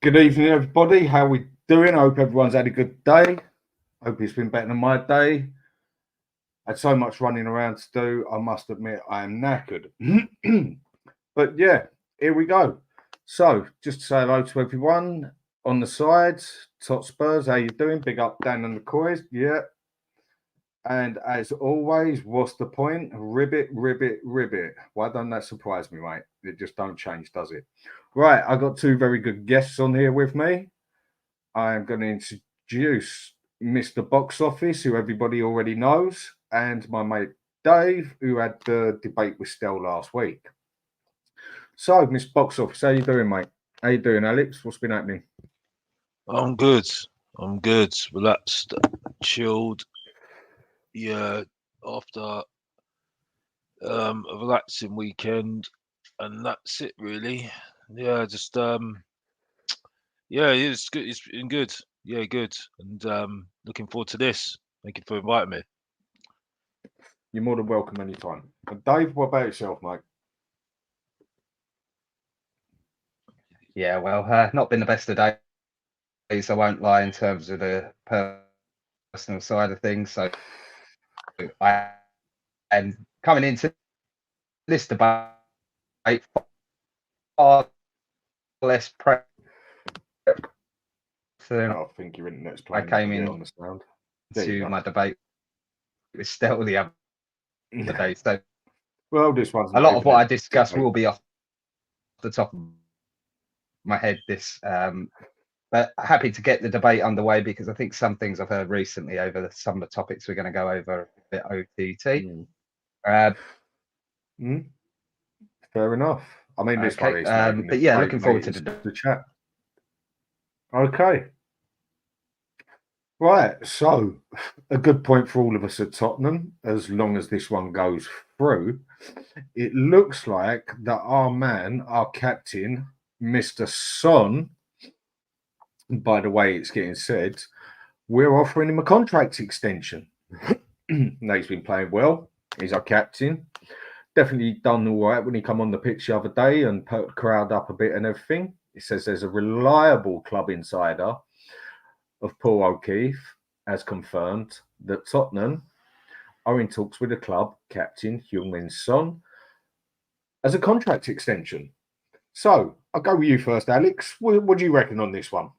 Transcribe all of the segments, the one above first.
Good evening, everybody. How we doing? I hope everyone's had a good day. Hope it's been better than my day. Had so much running around to do. I must admit, I am knackered. But yeah, here we go. So, just to say hello to everyone on the side. Tot Spurs, how you doing? Big up Dan and the Coys. Yeah. And as always, what's the point? Ribbit, ribbit, ribbit. Why don't that surprise me, mate? It just don't change, does it? Right, I got two very good guests on here with me. I am going to introduce Mr. Box Office, who everybody already knows, and my mate Dave, who had the debate with Stell last week. So, Mr. Box Office, how you doing, mate? How you doing, Alex? What's been happening? I'm good. I'm good. Relaxed, chilled. Yeah, after a relaxing weekend, and that's it really. Yeah, just yeah, it's good. It's been good. Yeah, good. And looking forward to this. Thank you for inviting me. You're more than welcome anytime. And Dave, what about yourself, mate? Yeah, well, not been the best of days, I won't lie, in terms of the personal side of things. So I am coming into this debate far less prep than I think your internet's I playing up a came bit on the sound. into my debate with Stell the other day. So Well, this one's a not lot of even what a I discuss debate. will be off the top of my head. But happy to get the debate underway because I think some things I've heard recently over some of the topics we're going to go over a bit OTT. Fair enough. I mean, this one Okay, is not even but yeah, debate, looking mate, forward to it's the chat. Okay. Right. So, a good point for all of us at Tottenham, as long as this one goes through. It looks like that our man, our captain, Mr. Son, by the way it's getting said, we're offering him a contract extension. Now, he's been playing well. He's our captain. Definitely done all right when he come on the pitch the other day and put the crowd up a bit and everything. He says there's a reliable club insider of Paul O'Keefe has confirmed that Tottenham are in talks with the club captain Heung-Min Son as a contract extension. So I'll go with you first, Alex. What do you reckon on this one?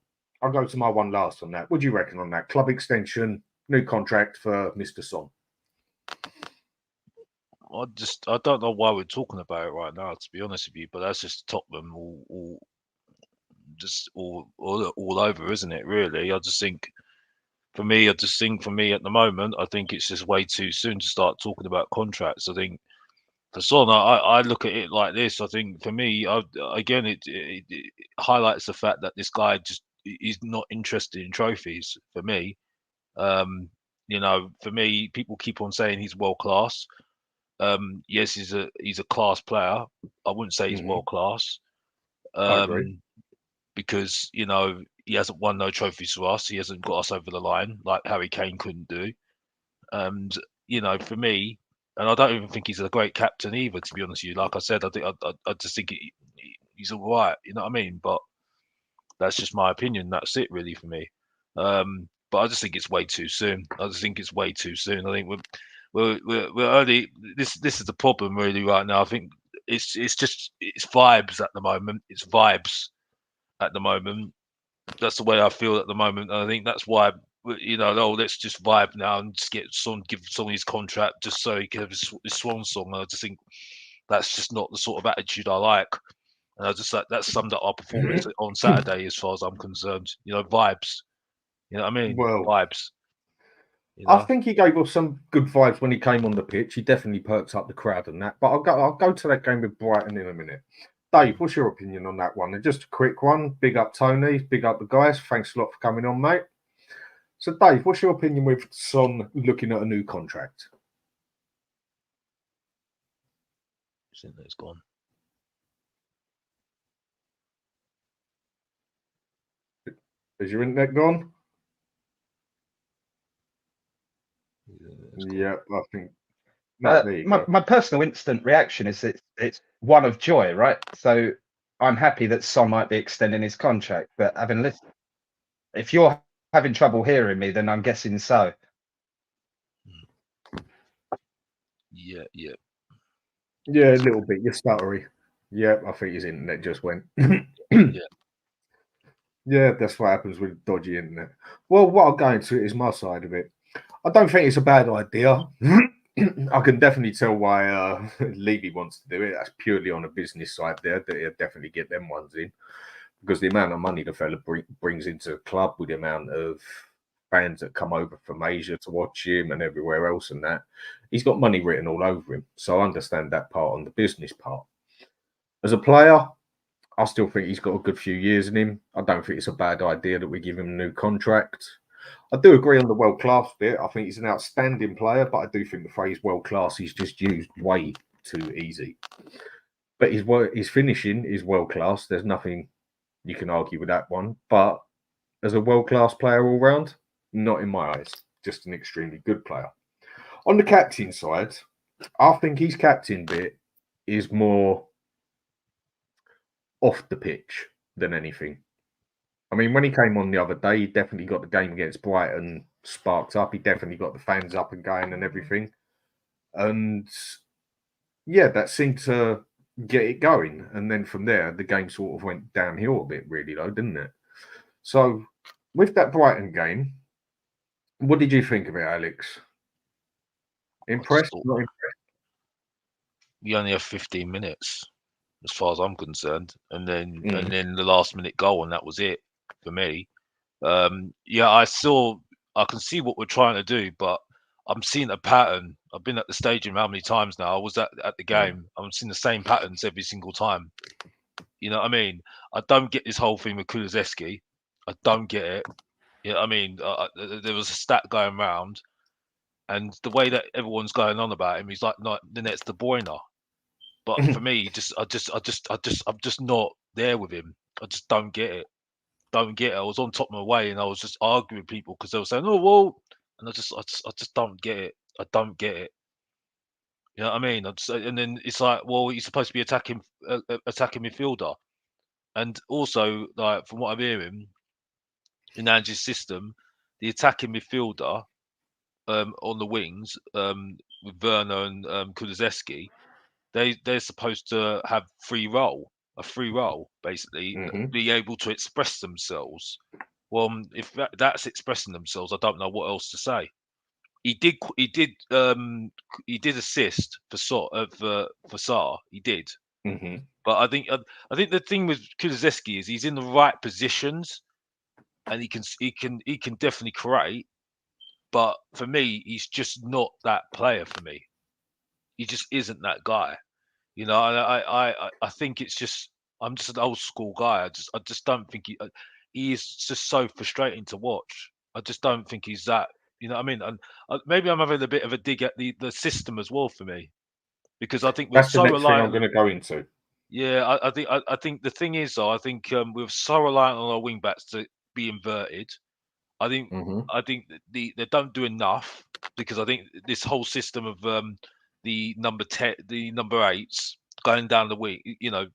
I'll go to my one last on that. What do you reckon on that? Club extension, new contract for Mr. Son. I don't know why we're talking about it right now, to be honest with you. But that's just Tottenham all over, isn't it? Really, I just think. For me, at the moment, I think it's just way too soon to start talking about contracts. I think for Son, I look at it like this. I think for me, again, it highlights the fact that this guy just is not interested in trophies. For me, for me, people keep on saying he's world class. Yes, he's a class player. I wouldn't say he's world class. I agree. Because he hasn't won no trophies for us. He hasn't got us over the line like Harry Kane couldn't do. And for me, and I don't even think he's a great captain either. To be honest with you, like I said, I just think he's all right. You know what I mean? But that's just my opinion. That's it really for me. But I just think it's way too soon. I just think it's way too soon. I think we're only this is the problem really right now. I think it's vibes at the moment. It's vibes at the moment. That's the way I feel at the moment. And I think that's why, let's just vibe now and just give Son his contract just so he can have his swan song. And I just think that's just not the sort of attitude I like. And I just like that summed up our performance on Saturday, as far as I'm concerned. Vibes. You know what I mean? Well, Vibes. I think he gave us some good vibes when he came on the pitch. He definitely perked up the crowd and that. But I'll go to that game with Brighton in a minute. Dave, what's your opinion on that one? And just a quick one. Big up Tony. Big up the guys. Thanks a lot for coming on, mate. So, Dave, what's your opinion with Son looking at a new contract? It's gone. Is your internet gone? Yeah, I think. No, there you go. My personal instant reaction is it's one of joy, right? So I'm happy that Son might be extending his contract, but having listened, if you're having trouble hearing me, then I'm guessing so. Yeah. Yeah, a little bit. You're stuttery. Yeah, I think his internet just went. Yeah. Yeah, that's what happens with dodgy internet. Well, what I'll go into is my side of it. I don't think it's a bad idea. I can definitely tell why Levy wants to do it. That's purely on a business side there. That he'll definitely get them ones in. Because the amount of money the fella brings into the club with the amount of fans that come over from Asia to watch him and everywhere else and that, he's got money written all over him. So I understand that part on the business part. As a player, I still think he's got a good few years in him. I don't think it's a bad idea that we give him a new contract. I do agree on the world class bit. I think he's an outstanding player, but I do think the phrase world class is just used way too easy. But his finishing is world class. There's nothing you can argue with that one. But as a world class player all round, not in my eyes. Just an extremely good player. On the captain side, I think his captain bit is more off the pitch than anything. I mean, when he came on the other day, he definitely got the game against Brighton sparked up. He definitely got the fans up and going and everything. And yeah, that seemed to get it going. And then from there, the game sort of went downhill a bit, really, though, didn't it? So with that Brighton game, what did you think of it, Alex? Impressed? Not impressed? We only have 15 minutes, as far as I'm concerned, and then the last minute goal, and that was it for me. Yeah, I can see what we're trying to do, but I'm seeing a pattern. I've been at the stadium how many times now? I was at the game. I'm seeing the same patterns every single time. You know what I mean? I don't get this whole thing with Kulusevski. I don't get it. You know what I mean? There was a stat going around, and the way that everyone's going on about him, he's like, not the next De Bruyne. But for me, I'm just not there with him. I just don't get it. Don't get it. I was on top of my way, and I was just arguing with people because they were saying, "Oh, well," and I just don't get it. I don't get it. You know what I mean? And then it's like, well, he's supposed to be attacking midfielder, and also like from what I'm hearing in Ange's system, the attacking midfielder on the wings with Werner and Kulusevski, they're supposed to have a free role, basically, be able to express themselves. Well, if that's expressing themselves, I don't know what else to say. He did assist for Sarr. He did, but I think the thing with Kulusevski is he's in the right positions, and he can definitely create. But for me, he's just not that player for me. He just isn't that guy. You know, and I think it's just I'm just an old school guy. I just don't think he is just so frustrating to watch. I just don't think he's that. You know what I mean? And maybe I'm having a bit of a dig at the system as well for me, because I think we're That's the so next thing I'm reliant. going to go into. Yeah, I think the thing is though, I think we're so reliant on our wing backs to be inverted. I think that they don't do enough, because I think this whole system of the number 10, the number 8s going down the wing, you know,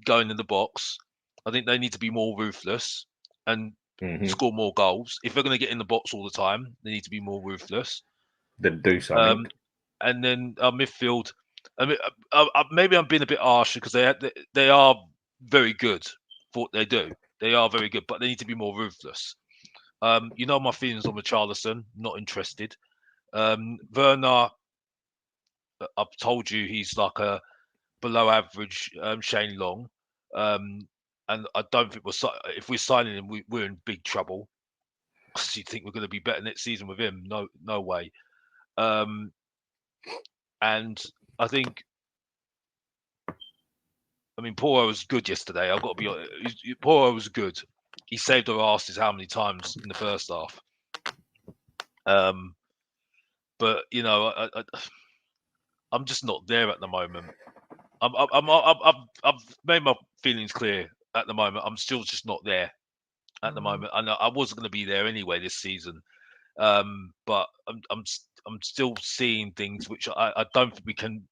going in the box. I think they need to be more ruthless and score more goals. If they're going to get in the box all the time, they need to be more ruthless. Then do something. And then our midfield. I mean, maybe I'm being a bit harsh because they are very good for what they do. They are very good, but they need to be more ruthless. You know my feelings on Richarlison. Not interested. Werner, I've told you he's like a below average Shane Long, and I don't think if we're signing him, we're in big trouble. Because you think we're going to be better next season with him? No way. And I think, I mean, Poro was good yesterday. I've got to be honest. Poro was good. He saved our asses how many times in the first half? But you know, I'm just not there at the moment. I've made my feelings clear at the moment. I'm still just not there at the moment. I know I wasn't going to be there anyway this season. But I'm still seeing things which I don't think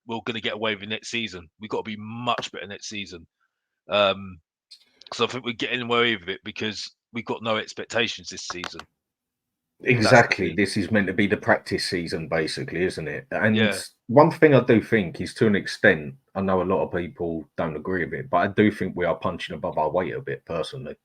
we're going to get away with next season. We've got to be much better next season. because I think we're getting away with it because we've got no expectations this season. Exactly. This is meant to be the practice season, basically, isn't it? And Yeah. one thing I do think is, to an extent, I know a lot of people don't agree with it, but I do think we are punching above our weight a bit, personally.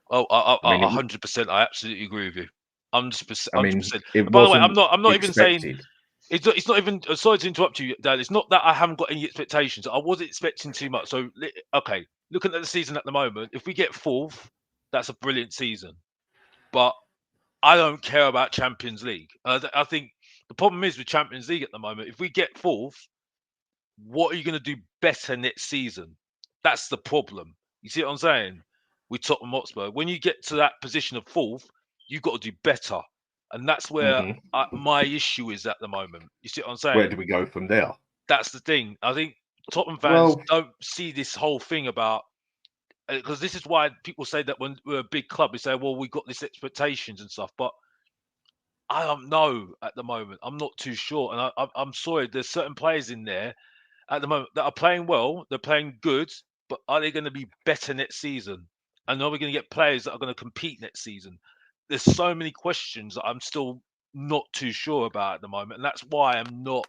Oh, I mean, 100%. I absolutely agree with you. 100%. I mean, 100%. it And by the way, wasn't I'm not even saying expected. it's not even. Sorry to interrupt you, Dad. It's not that I haven't got any expectations. I wasn't expecting too much. So okay, looking at the season at the moment, if we get fourth, that's a brilliant season. But I don't care about Champions League. I think the problem is with Champions League at the moment. If we get fourth, what are you going to do better next season? That's the problem. You see what I'm saying? With Tottenham Hotspur, when you get to that position of fourth, you've got to do better, and that's where my issue is at the moment. You see what I'm saying? Where do we go from there? That's the thing. I think Tottenham fans don't see this whole thing about, because this is why people say that when we're a big club, we say, well, we got this expectations and stuff, but I don't know at the moment. I'm not too sure, and I'm sorry. There's certain players in there at the moment that are playing well, they're playing good, but are they going to be better next season? And are we going to get players that are going to compete next season? There's so many questions that I'm still not too sure about at the moment, and that's why I'm not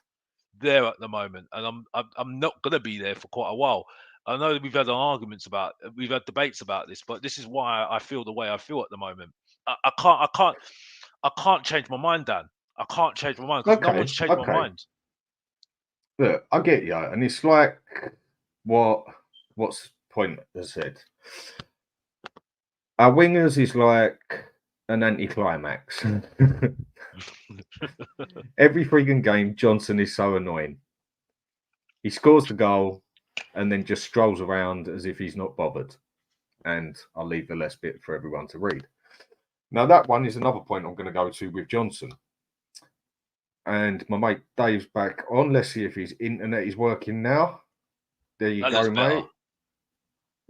there at the moment, and I'm not going to be there for quite a while. I know that we've had debates about this, but this is why I feel the way I feel at the moment. I can't change my mind, Dan. I can't change my mind because no one's changed my mind. Look, I get you, and it's like what's Point has said. Our wingers is like an anticlimax. Every freaking game, Johnson is so annoying. He scores the goal and then just strolls around as if he's not bothered. And I'll leave the less bit for everyone to read. Now, that one is another point I'm going to go to with Johnson. And my mate Dave's back on. Let's see if his internet is working now. There you go, mate.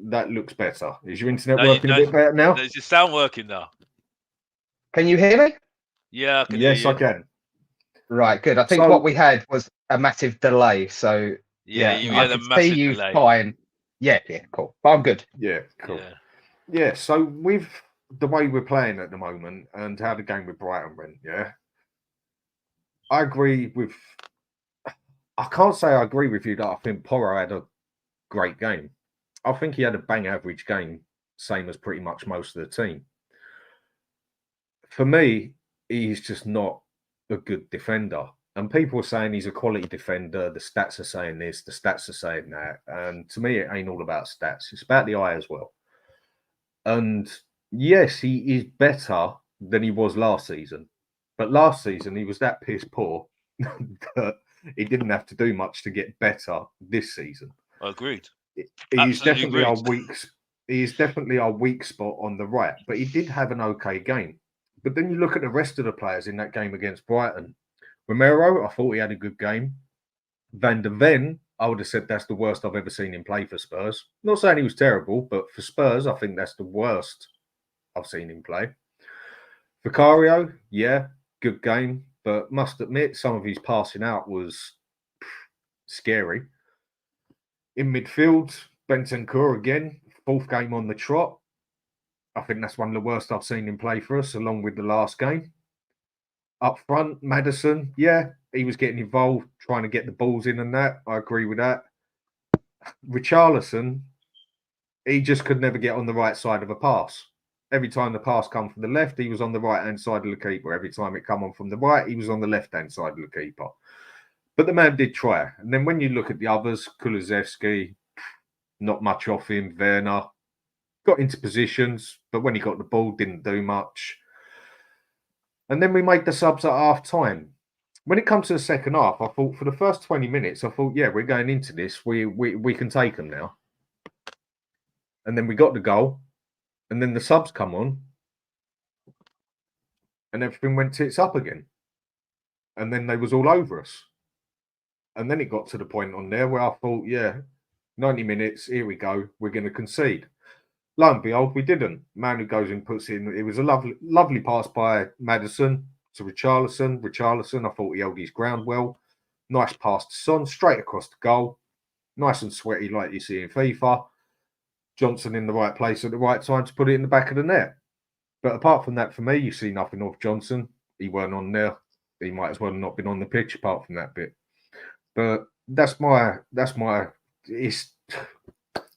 That looks better. Is your internet working a bit better now? Is your sound working now? Can you hear me? Yeah, I can hear you. Yes, I can. Right, good. I think what we had was a massive delay. So yeah, you had a massive delay. Fine. Yeah, cool. But I'm good. Yeah, cool. Yeah, so with the way we're playing at the moment and how the game with Brighton went, I agree with. I can't say I agree with you that I think Porro had a great game. I think he had a bang average game, same as pretty much most of the team. For me, he's just not a good defender. And people are saying he's a quality defender. The stats are saying this, the stats are saying that. And to me, it ain't all about stats. It's about the eye as well. And yes, he is better than he was last season. But last season, he was that piss poor that he didn't have to do much to get better this season. Agreed. He's definitely our weak spot on the right, but he did have an okay game. But then you look at the rest of the players in that game against Brighton. Romero, I thought he had a good game. Van der Ven, I would have said that's the worst I've ever seen him play for Spurs. Not saying he was terrible, but for Spurs, I think that's the worst I've seen him play. Vicario, good game, but must admit some of his passing out was scary. In midfield, Bentancur again, fourth game on the trot. I think that's one of the worst I've seen him play for us, along with the last game. Up front, Maddison, he was getting involved, trying to get the balls in and that. I agree with that. Richarlison, he just could never get on the right side of a pass. Every time the pass come from the left, he was on the right-hand side of the keeper. Every time it come on from the right, he was on the left-hand side of the keeper. But the man did try. And then when you look at the others, Kulusevski, not much off him. Werner got into positions, but when he got the ball, didn't do much. And then we made the subs at half time. When it comes to the second half, I thought for the first 20 minutes, I thought, we're going into this. We can take them now. And then we got the goal. And then the subs come on. And everything went tits up again. And then they was all over us. And then it got to the point on there where I thought, 90 minutes, here we go. We're going to concede. Lo and behold, we didn't. Man who goes and puts in, it was a lovely pass by Maddison to Richarlison. I thought he held his ground well. Nice pass to Son, straight across the goal. Nice and sweaty like you see in FIFA. Johnson in the right place at the right time to put it in the back of the net. But apart from that, for me, you see nothing of Johnson. He weren't on there. He might as well have not been on the pitch apart from that bit. But that's my. It's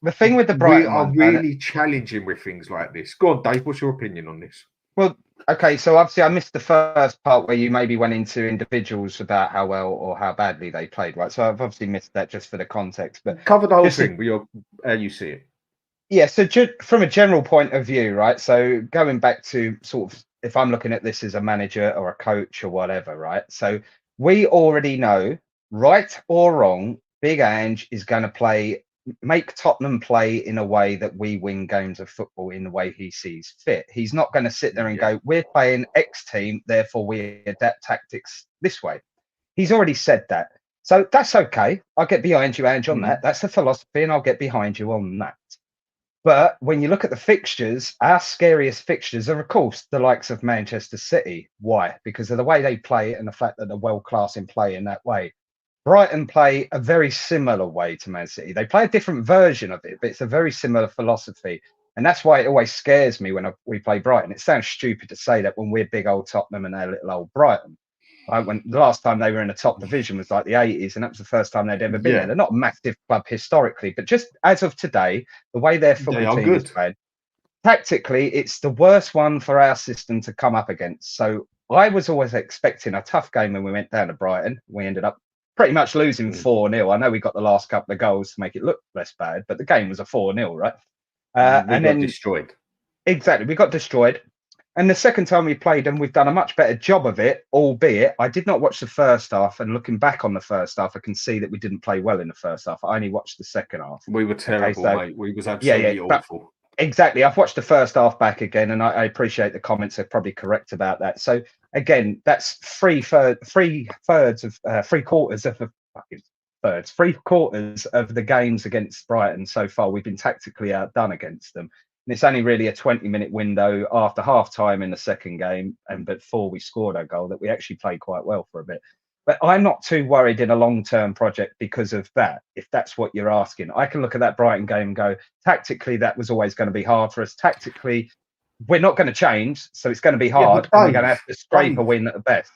The thing with the Brighton we are one, really challenging with things like this. Go on, Dave. What's your opinion on this? well, okay, so obviously I missed the first part where you maybe went into individuals about how well or how badly they played, right? So I've obviously missed that just for the context, but Cover the whole just thing. How you see it. yeah. So from a general point of view, right? So going back to sort of if I'm looking at this as a manager or a coach or whatever, right? So we already know, right or wrong, Big Ange is going to make Tottenham play in a way that we win games of football in the way he sees fit. He's not going to sit there and go, we're playing X team, therefore we adapt tactics this way. He's already said that. So that's okay. I'll get behind you, Ange, on that. That's the philosophy, and I'll get behind you on that. But when you look at the fixtures, our scariest fixtures are, of course, the likes of Manchester City. Why? Because of the way they play and the fact that they're world-class in play in that way. Brighton play a very similar way to Man City. They play a different version of it, but it's a very similar philosophy. And that's why it always scares me when we play Brighton. It sounds stupid to say that when we're big old Tottenham and they're little old Brighton. Right? When the last time they were in the top division was like the 80s, and that was the first time they'd ever been there. They're not a massive club historically, but just as of today, the way their football team is played, tactically, it's the worst one for our system to come up against. So I was always expecting a tough game when we went down to Brighton. We ended up pretty much losing 4-0. I know we got the last couple of goals to make it look less bad, but the game was a 4-0, right? And then destroyed. Exactly. We got destroyed. And the second time we played them, we've done a much better job of it, albeit I did not watch the first half. And looking back on the first half, I can see that we didn't play well in the first half. I only watched the second half. We were terrible, mate. We was absolutely awful. Exactly. I've watched the first half back again, and I appreciate the comments are probably correct about that. So again, that's three quarters of the games against Brighton so far. We've been tactically outdone against them. And it's only really a 20-minute window after half time in the second game, and before we scored our goal, that we actually played quite well for a bit. But I'm not too worried in a long-term project because of that, if that's what you're asking. I can look at that Brighton game and go, tactically, that was always going to be hard for us. Tactically, we're not going to change, so it's going to be hard, and we're going to have to scrape a win at the best.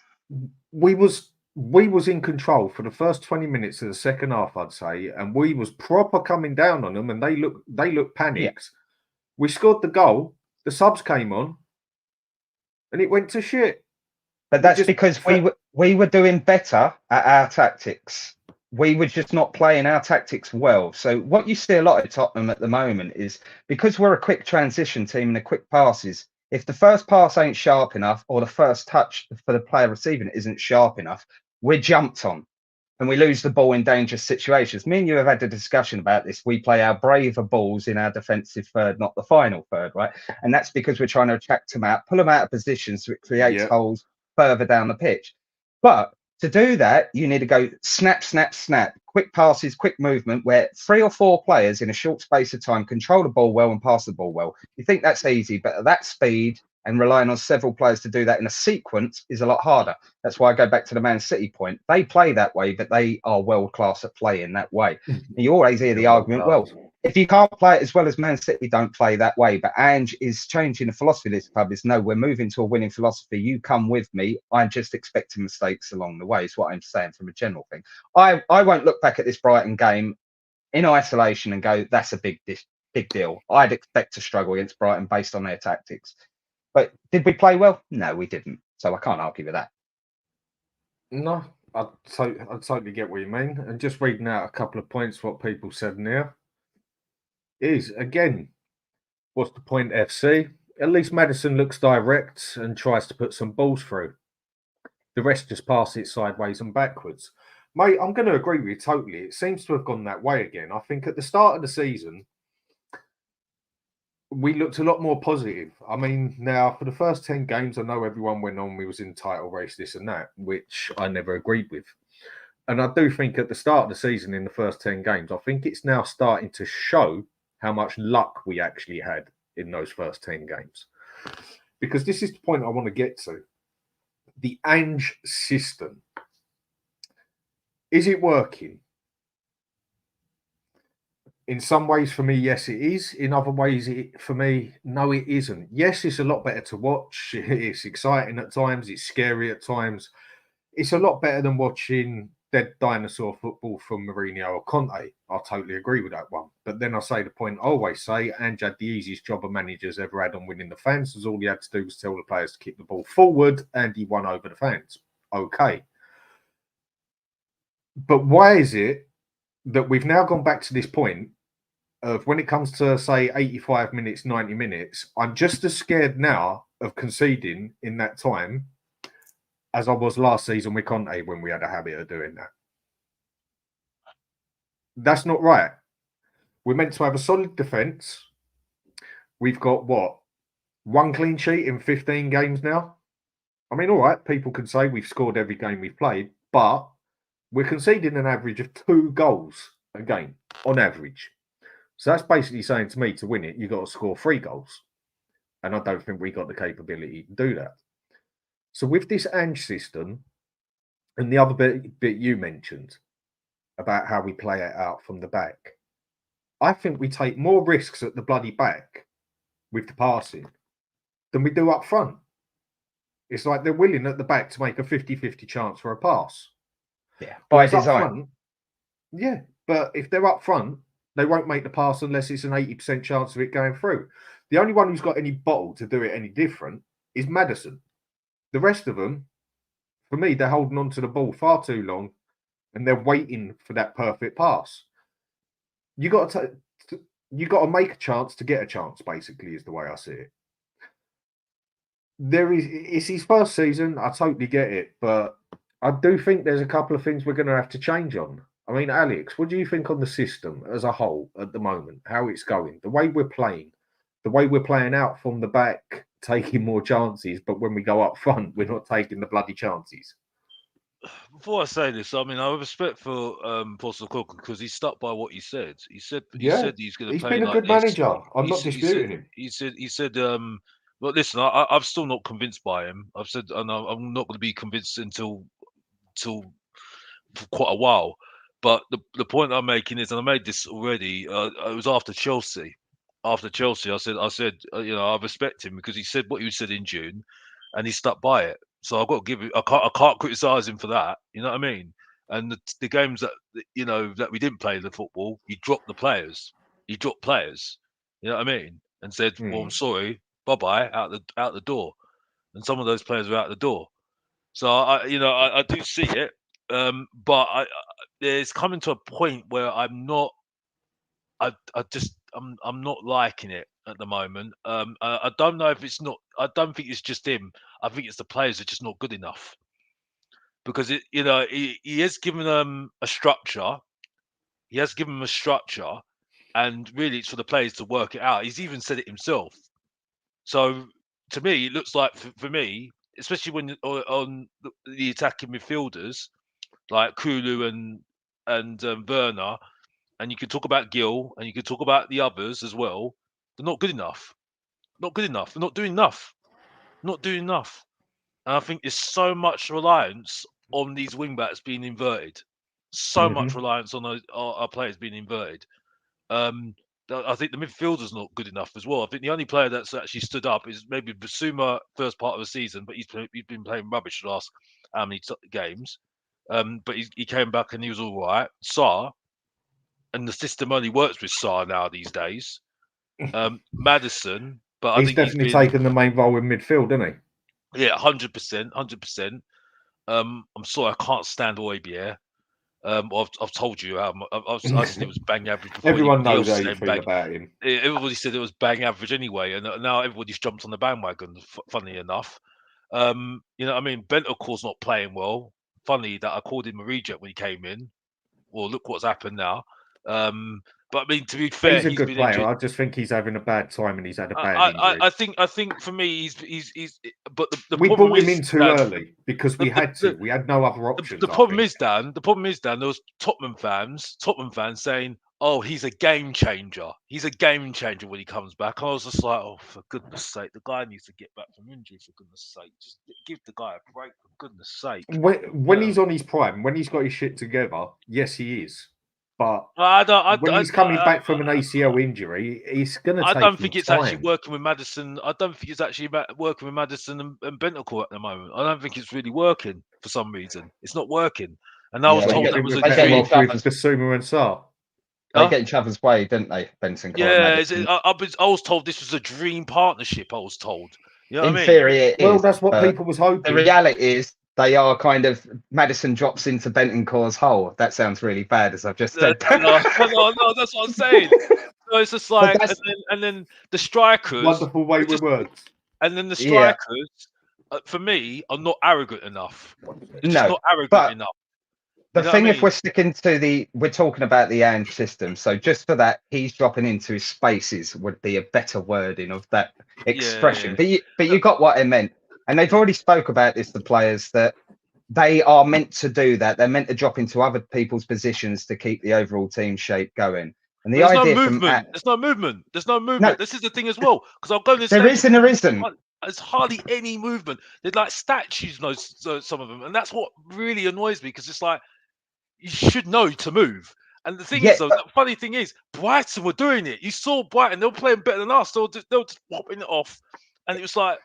We was in control for the first 20 minutes of the second half, I'd say, and we was proper coming down on them, and they looked panicked. Yeah. We scored the goal, the subs came on, and it went to shit. But that's because we were doing better at our tactics. We were just not playing our tactics well. So what you see a lot at Tottenham at the moment is because we're a quick transition team and the quick passes, if the first pass ain't sharp enough or the first touch for the player receiving it isn't sharp enough, we're jumped on and we lose the ball in dangerous situations. Me and you have had a discussion about this. We play our braver balls in our defensive third, not the final third, right? And that's because we're trying to attract them out, pull them out of positions so it creates holes further down the pitch. But to do that, you need to go snap, snap, snap, quick passes, quick movement, where 3 or 4 players in a short space of time control the ball well and pass the ball well. You think that's easy, but at that speed and relying on several players to do that in a sequence is a lot harder. That's why I go back to the Man City point. They play that way, but they are world class at playing that way. And you always hear the argument, well, if you can't play it as well as Man City, don't play that way. But Ange is changing the philosophy of this club. Is no, we're moving to a winning philosophy. You come with me. I'm just expecting mistakes along the way, is what I'm saying from a general thing. I won't look back at this Brighton game in isolation and go, that's a big deal. I'd expect to struggle against Brighton based on their tactics. But did we play well? No, we didn't. So I can't argue with that. No, I totally get what you mean. And just reading out a couple of points, what people said now is, again, what's the point, FC? At least Maddison looks direct and tries to put some balls through. The rest just pass it sideways and backwards. Mate, I'm going to agree with you totally. It seems to have gone that way again. I think at the start of the season, we looked a lot more positive. I mean, now, for the first 10 games, I know everyone went on, we was in title race, this and that, which I never agreed with. And I do think at the start of the season, in the first 10 games, I think it's now starting to show how much luck we actually had in those first 10 games. Because this is the point I want to get to. The Ange system. Is it working? In some ways, for me, yes, it is. In other ways, for me, no, it isn't. Yes, it's a lot better to watch. It's exciting at times. It's scary at times. It's a lot better than watching dead dinosaur football from Mourinho or Conte. I totally agree with that one. But then I say the point I always say, Ange had the easiest job a manager's ever had on winning the fans, as all he had to do was tell the players to kick the ball forward, and he won over the fans. Okay. But why is it that we've now gone back to this point of when it comes to, say, 85 minutes, 90 minutes, I'm just as scared now of conceding in that time as I was last season with Conte when we had a habit of doing that. That's not right. We're meant to have a solid defence. We've got, what, 1 clean sheet in 15 games now? I mean, all right, people can say we've scored every game we've played, but we're conceding an average of 2 goals a game, on average. So that's basically saying to me, to win it, you've got to score 3 goals. And I don't think we got the capability to do that. So with this Ange system, and the other bit you mentioned about how we play it out from the back, I think we take more risks at the bloody back with the passing than we do up front. It's like they're willing at the back to make a 50-50 chance for a pass. Yeah, by design. design. Front, yeah, but if they're up front, they won't make the pass unless it's an 80% chance of it going through. The only one who's got any bottle to do it any different is Maddison. The rest of them, for me, they're holding on to the ball far too long and they're waiting for that perfect pass. You got to make a chance to get a chance, basically, is the way I see it. It's his first season, I totally get it, but I do think there's a couple of things we're going to have to change on. I mean, Alex, what do you think on the system as a whole at the moment, how it's going, the way we're playing out from the back, taking more chances, but when we go up front, we're not taking the bloody chances? Before I say this, I mean, I have respect for Postecoglou because he stuck by what he said. He said he's going to play been a like good this. manager. I'm not disputing him. He said, but listen, I'm still not convinced by him. I've said, and I'm not going to be convinced until for quite a while. But the point I'm making is, and I made this already. It was after Chelsea. After Chelsea, I said, you know, I respect him because he said what he said in June, and he stuck by it. So I've got to give it. I can't criticize him for that. You know what I mean? And the games that that we didn't play the football, he dropped the players. He dropped players. You know what I mean? And said, "Well, I'm sorry, bye bye, out the door." And some of those players were out the door. So I do see it, but there's coming to a point where I'm not. I'm not liking it at the moment. I don't know if it's not. I don't think it's just him. I think it's the players are just not good enough because he has given them a structure. He has given them a structure, and really it's for the players to work it out. He's even said it himself. So to me, it looks like for me, especially when on the attacking midfielders like Kulu and Werner, and you can talk about Gill, and you can talk about the others as well. They're not good enough. Not good enough. They're not doing enough. Not doing enough. And I think there's so much reliance on these wing backs being inverted. So much reliance on those our players being inverted. I think the midfielder's not good enough as well. I think the only player that's actually stood up is maybe Basuma first part of the season, but he's been playing rubbish the last how many games. But he came back and he was all right. Sarr, and the system only works with Sarr now these days. Maddison, but I think definitely taken the main role in midfield, isn't he? Yeah, 100%, 100%. I'm sorry, I can't stand Oibier. I've told you I said it was bang average before. Everyone knows how said you feel about him. Everybody said it was bang average anyway, and now everybody's jumped on the bandwagon. Funny enough, you know what I mean. Bentancur's not playing well. Funny that I called him a reject when he came in. Well, look what's happened now. But I mean, to be fair, He's a good been player. injured. I just think he's having a bad time and he's had a bad injury. I think for me, he's. But the we problem brought him is, in too Dan, early because we had to. We had no other options. The problem is, Dan. The problem is, Dan. There was Tottenham fans saying, "Oh, he's a game changer. He's a game changer when he comes back." I was just like, "Oh, for goodness sake, the guy needs to get back from injury. For goodness sake, just give the guy a break. For goodness sake." When he's on his prime, when he's got his shit together, yes, he is. But I when he's coming back from an ACL injury, it's going to take don't think it's actually time. working with Maddison. I don't think it's actually working with Maddison and Bentancur at the moment. I don't think it's really working for some reason. It's not working. And I was Yeah, told they that get- was a they get dream. each other's- with Basuma and Sarr. They Huh? get each other's way, didn't they, Benson? Yeah, I was told this was a dream partnership. I was told. You know what In I mean? theory, it is. Well, that's what but people was the hoping. reality is they are kind of Maddison drops into Bentancur's hole. That sounds really bad, as I've just said. No, that's what I'm saying. So it's just like, and then the strikers, Wonderful way with words. and then the Yeah. strikers, for me, are not arrogant enough. They're just No, not arrogant but enough. The You know what thing, I if mean? we're sticking to we're talking about the Ange system. So just for that, he's dropping into his spaces would be a better wording of that expression. Yeah. But you got what I meant, and they've already spoke about this. The players that they are meant to do that. They're meant to drop into other people's positions to keep the overall team shape going. And the There's no idea movement. There's no movement. There's no movement. No. This is the thing as well. Because I'll go in the there is and there isn't. There's hardly any movement. They're like statues, some of them, and that's what really annoys me. Because it's like you should know to move. And the thing is, though, the funny thing is, Brighton were doing it. You saw Brighton; they were playing better than us. They were just popping it off, and it was like,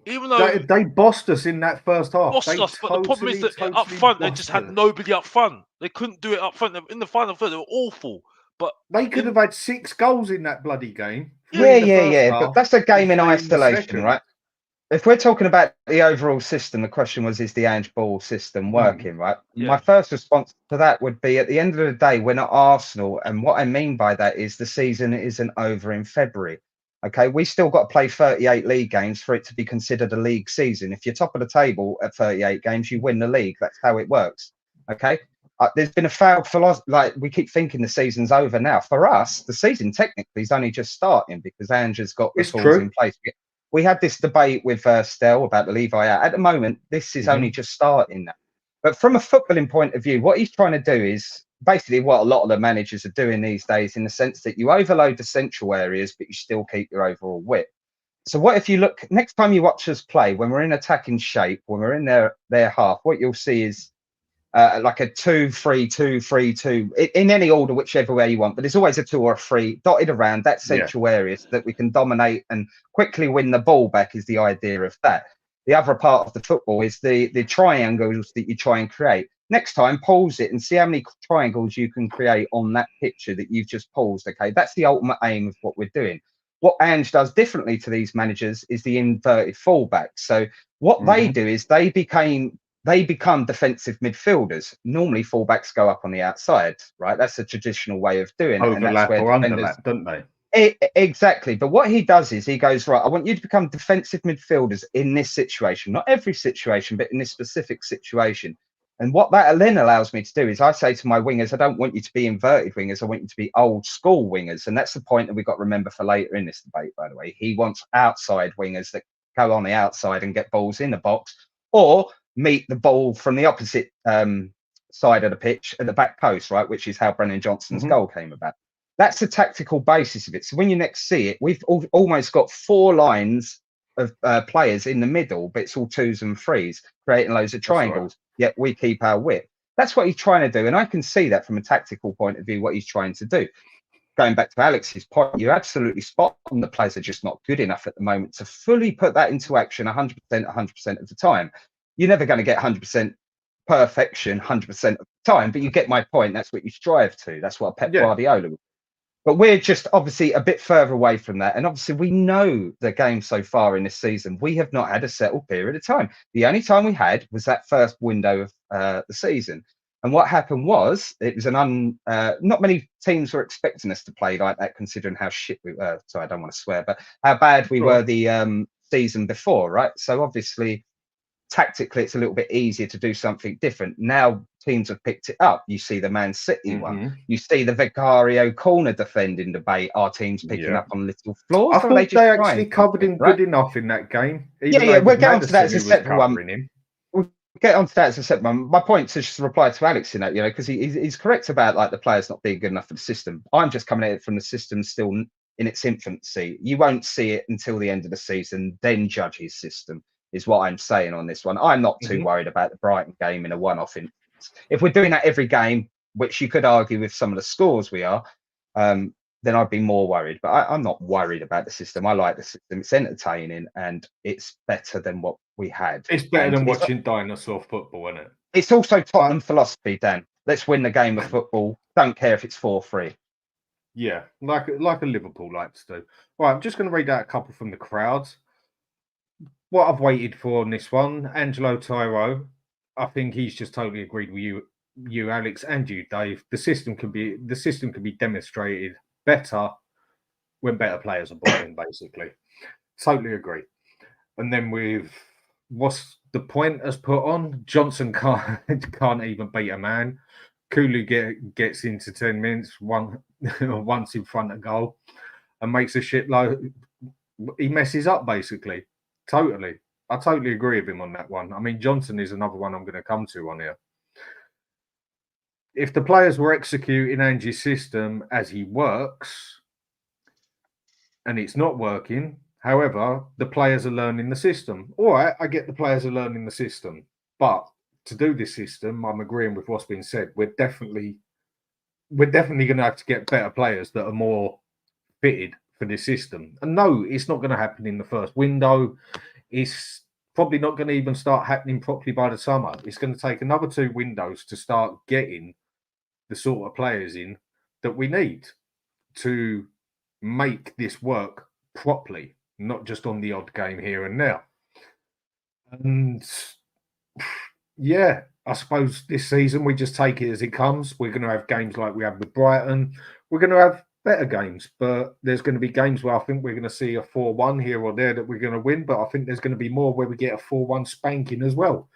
even though they bossed us in that first half. bossed us, but the problem is that up front they just had nobody up front. They couldn't do it up front. In the final third, they were awful. But they could have had 6 goals in that bloody game. Yeah. But that's a game in isolation, right? If we're talking about the overall system, the question was, is the Ange ball system working, right? Yeah. My first response to that would be, at the end of the day, we're not Arsenal. And what I mean by that is the season isn't over in February. Okay, we still got to play 38 league games for it to be considered a league season. If you're top of the table at 38 games, you win the league. That's how it works. Okay, there's been a failed philosophy. Like, we keep thinking the season's over now. For us, the season technically is only just starting because Ange has got the tools in place. We had this debate with Stell about the Levi out. At the moment, this is only just starting now. But from a footballing point of view, what he's trying to do is basically what a lot of the managers are doing these days, in the sense that you overload the central areas, but you still keep your overall width. So what if you look, next time you watch us play, when we're in attacking shape, when we're in their half, what you'll see is like a 2-3-2-3-2 in any order, whichever way you want, but there's always a 2 or a 3 dotted around that central area so that we can dominate and quickly win the ball back, is the idea of that. The other part of the football is the triangles that you try and create. Next time, pause it and see how many triangles you can create on that picture that you've just paused. Okay, that's the ultimate aim of what we're doing. What Ange does differently to these managers is the inverted fullback. So what they do is they become defensive midfielders. Normally, fullbacks go up on the outside, right? That's a traditional way of doing it. Overlap or underlap, don't they? Exactly. But what he does is he goes, right, I want you to become defensive midfielders in this situation. Not every situation, but in this specific situation. And what that then allows me to do is I say to my wingers, I don't want you to be inverted wingers. I want you to be old school wingers. And that's the point that we've got to remember for later in this debate, by the way. He wants outside wingers that go on the outside and get balls in the box, or meet the ball from the opposite side of the pitch at the back post, right? Which is how Brennan Johnson's goal came about. That's the tactical basis of it. So when you next see it, we've almost got 4 lines of players in the middle, but it's all 2s and 3s, creating loads of triangles, yet we keep our width. That's what he's trying to do. And I can see that from a tactical point of view, what he's trying to do. Going back to Alex's point, you're absolutely spot on. The players are just not good enough at the moment to fully put that into action 100% of the time. You're never going to get 100% perfection 100% of the time, but you get my point. That's what you strive to. That's what Pep Guardiola would. But we're just obviously a bit further away from that. And obviously we know the game so far in this season, we have not had a settled period of time. The only time we had was that first window of the season. And what happened was, it was not many teams were expecting us to play like that, considering how shit we were. So I don't want to swear, but how bad we were the season before, right? So obviously, tactically, it's a little bit easier to do something different. Now teams have picked it up. You see the Man City one. You see the Vicario corner defending debate. Our team's picking up on little flaws. I thought they actually covered him good enough in that game. Yeah, we'll get onto that as a separate one. We'll get onto that as a separate one. My point is just to reply to Alex in that, because he's correct about like the players not being good enough for the system. I'm just coming at it from the system still in its infancy. You won't see it until the end of the season, then judge his system, is what I'm saying on this one. I'm not too worried about the Brighton game in a one-off instance. If we're doing that every game, which you could argue with some of the scores we are, then I'd be more worried. But I'm not worried about the system. I like the system. It's entertaining and it's better than what we had. It's better And than watching dinosaur football, isn't it? it's also Tottenham philosophy, Dan. Let's win the game of football. Don't care if it's 4-3. Yeah, like a Liverpool likes to do. Right, I'm just going to read out a couple from the crowds. What I've waited for on this one, Angelo Tyro. I think he's just totally agreed with you, Alex, and you, Dave. The system can be demonstrated better when better players are brought in. Basically, totally agree. And then with what's the point as put on? Johnson can't even beat a man. Kulu gets into 10 minutes once in front of goal and makes a shitload. He messes up basically. Totally. I totally agree with him on that one. I mean, Johnson is another one I'm going to come to on here. If the players were executing Ange's system as he works and it's not working, however, the players are learning the system. All right, I get the players are learning the system. But to do this system, I'm agreeing with what's been said. We're definitely going to have to get better players that are more fitted for this system. And no, it's not going to happen in the first window. It's probably not going to even start happening properly by the summer. It's going to take another 2 windows to start getting the sort of players in that we need to make this work properly, not just on the odd game here and there. And yeah, I suppose this season we just take it as it comes. We're going to have games like we have with Brighton. We're going to have better games, but there's going to be games where I think we're going to see a 4-1 here or there that we're going to win, but I think there's going to be more where we get a 4-1 spanking as well.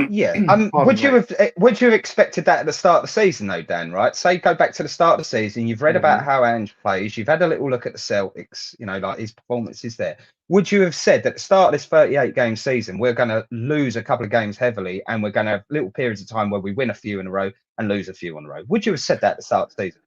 Yeah. Would you have expected that at the start of the season though, Dan, right? Say go back to the start of the season, you've read about how Ange plays, you've had a little look at the Celtics, like his performances there. Would you have said that at the start of this 38 game season, we're going to lose a couple of games heavily and we're going to have little periods of time where we win a few in a row and lose a few in a row? Would you have said that at the start of the season?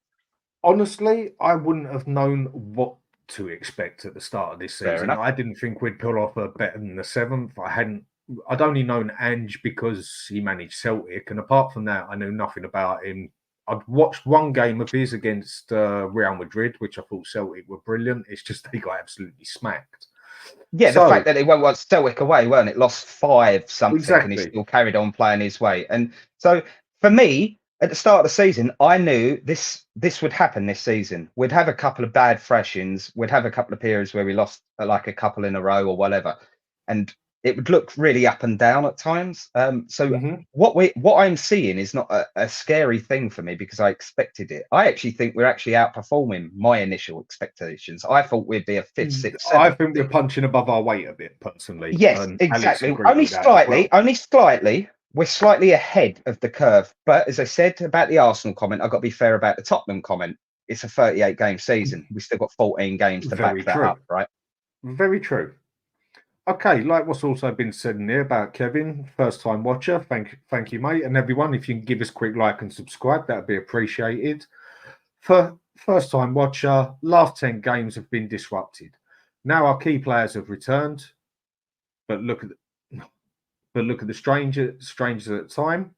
Honestly, I wouldn't have known what to expect at the start of this season. I didn't think we'd pull off a better than the 7th. I'd only known Ange because he managed Celtic, and apart from that, I knew nothing about him. I'd watched one game of his against Real Madrid, which I thought Celtic were brilliant. It's just they got absolutely smacked. Yeah, the fact that they went Celtic away, weren't it? Lost 5-something, exactly. And he still carried on playing his way. And so for me, at the start of the season, I knew this would happen this season. We'd have a couple of bad thrashings. We'd have a couple of periods where we lost like a couple in a row or whatever. And it would look really up and down at times. What I'm seeing is not a scary thing for me because I expected it. I actually think we're actually outperforming my initial expectations. I thought we'd be a 5th, 6th, 7th. I think we're punching above our weight a bit, personally. Yes, exactly. Only slightly. We're slightly ahead of the curve. But as I said about the Arsenal comment, I've got to be fair about the Tottenham comment. It's a 38 game season. We've still got 14 games to back that up, right? Very true. Okay, like what's also been said in here about Kevin, first-time watcher. Thank you, mate. And everyone, if you can give us a quick like and subscribe, that would be appreciated. For first-time watcher, last 10 games have been disrupted. Now our key players have returned, but look at the strangers at the time.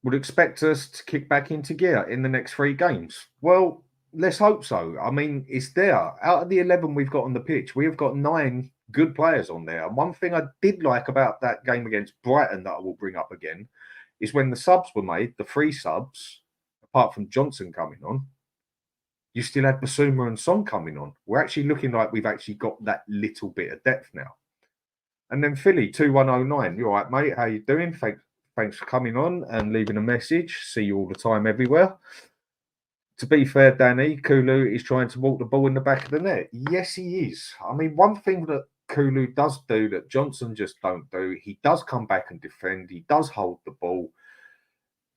Would expect us to kick back into gear in the next 3 games. Well, let's hope so. I mean, it's there. Out of the 11 we've got on the pitch, we have got 9 good players on there. And one thing I did like about that game against Brighton that I will bring up again is when the subs were made, the 3 subs, apart from Johnson coming on, you still had Basuma and Son coming on. We're actually looking like we've actually got that little bit of depth now. And then Philly, 2109. You all right, mate? How you doing? Thanks for coming on and leaving a message. See you all the time everywhere. To be fair, Danny, Kulu is trying to walk the ball in the back of the net. Yes, he is. I mean, one thing that Kulu does do that Johnson just don't do, he does come back and defend. He does hold the ball.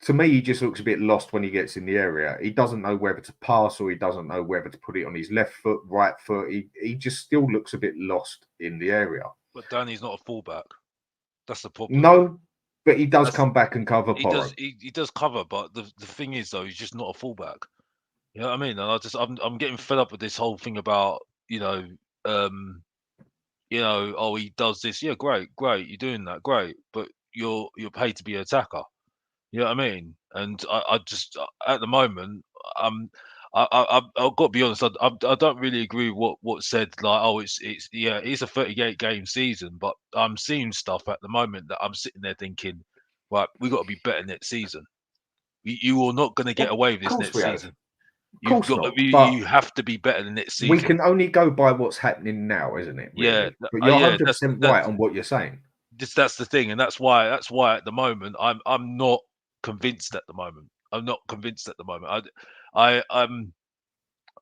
To me, he just looks a bit lost when he gets in the area. He doesn't know whether to pass or he doesn't know whether to put it on his left foot, right foot. He just still looks a bit lost in the area. But Danny's not a fullback. That's the problem. No, but he does come back and cover. He does cover, but the thing is though, he's just not a fullback. You know what I mean? And I'm getting fed up with this whole thing about oh, he does this. Yeah, great, you're doing that, great. But you're paid to be an attacker. You know what I mean? And I just at the moment, I've got to be honest. I don't really agree with what said like, oh, it's a 38 game season, but I'm seeing stuff at the moment that I'm sitting there thinking, right, we got to be better next season. You are not going to get away with this next season. Of course not. You have to be better than next season. We can only go by what's happening now, isn't it? Really? Yeah, but you're 100% right on what you're saying. That's the thing, and that's why at the moment I'm not convinced at the moment. I'm not convinced at the moment. I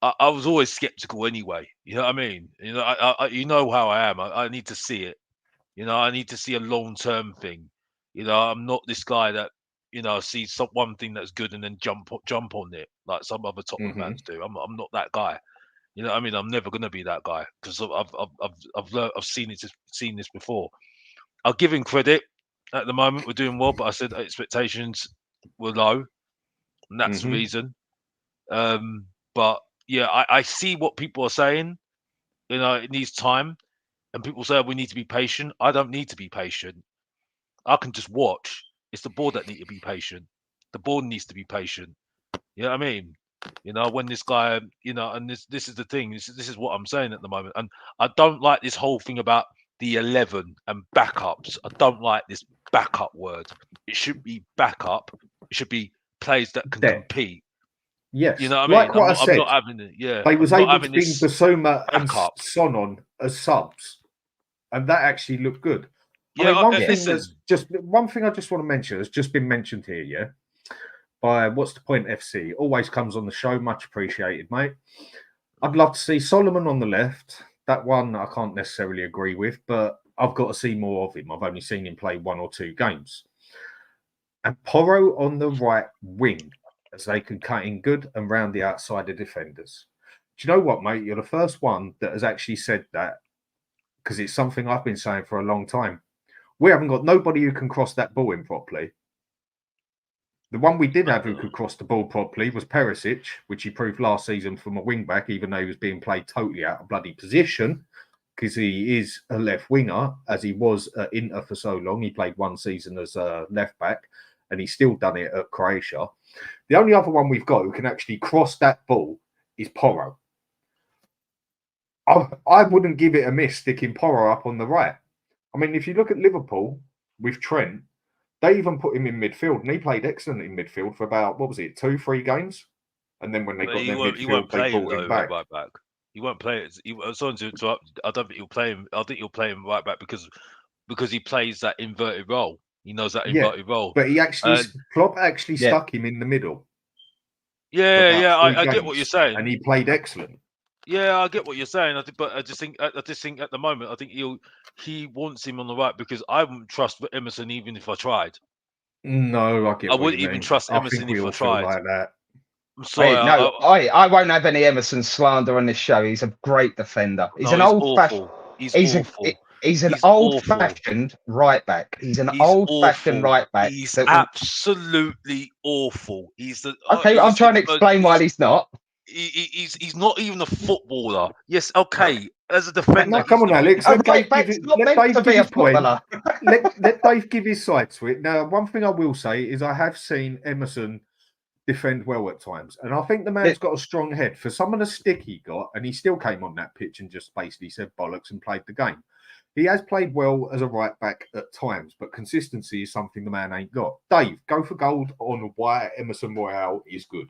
was always skeptical anyway. You know what I mean? You know, you know how I am. I need to see it. You know, I need to see a long-term thing. You know, I'm not this guy that sees one thing that's good and then jump on it like some other Tottenham fans do. I'm not that guy. You know what I mean? I'm never gonna be that guy because I've seen this before. I'll give him credit. At the moment, we're doing well, but I said expectations were low, and that's the reason. But yeah, I see what people are saying. You know, it needs time, and people say we need to be patient. I don't need to be patient. I can just watch. It's the board that need to be patient. The board needs to be patient. You know what I mean? You know, when this guy, and this is the thing. This is what I'm saying at the moment, and I don't like this whole thing about the 11 and backups. I don't like this backup word. It should be backup. It should be players that can compete. Yes, you know what I mean. Like what I said, I'm not having it. Yeah, they was able to bring Basuma and Son on as subs, and that actually looked good. Yeah, I mean, one thing I just want to mention has just been mentioned here. Yeah, by What's the Point FC, always comes on the show. Much appreciated, mate. I'd love to see Solomon on the left. That one I can't necessarily agree with, but I've got to see more of him. I've only seen him play 1 or 2 games. And Porro on the right wing, as they can cut in good and round the outside of defenders. Do you know what, mate? You're the first one that has actually said that, because it's something I've been saying for a long time. We haven't got nobody who can cross that ball in properly. The one we did have who could cross the ball properly was Perisic, which he proved last season from a wing-back, even though he was being played totally out of bloody position, because he is a left winger, as he was at Inter for so long. He played 1 season as a left-back, and he's still done it at Croatia. The only other one we've got who can actually cross that ball is Porro. I wouldn't give it a miss sticking Porro up on the right. I mean, if you look at Liverpool with Trent, they even put him in midfield, and he played excellent in midfield for about, 2-3 games? And then when they got their midfield, they brought him back. Right back. He won't play it. I don't think he'll play him. I think he'll play him right back because he plays that inverted role. He knows that inverted role. But he actually, Klopp actually stuck him in the middle. Yeah, I get what you're saying. And he played excellent. Yeah, I get what you're saying. But I just think at the moment, I think he wants him on the right because I wouldn't trust Emerson even if I tried. No, I wouldn't even trust Emerson if I tried. Like that. I'm sorry. I won't have any Emerson slander on this show. He's a great defender. He's an old-fashioned. He's awful. He's an old-fashioned right back. He's an old-fashioned right back. He's absolutely awful. I'm trying to explain why he's not. He's not even a footballer. Yes, okay. As a defender, no, come on, Alex. Let Dave give his side to it. Now, one thing I will say is I have seen Emerson defend well at times, and I think the man's got a strong head. For some of the stick he got, and he still came on that pitch and just basically said bollocks and played the game. He has played well as a right back at times, but consistency is something the man ain't got. Dave, go for gold on why Emerson Royal is good.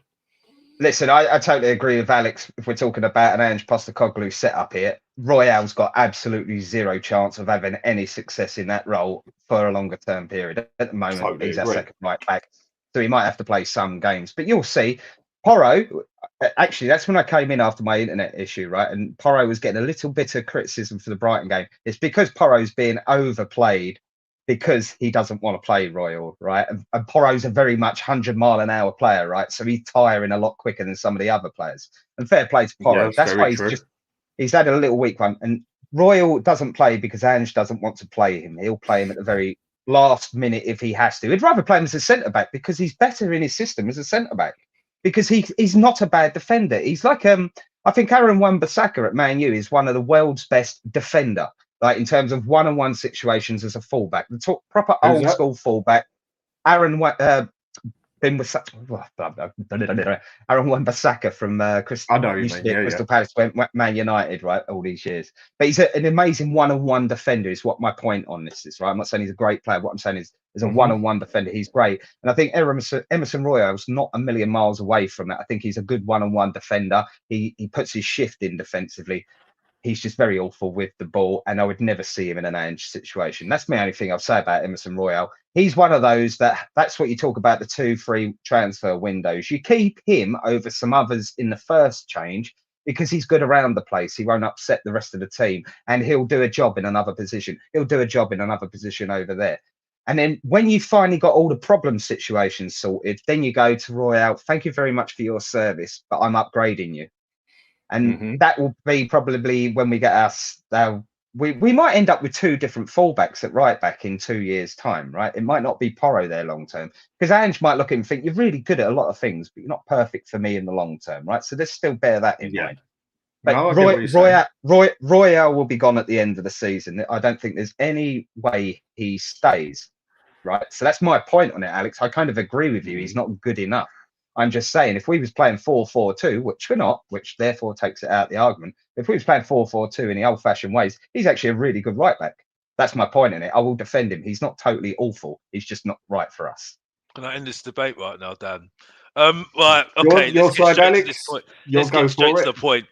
Listen, I totally agree with Alex. If we're talking about an Ange Postecoglou setup here, Royale's got absolutely zero chance of having any success in that role for a longer term period. At the moment, he's our second right back, so he might have to play some games. But you'll see, Porro, actually, that's when I came in after my internet issue, right? And Porro was getting a little bit of criticism for the Brighton game. It's because Porro's being overplayed because he doesn't want to play Royal, right? And Porro's a very much 100-mile-an-hour player, right? So he's tiring a lot quicker than some of the other players. And fair play to Porro. That's why he's had a little weak one. And Royal doesn't play because Ange doesn't want to play him. He'll play him at the very last minute if he has to. He'd rather play him as a centre-back because he's better in his system as a centre-back. Because he's not a bad defender. He's like, I think Aaron Wan-Bissaka at Man U is one of the world's best defender. Like in terms of one-on-one situations as a fullback, the proper old school fullback. Aaron been with such Aaron Wan-Bissaka from I know you used to mean, be at yeah, Crystal Palace, went Man United, right, all these years. But he's an amazing one-on-one defender. Is what my point on this is, right? I'm not saying he's a great player. What I'm saying is, as a one-on-one defender, he's great. And I think Emerson Royal is not a million miles away from that. I think he's a good one-on-one defender. He puts his shift in defensively. He's just very awful with the ball, and I would never see him in an Ange situation. That's my only thing I'll say about Emerson Royal. He's one of those that's what you talk about, the 2-3 transfer windows. You keep him over some others in the first change because he's good around the place. He won't upset the rest of the team, and he'll do a job in another position. He'll do a job in another position over there. And then when you finally got all the problem situations sorted, then you go to Royal. Thank you very much for your service, but I'm upgrading you. And that will be probably when we get we might end up with 2 different fullbacks at right back in 2 years' time, right? It might not be Porro there long term, because Ange might look at him and think, you're really good at a lot of things, but you're not perfect for me in the long term, right? So let's still bear that in mind. But no, Royal will be gone at the end of the season. I don't think there's any way he stays, right? So that's my point on it, Alex. I kind of agree with you. He's not good enough. I'm just saying, if we was playing 4-4-2, which we're not, which therefore takes it out of the argument. If we was playing 4-4-2 in the old-fashioned ways, he's actually a really good right back. That's my point in it. I will defend him. He's not totally awful. He's just not right for us. Can I end this debate right now, Dan? Right, okay. Your side, Alex. Let's get straight to the point.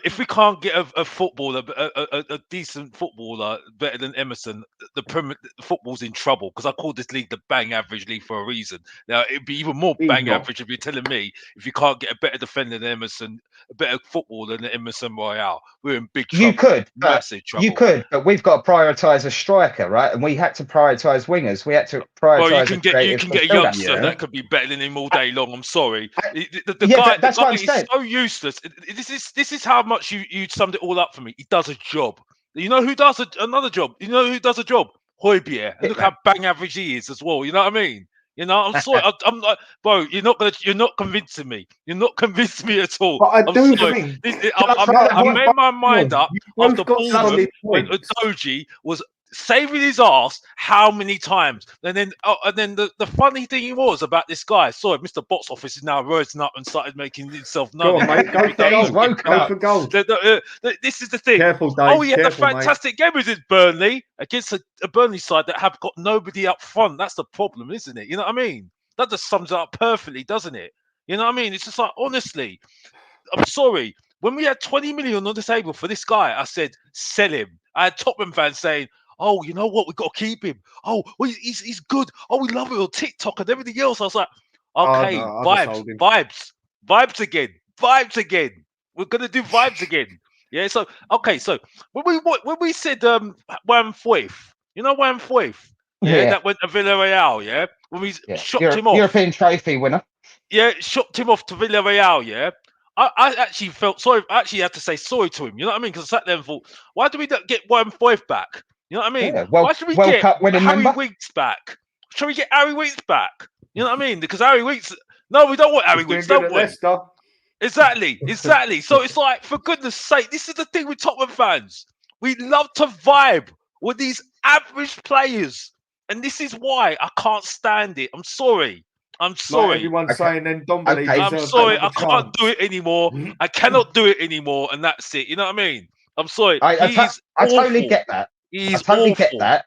If we can't get a footballer, a decent footballer better than Emerson, the football's in trouble, because I call this league the bang average league for a reason. Now, it'd be even more bang average if you're telling me if you can't get a better defender than Emerson, a better footballer than Emerson Royal, we're in big trouble. You could, massive trouble. You could, but we've got to prioritise a striker, right? And we had to prioritise wingers. We had to prioritise. Well, you can get a youngster that could be better than him all day long. I'm sorry. The guy is so useless. This is how much you summed it all up for me. He does a job. You know who does another job? You know who does a job? Højbjerg. And look how bang average he is as well. You know what I mean? You know, I'm sorry. I'm like, bro, you're not convincing me. You're not convincing me at all. But I made my mind up after Bournemouth when Udogie was saving his ass how many times, and then the funny thing was about this guy. Sorry, Mr. Box Office is now rising up and started making himself known. Go on, mate. Go for gold. This is the thing. Careful, Dave. He had a fantastic game against Burnley, against a Burnley side that have got nobody up front. That's the problem, isn't it? You know what I mean? That just sums it up perfectly, doesn't it? You know what I mean? It's just like, honestly, I'm sorry. When we had 20 million on the table for this guy, I said, sell him. I had Tottenham fans saying, oh, you know what? We've got to keep him. Oh, well, he's good. Oh, we love him on TikTok and everything else. I was like, okay, vibes again. We're going to do vibes again. Yeah, so, okay, so when we said Juan Foyth, you know Juan Foyth? Yeah, that went to Villarreal, yeah? When we shopped him off. European trophy winner. Yeah, shopped him off to Villarreal, yeah? I actually felt sorry. I actually had to say sorry to him. You know what I mean? Because I sat there and thought, why do we not get Juan Foyth back? You know what I mean? Yeah, why should we get Harry Winks back? Should we get Harry Winks back? You know what I mean? Because Harry Winks... No, we don't want Harry Winks, don't we? Exactly. So it's like, for goodness sake, this is the thing with Tottenham fans. We love to vibe with these average players. And this is why I can't stand it. I'm sorry. Like everyone's saying then Dombele. I'm sorry. I can't do it anymore. I cannot do it anymore. And that's it. You know what I mean? I'm sorry. I totally get that. I totally get that.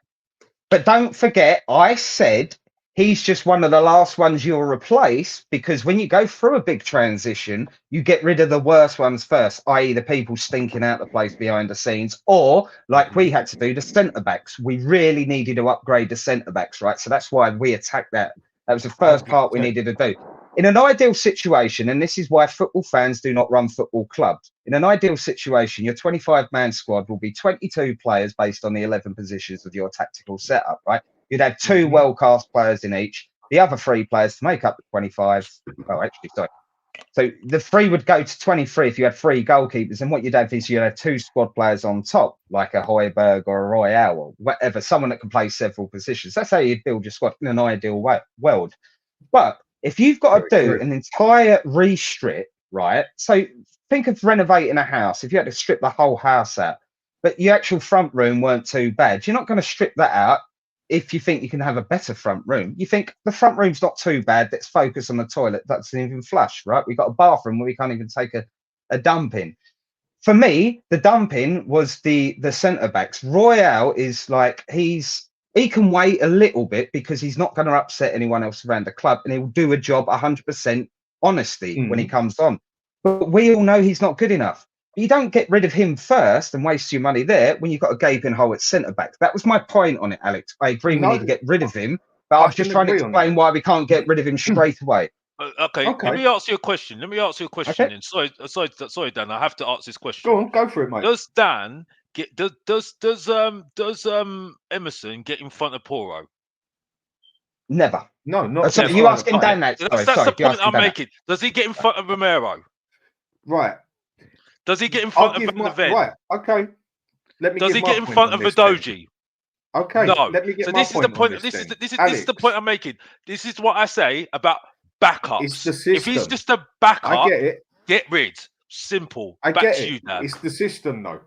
But don't forget, I said he's just one of the last ones you'll replace, because when you go through a big transition, you get rid of the worst ones first, i.e. the people stinking out the place behind the scenes, or like we had to do, the centre-backs. We really needed to upgrade the centre-backs, right? So that's why we attacked that. That was the first part we needed to do. In an ideal situation, and this is why football fans do not run football clubs, in an ideal situation, your 25-man squad will be 22 players based on the 11 positions of your tactical setup, right? You'd have 2 well-cast players in each, the other 3 players to make up the 25. Oh, actually, sorry. So the 3 would go to 23 if you had 3 goalkeepers, and what you'd have is you'd have 2 squad players on top, like a Højbjerg or a Royal or whatever, someone that can play several positions. That's how you'd build your squad in an ideal world. But if you've got to do an entire re-strip, right? So think of renovating a house. If you had to strip the whole house out, but your actual front room weren't too bad, you're not going to strip that out if you think you can have a better front room, you think the front room's not too bad. Let's focus on the toilet. That's even flush, right? We've got a bathroom where we can't even take a dump in. For me, the dumping was the centre backs. Royal is like he can wait a little bit because he's not going to upset anyone else around the club, and he'll do a job 100% honesty when he comes on. But we all know he's not good enough. You don't get rid of him first and waste your money there when you've got a gaping hole at centre back. That was my point on it, Alex. I agree we need to get rid of him, but I was just trying to explain why we can't get rid of him straight away. Okay, let me ask you a question. Okay. And sorry, Dan. I have to ask this question. Go on, go for it, mate. Does Dan get does Emerson get in front of Poro? Never. No, not. Sorry, you asking Dan that? That's the point I'm making. Does he get in front of Romero? Right. Does he get in front of Van de Ven? Right. Okay. Let me. Does he get in front of Vidoji? Okay. No. Let me get So my this is the point. This is the point I'm making. This is what I say about backups. It's the system. If he's just a backup, I get it. Get rid. Simple. I Back get to it. you, Dan. It's the system, though.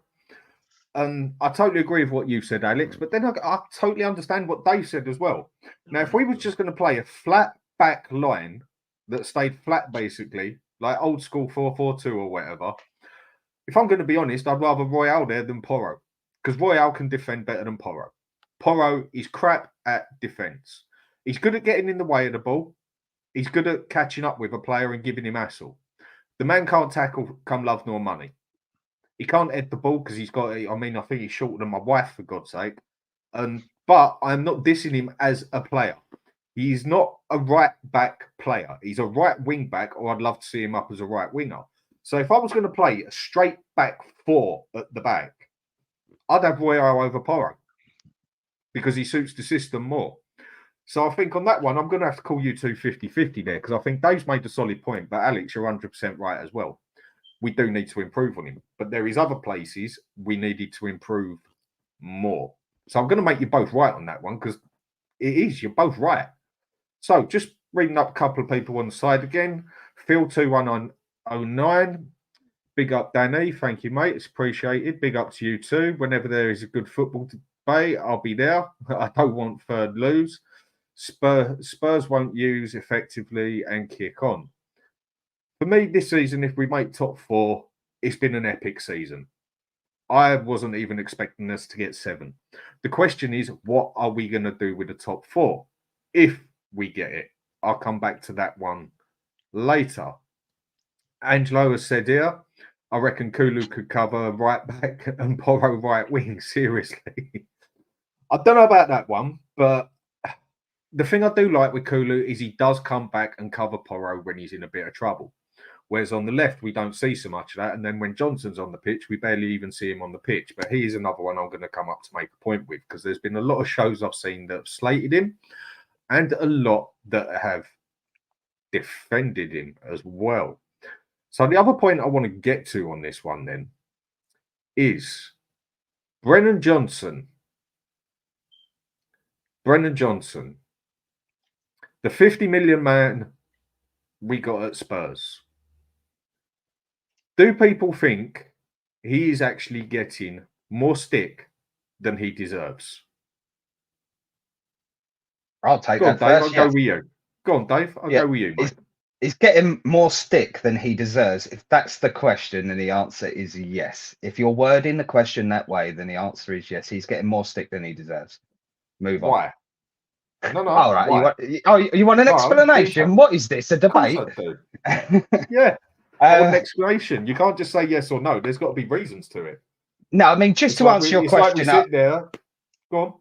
And I totally agree with what you said, Alex. But then I totally understand what Dave said as well. Now, if we were just going to play a flat back line that stayed flat, basically, like old school 4-4-2 or whatever, if I'm going to be honest, I'd rather Royal there than Poro, because Royal can defend better than Poro. Poro is crap at defence. He's good at getting in the way of the ball. He's good at catching up with a player and giving him hassle. The man can't tackle come love nor money. He can't head the ball because he's got, I mean, I think he's shorter than my wife, for God's sake. But I'm not dissing him as a player. He's not a right back player. He's a right wing back, or I'd love to see him up as a right winger. So if I was going to play a straight back four at the back, I'd have Royal over Poro because he suits the system more. So I think on that one, I'm going to have to call you two 50-50 there, because I think Dave's made a solid point. But Alex, you're 100% right as well. We do need to improve on him. But there is other places we needed to improve more. So I'm going to make you both right on that one, because it is. You're both right. So just reading up a couple of people on the side again. Phil21909. Big up, Danny. Thank you, mate. It's appreciated. Big up to you too. Whenever there is a good football debate, I'll be there. I don't want third lose. Spurs won't use effectively and kick on. For me, this season, if we make top four, it's been an epic season. I wasn't even expecting us to get 7. The question is, what are we going to do with the top 4 if we get it? I'll come back to that one later. Angelo has said here, I reckon Kulu could cover right back and Poro right wing. Seriously. I don't know about that one, but the thing I do like with Kulu is he does come back and cover Poro when he's in a bit of trouble. Whereas on the left, we don't see so much of that. And then when Johnson's on the pitch, we barely even see him on the pitch. But he is another one I'm going to come up to make a point with, because there's been a lot of shows I've seen that have slated him and a lot that have defended him as well. So the other point I want to get to on this one then is Brennan Johnson. Brennan Johnson, the 50 million man we got at Spurs. Do people think he is actually getting more stick than he deserves? I'll take that first. I'll go with you. Go on, Dave. I'll go with you, mate. He's getting more stick than he deserves. If that's the question, then the answer is yes. If you're wording the question that way, then the answer is yes. He's getting more stick than he deserves. Move on. Why? No. All right. You want an explanation? What is this? A debate? Yeah. I want an explanation. You can't just say yes or no. There's got to be reasons to it. No, I mean, just to answer your question. Sit there. Go on.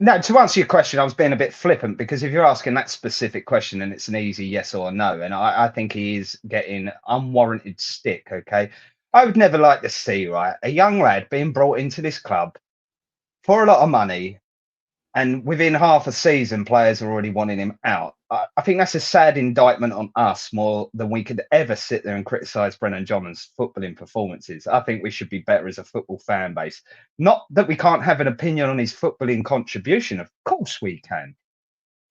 No, to answer your question, I was being a bit flippant, because if you're asking that specific question, and it's an easy yes or no, and I think he is getting unwarranted stick, okay? I would never like to see, right, a young lad being brought into this club for a lot of money, and within half a season, players are already wanting him out. I think that's a sad indictment on us more than we could ever sit there and criticise Brennan Johnson's footballing performances. I think we should be better as a football fan base. Not that we can't have an opinion on his footballing contribution. Of course we can.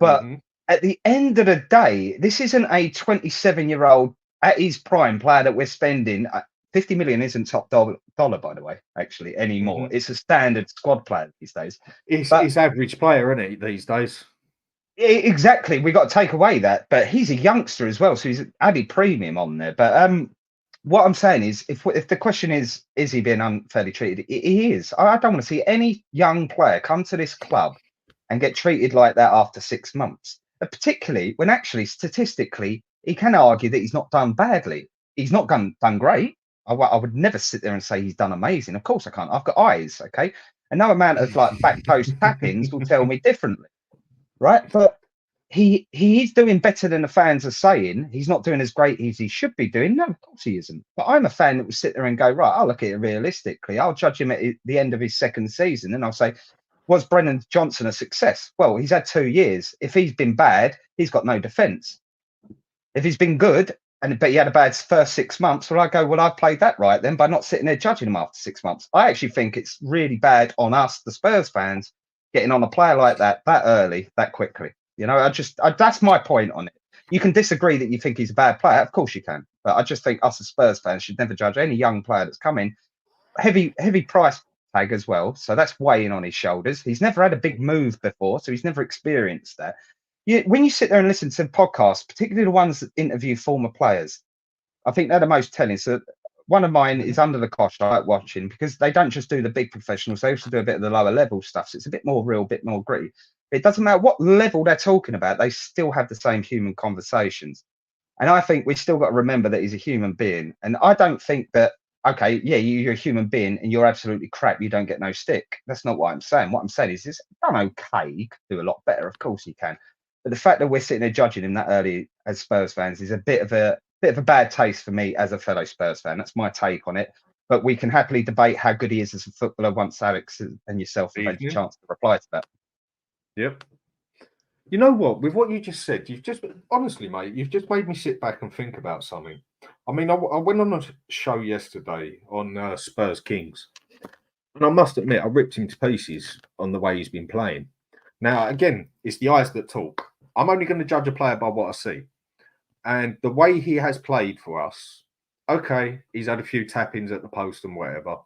But at the end of the day, this isn't a 27-year-old at his prime player that we're spending 50 million isn't top dollar, by the way, actually, anymore. Mm-hmm. It's a standard squad player these days. It's average player, isn't it, these days? Exactly. We've got to take away that. But he's a youngster as well, so he's added premium on there. But what I'm saying is, if the question is he being unfairly treated? He is. I don't want to see any young player come to this club and get treated like that after 6 months, particularly when actually statistically he can argue that he's not done badly. He's not done great. I would never sit there and say he's done amazing. Of course I can't. I've got eyes, okay? And no amount of like back post tappings will tell me differently, right? But he's doing better than the fans are saying. He's not doing as great as he should be doing. No, of course he isn't. But I'm a fan that will sit there and go, right, I'll look at it realistically. I'll judge him at the end of his second season, and I'll say, was Brennan Johnson a success? Well, he's had 2 years. If he's been bad, he's got no defence. If he's been good, but he had a bad first 6 months, well, I go, well, I played that right then by not sitting there judging him after 6 months. I actually think it's really bad on us, the Spurs fans, getting on a player like that early, that quickly. You know, that's my point on it. You can disagree that you think he's a bad player. Of course you can. But I just think us as Spurs fans should never judge any young player that's come in. Heavy price tag as well. So that's weighing on his shoulders. He's never had a big move before, so he's never experienced that. When you sit there and listen to podcasts, particularly the ones that interview former players, I think they're the most telling. So one of mine is Under the Cosh. I like watching because they don't just do the big professionals. They also do a bit of the lower level stuff. So it's a bit more real, a bit more gritty. It doesn't matter what level they're talking about. They still have the same human conversations. And I think we've still got to remember that he's a human being. And I don't think that, okay, yeah, you're a human being and you're absolutely crap. You don't get no stick. That's not what I'm saying. What I'm saying is he's done okay. He could do a lot better. Of course he can. But the fact that we're sitting there judging him that early as Spurs fans is a bit of a bad taste for me as a fellow Spurs fan. That's my take on it. But we can happily debate how good he is as a footballer once Alex and yourself have had a chance to reply to that. Yep. You know what? With what you just said, honestly, mate, you've just made me sit back and think about something. I mean, I went on a show yesterday on Spurs Kings, and I must admit, I ripped him to pieces on the way he's been playing. Now, again, it's the eyes that talk. I'm only going to judge a player by what I see. And the way he has played for us, okay, he's had a few tap-ins at the post and whatever.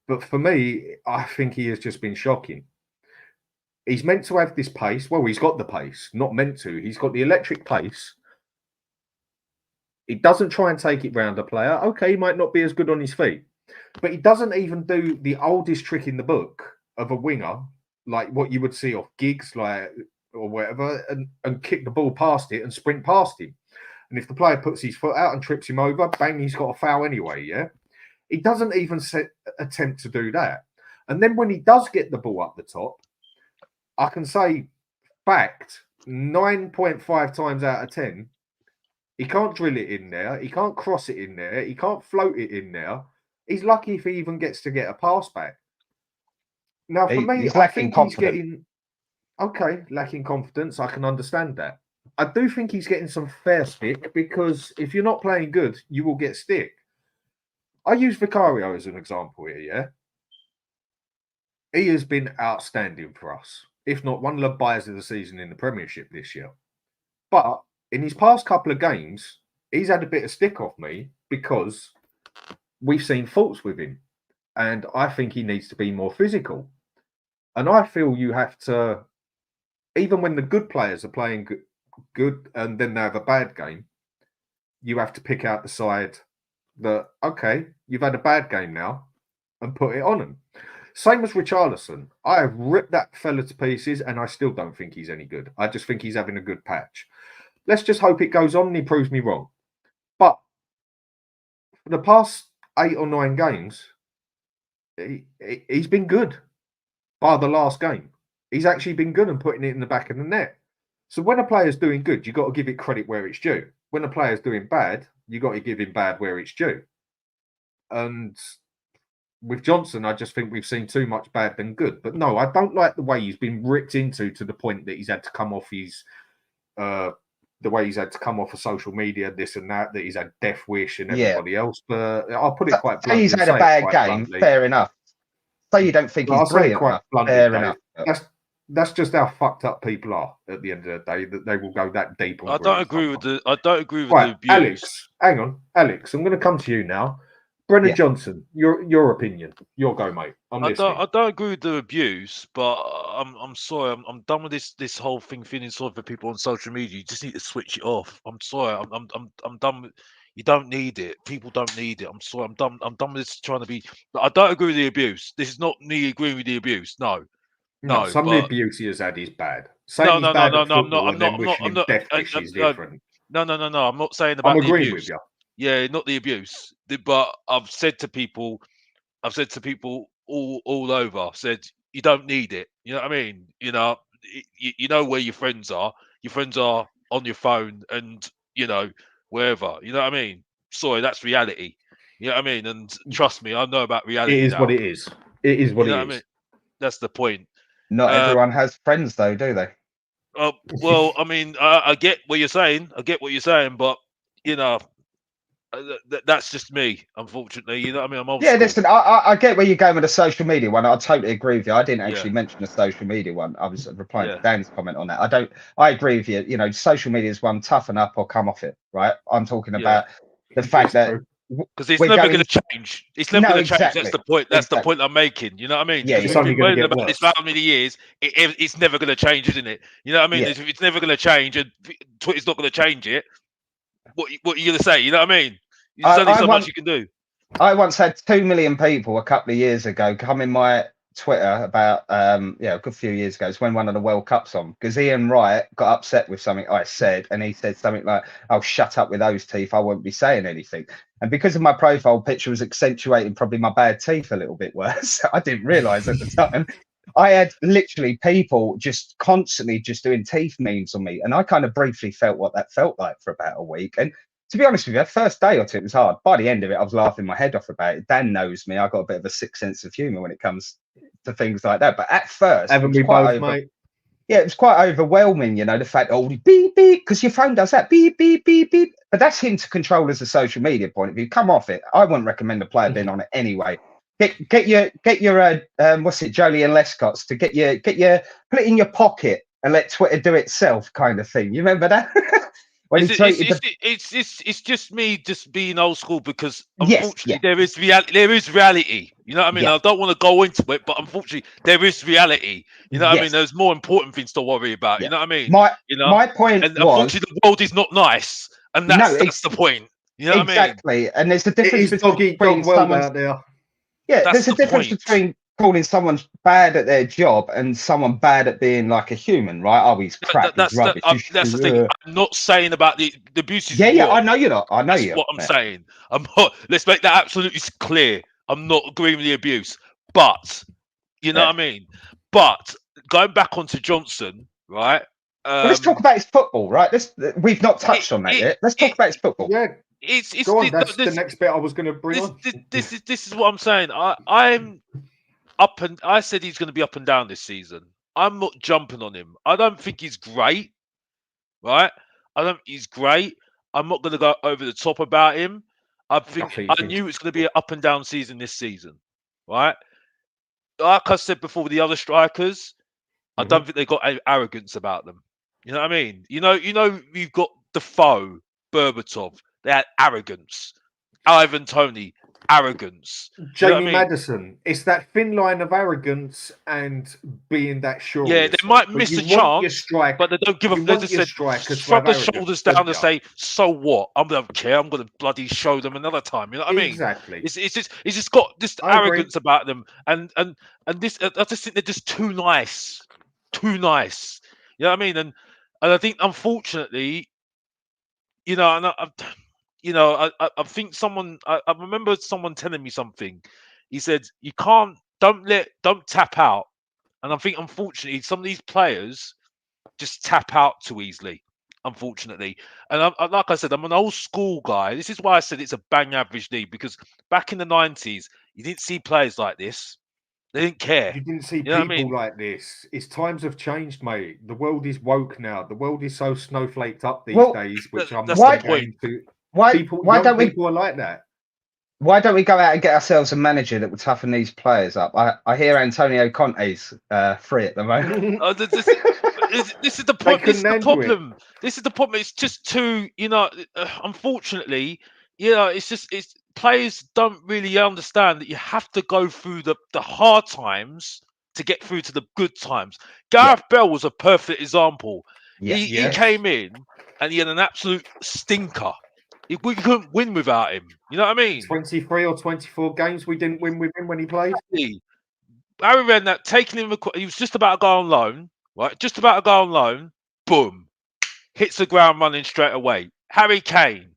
But for me, I think he has just been shocking. He's meant to have this pace. Well, he's got the pace, not meant to. He's got the electric pace. He doesn't try and take it round a player. Okay, he might not be as good on his feet. But he doesn't even do the oldest trick in the book of a winger, like what you would see off gigs, like or whatever, and kick the ball past it and sprint past him. And if the player puts his foot out and trips him over, bang, he's got a foul anyway, yeah? He doesn't even attempt to do that. And then when he does get the ball up the top, I can say, fact, 9.5 times out of 10, he can't drill it in there. He can't cross it in there. He can't float it in there. He's lucky if he even gets to get a pass back. Now, for me, he's I lacking think confidence. he's getting... Okay, lacking confidence. I can understand that. I do think he's getting some fair stick because if you're not playing good, you will get stick. I use Vicario as an example here, yeah? He has been outstanding for us, if not one of the buyers of the season in the Premiership this year. But in his past couple of games, he's had a bit of stick off me because we've seen faults with him. And I think he needs to be more physical. And I feel you have to, even when the good players are playing good and then they have a bad game, you have to pick out the side that, okay, you've had a bad game now and put it on them. Same as Richarlison. I have ripped that fella to pieces and I still don't think he's any good. I just think he's having a good patch. Let's just hope it goes on and he proves me wrong. But for the past 8 or 9 games, he's been good. By the last game, he's actually been good and putting it in the back of the net. So when a player's doing good, you've got to give it credit where it's due. When a player's doing bad, you've got to give him bad where it's due. And with Johnson, I just think we've seen too much bad than good. But no, I don't like the way he's been ripped into to the point that he's had to come off his, the way he's had to come off of social media, this and that he's had Death Wish and everybody else. But I'll put it quite bluntly. He's had a bad game, fair enough. Say you don't think he's brilliant enough, fair enough. That's just how fucked up people are at the end of the day, that they will go that deep on I don't agree with the right, abuse. Alex, hang on. Alex, I'm going to come to you now. Brennan Yeah. Johnson, your opinion. Your go, mate. I'm listening. I don't agree with the abuse, but I'm sorry. I'm done with this whole thing feeling sorry for people on social media. You just need to switch it off. I'm sorry. I'm done with. You don't need it. People don't need it. I'm sorry. I'm done with this trying to be. But I don't agree with the abuse. This is not me agreeing with the abuse. No, some of but the abuse he has had is bad. Saying he's bad at football and then wishing him death wish is different. No. I'm not saying I'm about the agreeing abuse. with you. Yeah, not the abuse. But I've said to people all over. I've said you don't need it. You know what I mean? You know where your friends are. Your friends are on your phone, and wherever. You know what I mean? Sorry, that's reality. You know what I mean? And trust me, I know about reality. It is now. what it is. It is what You know it what is. I mean? That's the point. Not everyone has friends, though, do they? Well, I mean, I get what you're saying. But that's just me, unfortunately. You know what I mean? I'm old Yeah, school. listen, I get where you're going with the social media one. I totally agree with you. I didn't actually Yeah. mention the social media one. I was replying Yeah. to Dan's comment on that. I agree with you. You know, social media is one, toughen up or come off it, right? I'm talking about the fact that because it's we're never going going to change. It's never No, going to change. exactly. That's the point. That's the Exactly. point I'm making. You know what I mean? Yeah, Because It's we've only been going to learning get about this worse. for how many years? It's never going to change, isn't it? You know what I mean? Yeah. If it's never going to change, and Twitter's not going to change it, what are you going to say? You know what I mean? There's only so much you can do. I once had 2 million people a couple of years ago come in my Twitter about a good few years ago. It's when one of the World Cups on, because Ian Wright got upset with something I said, and he said something like, "Oh, shut up with those teeth. I won't be saying anything." And because of my profile picture was accentuating probably my bad teeth a little bit worse, I didn't realise at the time. I had literally people just constantly just doing teeth memes on me, and I kind of briefly felt what that felt like for about a week. And to be honest with you, the first day or two, it was hard. By the end of it, I was laughing my head off about it. Dan knows me. I got a bit of a sick sense of humour when it comes to things like that. But at first, Haven't we both, mate? Yeah, it was quite overwhelming, the fact, beep, beep, because your phone does that, beep, beep, beep, beep. But that's him to control as a social media point of view. Come off it. I wouldn't recommend a player being on it anyway. Get your what's it, Jolie and Lescott's to get your put it in your pocket and let Twitter do itself kind of thing. You remember that? It's just me just being old school, because unfortunately there is reality. You know what I mean? Yeah. I don't want to go into it, but unfortunately there is reality. You know what I mean? There's more important things to worry about. Yeah. You know what I mean? My point and was, unfortunately the world is not nice, and that's the point. You know what I mean? Exactly. And there's a difference between someone out there. Yeah, that's there's a difference between calling someone bad at their job and someone bad at being like a human, right? Oh, he's crap, he's rubbish. That's the thing. I'm not saying about the abuse. Yeah, I know you're not. I know That's what I'm saying. I'm not. Let's make that absolutely clear. I'm not agreeing with the abuse, but you know what I mean. But going back onto Johnson, right? Well, let's talk about his football, right? We've not touched on that yet. Let's talk about his football. Yeah. It's go on. That's the next bit I was going to bring on. This is what I'm saying. I'm up, and I said he's going to be up and down this season. I'm not jumping on him. I don't think he's great, right? I don't think he's great. I'm not going to go over the top about him. I knew it's going to be an up and down season this season, right? Like I said before with the other strikers, I don't think they got arrogance about them. You know what I mean? You know, you've got Defoe, Berbatov. They had arrogance. Ivan Toney, arrogance. Jamie Maddison. It's that thin line of arrogance and being that sure. Yeah, they might miss a chance, but they don't give a. They just said, shrug their shoulders down and say, "So what? I don't care. I'm going to bloody show them another time." You know what I mean? Exactly. It's just got this arrogance about them, and this. I just think they're just too nice, too nice. You know what I mean? And I think, unfortunately, I think someone. I remember someone telling me something. He said, "You don't tap out." And I think, unfortunately, some of these players just tap out too easily. Unfortunately, and like I said, I'm an old school guy. This is why I said it's a bang average league, because back in the 90s, you didn't see players like this. They didn't care. You didn't see people like this. It's times have changed, mate. The world is woke now. The world is so snowflaked up these days, which I'm not going into. Why don't we? People are like that. Why don't we go out and get ourselves a manager that will toughen these players up? I hear Antonio Conte's free at the moment. This is the They point. This is couldn't the handle it. problem. This is the problem. It's just too, unfortunately, it's players don't really understand that you have to go through the hard times to get through to the good times. Gareth Bell was a perfect example. He Yes. came in and he had an absolute stinker. We couldn't win without him. You know what I mean? 23 or 24 games we didn't win with him when he played. Harry Redknapp taking him. He was just about to go on loan, right? Just about to go on loan. Boom, hits the ground running straight away. Harry Kane,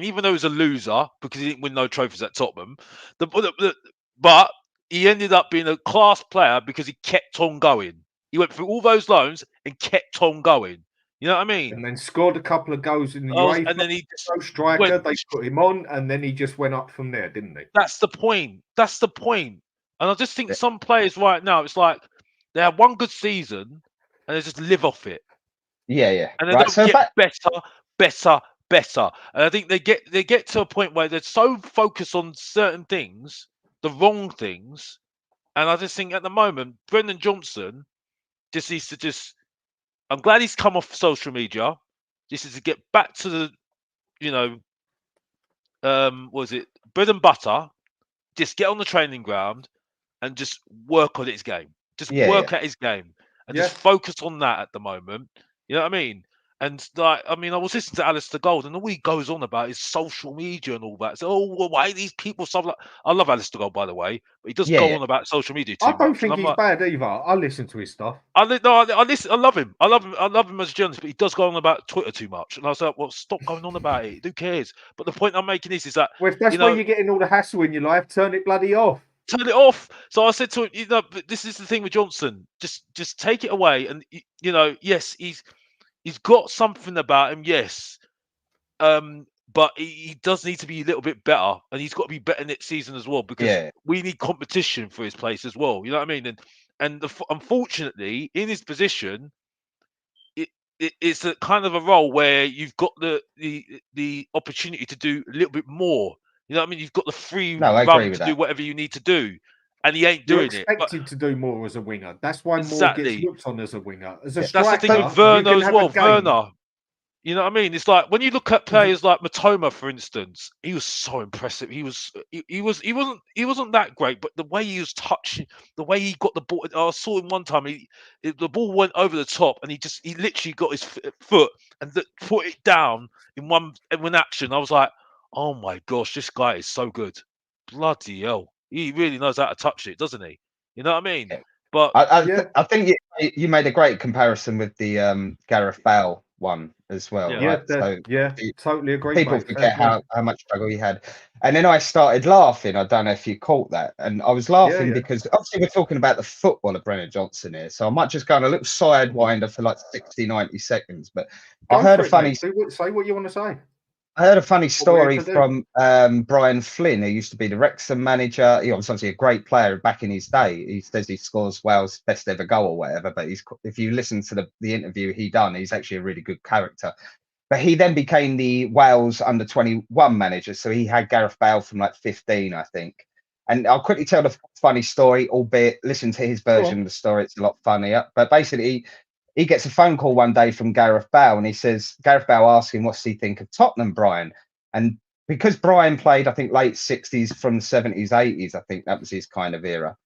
even though he was a loser because he didn't win no trophies at Tottenham, but he ended up being a class player because he kept on going. He went through all those loans and kept on going. You know what I mean? And then scored a couple of goals in the UEFA. And then he just striker. They put him on, and then he just went up from there, didn't he? That's the point. And I just think some players right now, it's like they have one good season and they just live off it. Yeah. And they don't get better. And I think they get to a point where they're so focused on certain things, the wrong things. And I just think at the moment, Brennan Johnson just needs to I'm glad he's come off social media. This is to get back to the, bread and butter. Just get on the training ground and just work on his game. Just work at his game and just focus on that at the moment. You know what I mean? And I was listening to Alistair Gold, and all he goes on about is social media and all that. So, why these people stuff like? I love Alistair Gold, by the way, but he does go on about social media too much. I don't think he's bad either. I listen to his stuff. I listen. I love him. I love him as a journalist, but he does go on about Twitter too much. And I was like, well, stop going on about it. Who cares? But the point I'm making is that if that's why you're getting all the hassle in your life, turn it bloody off. Turn it off. So I said to him, this is the thing with Johnson. Just take it away. And yes, he's got something about him, yes. But he does need to be a little bit better, and he's got to be better next season as well, because we need competition for his place as well. You know what I mean? And unfortunately, in his position, it's a kind of a role where you've got the opportunity to do a little bit more. You know what I mean? You've got the free run to do whatever you need to do. And he ain't doing it. Expected to do more as a winger. That's why more gets looked on as a winger. As a striker, that's the thing with Werner as well. Werner, you know what I mean? It's like when you look at players like Matoma, for instance, he was so impressive. He wasn't that great, but the way he was touching, the way he got the ball. I saw him one time. The ball went over the top, and he literally got his foot and put it down in one action. I was like, oh my gosh, this guy is so good. Bloody hell. He really knows how to touch it, doesn't he? You know what I mean? But I think you made a great comparison with the Gareth Bale one as well. Totally agree. People forget how much struggle he had. And then I started laughing. I don't know if you caught that. And I was laughing because obviously we're talking about the footballer Brennan Johnson here. So I might just go on a little sidewinder for like 60, 90 seconds. But I heard a funny... Say what you want to say. I heard a funny story from Brian Flynn, who used to be the Wrexham manager. He was obviously a great player back in his day. He says he scores Wales' best ever goal or whatever. But if you listen to the interview he done, he's actually a really good character. But he then became the Wales under-21 manager. So he had Gareth Bale from like 15, I think. And I'll quickly tell the funny story, albeit listen to his version of the story. It's a lot funnier. But basically, he gets a phone call one day from Gareth Bale, and Gareth Bale asks him, what's he think of Tottenham, Brian? And because Brian played, I think, late 60s from the 70s, 80s, I think that was his kind of era.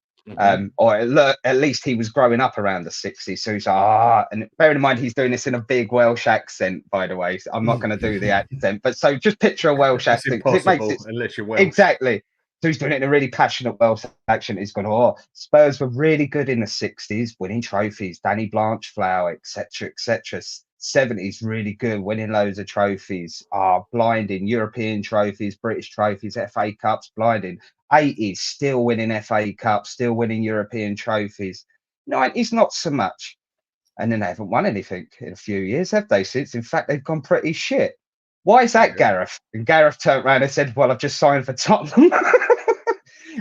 Or at least he was growing up around the 60s. So he's like, and bearing in mind, he's doing this in a big Welsh accent, by the way. So I'm not going to do the accent. But so just picture a Welsh accent. It makes it, unless you're Welsh. Exactly. So he's doing it in a really passionate Welsh accent. He's going, Spurs were really good in the 60s, winning trophies, Danny Blanchflower, etc., etc. 70s, really good, winning loads of trophies, blinding, European trophies, British trophies, FA Cups, blinding. 80s, still winning FA Cups, still winning European trophies. 90s, not so much. And then they haven't won anything in a few years, have they, since? In fact, they've gone pretty shit. Why is that, Gareth? And Gareth turned around and said, well, I've just signed for Tottenham.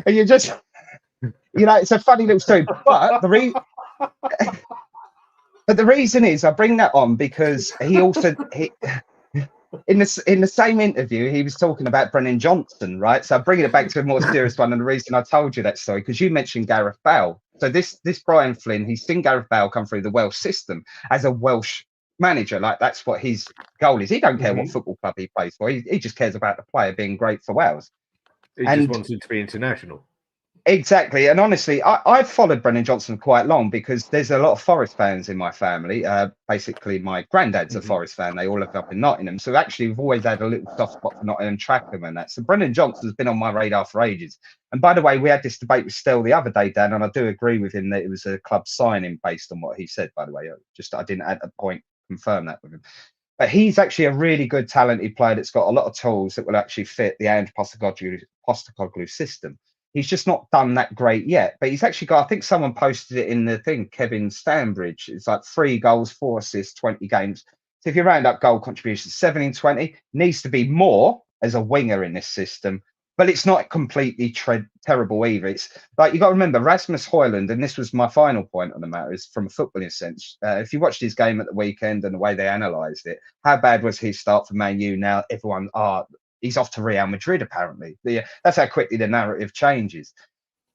And you just, it's a funny little story. But the reason is, I bring that on because he also, in the same interview, he was talking about Brennan Johnson, right? So I'm bringing it back to a more serious one, and the reason I told you that story because you mentioned Gareth Bale. So this Brian Flynn, he's seen Gareth Bale come through the Welsh system as a Welsh manager. Like that's what his goal is. He don't care what football club he plays for. He just cares about the player being great for Wales. He just wanted to be international. Exactly. And honestly, I've followed Brennan Johnson quite long because there's a lot of Forest fans in my family. Basically, my granddad's a Forest fan. They all live up in Nottingham. So actually, we've always had a little soft spot for Nottingham, Trackham and that. So Brennan Johnson's been on my radar for ages. And by the way, we had this debate with Stell the other day, Dan, and I do agree with him that it was a club signing based on what he said, by the way. I didn't at the point confirm that with him. But he's actually a really good, talented player that's got a lot of tools that will actually fit the Ange Postecoglou system. He's just not done that great yet, but he's actually got, I think someone posted it in the thing, Kevin Stanbridge. It's like 3 goals, 4 assists, 20 games. So if you round up goal contributions, 7 in 20, needs to be more as a winger in this system, but it's not completely terrible either. It's like, you got to remember Rasmus Højlund, and this was my final point on the matter, is from a footballing sense. If you watched his game at the weekend and the way they analysed it, how bad was his start for Man U? Now everyone, he's off to Real Madrid, apparently. That's how quickly the narrative changes.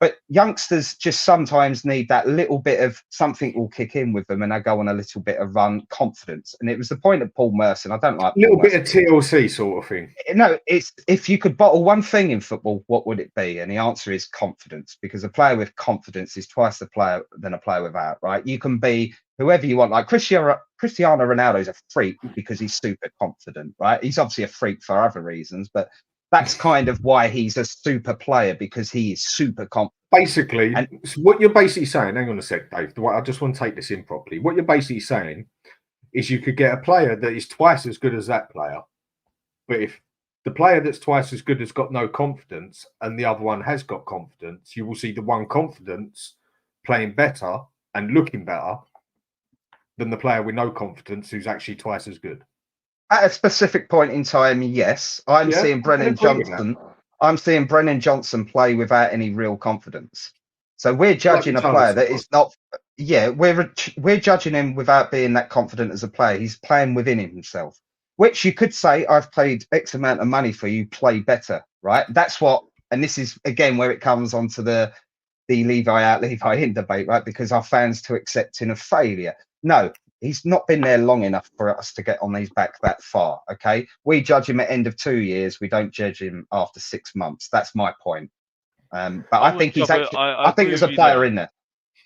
But youngsters just sometimes need that little bit of something will kick in with them and they go on a little bit of run confidence. And it was the point of Paul Merson. I don't like a little bit of TLC sort of thing. No, it's if you could bottle one thing in football, what would it be? And the answer is confidence, because a player with confidence is twice the player than a player without, right? You can be whoever you want. Like Cristiano Ronaldo is a freak because he's super confident, right? He's obviously a freak for other reasons, but that's kind of why he's a super player, because he is super confident. Basically, what you're basically saying, hang on a sec, Dave, I just want to take this in properly. What you're basically saying is you could get a player that is twice as good as that player, but if the player that's twice as good has got no confidence and the other one has got confidence, you will see the one confidence playing better and looking better than the player with no confidence who's actually twice as good. At a specific point in time, yes. I'm seeing Brennan Johnson play without any real confidence. So we're judging a player that is not. Yeah, we're judging him without being that confident as a player. He's playing within himself, which you could say, I've paid X amount of money for you, play better, right? That's what, and this is again where it comes onto the Levi out, Levi in debate, right? Because our fans to accepting of failure. No, he's not been there long enough for us to get on his back that far. Okay, we judge him at end of 2 years. We don't judge him after 6 months. That's my point. But I think he's actually. I think there's a player in there.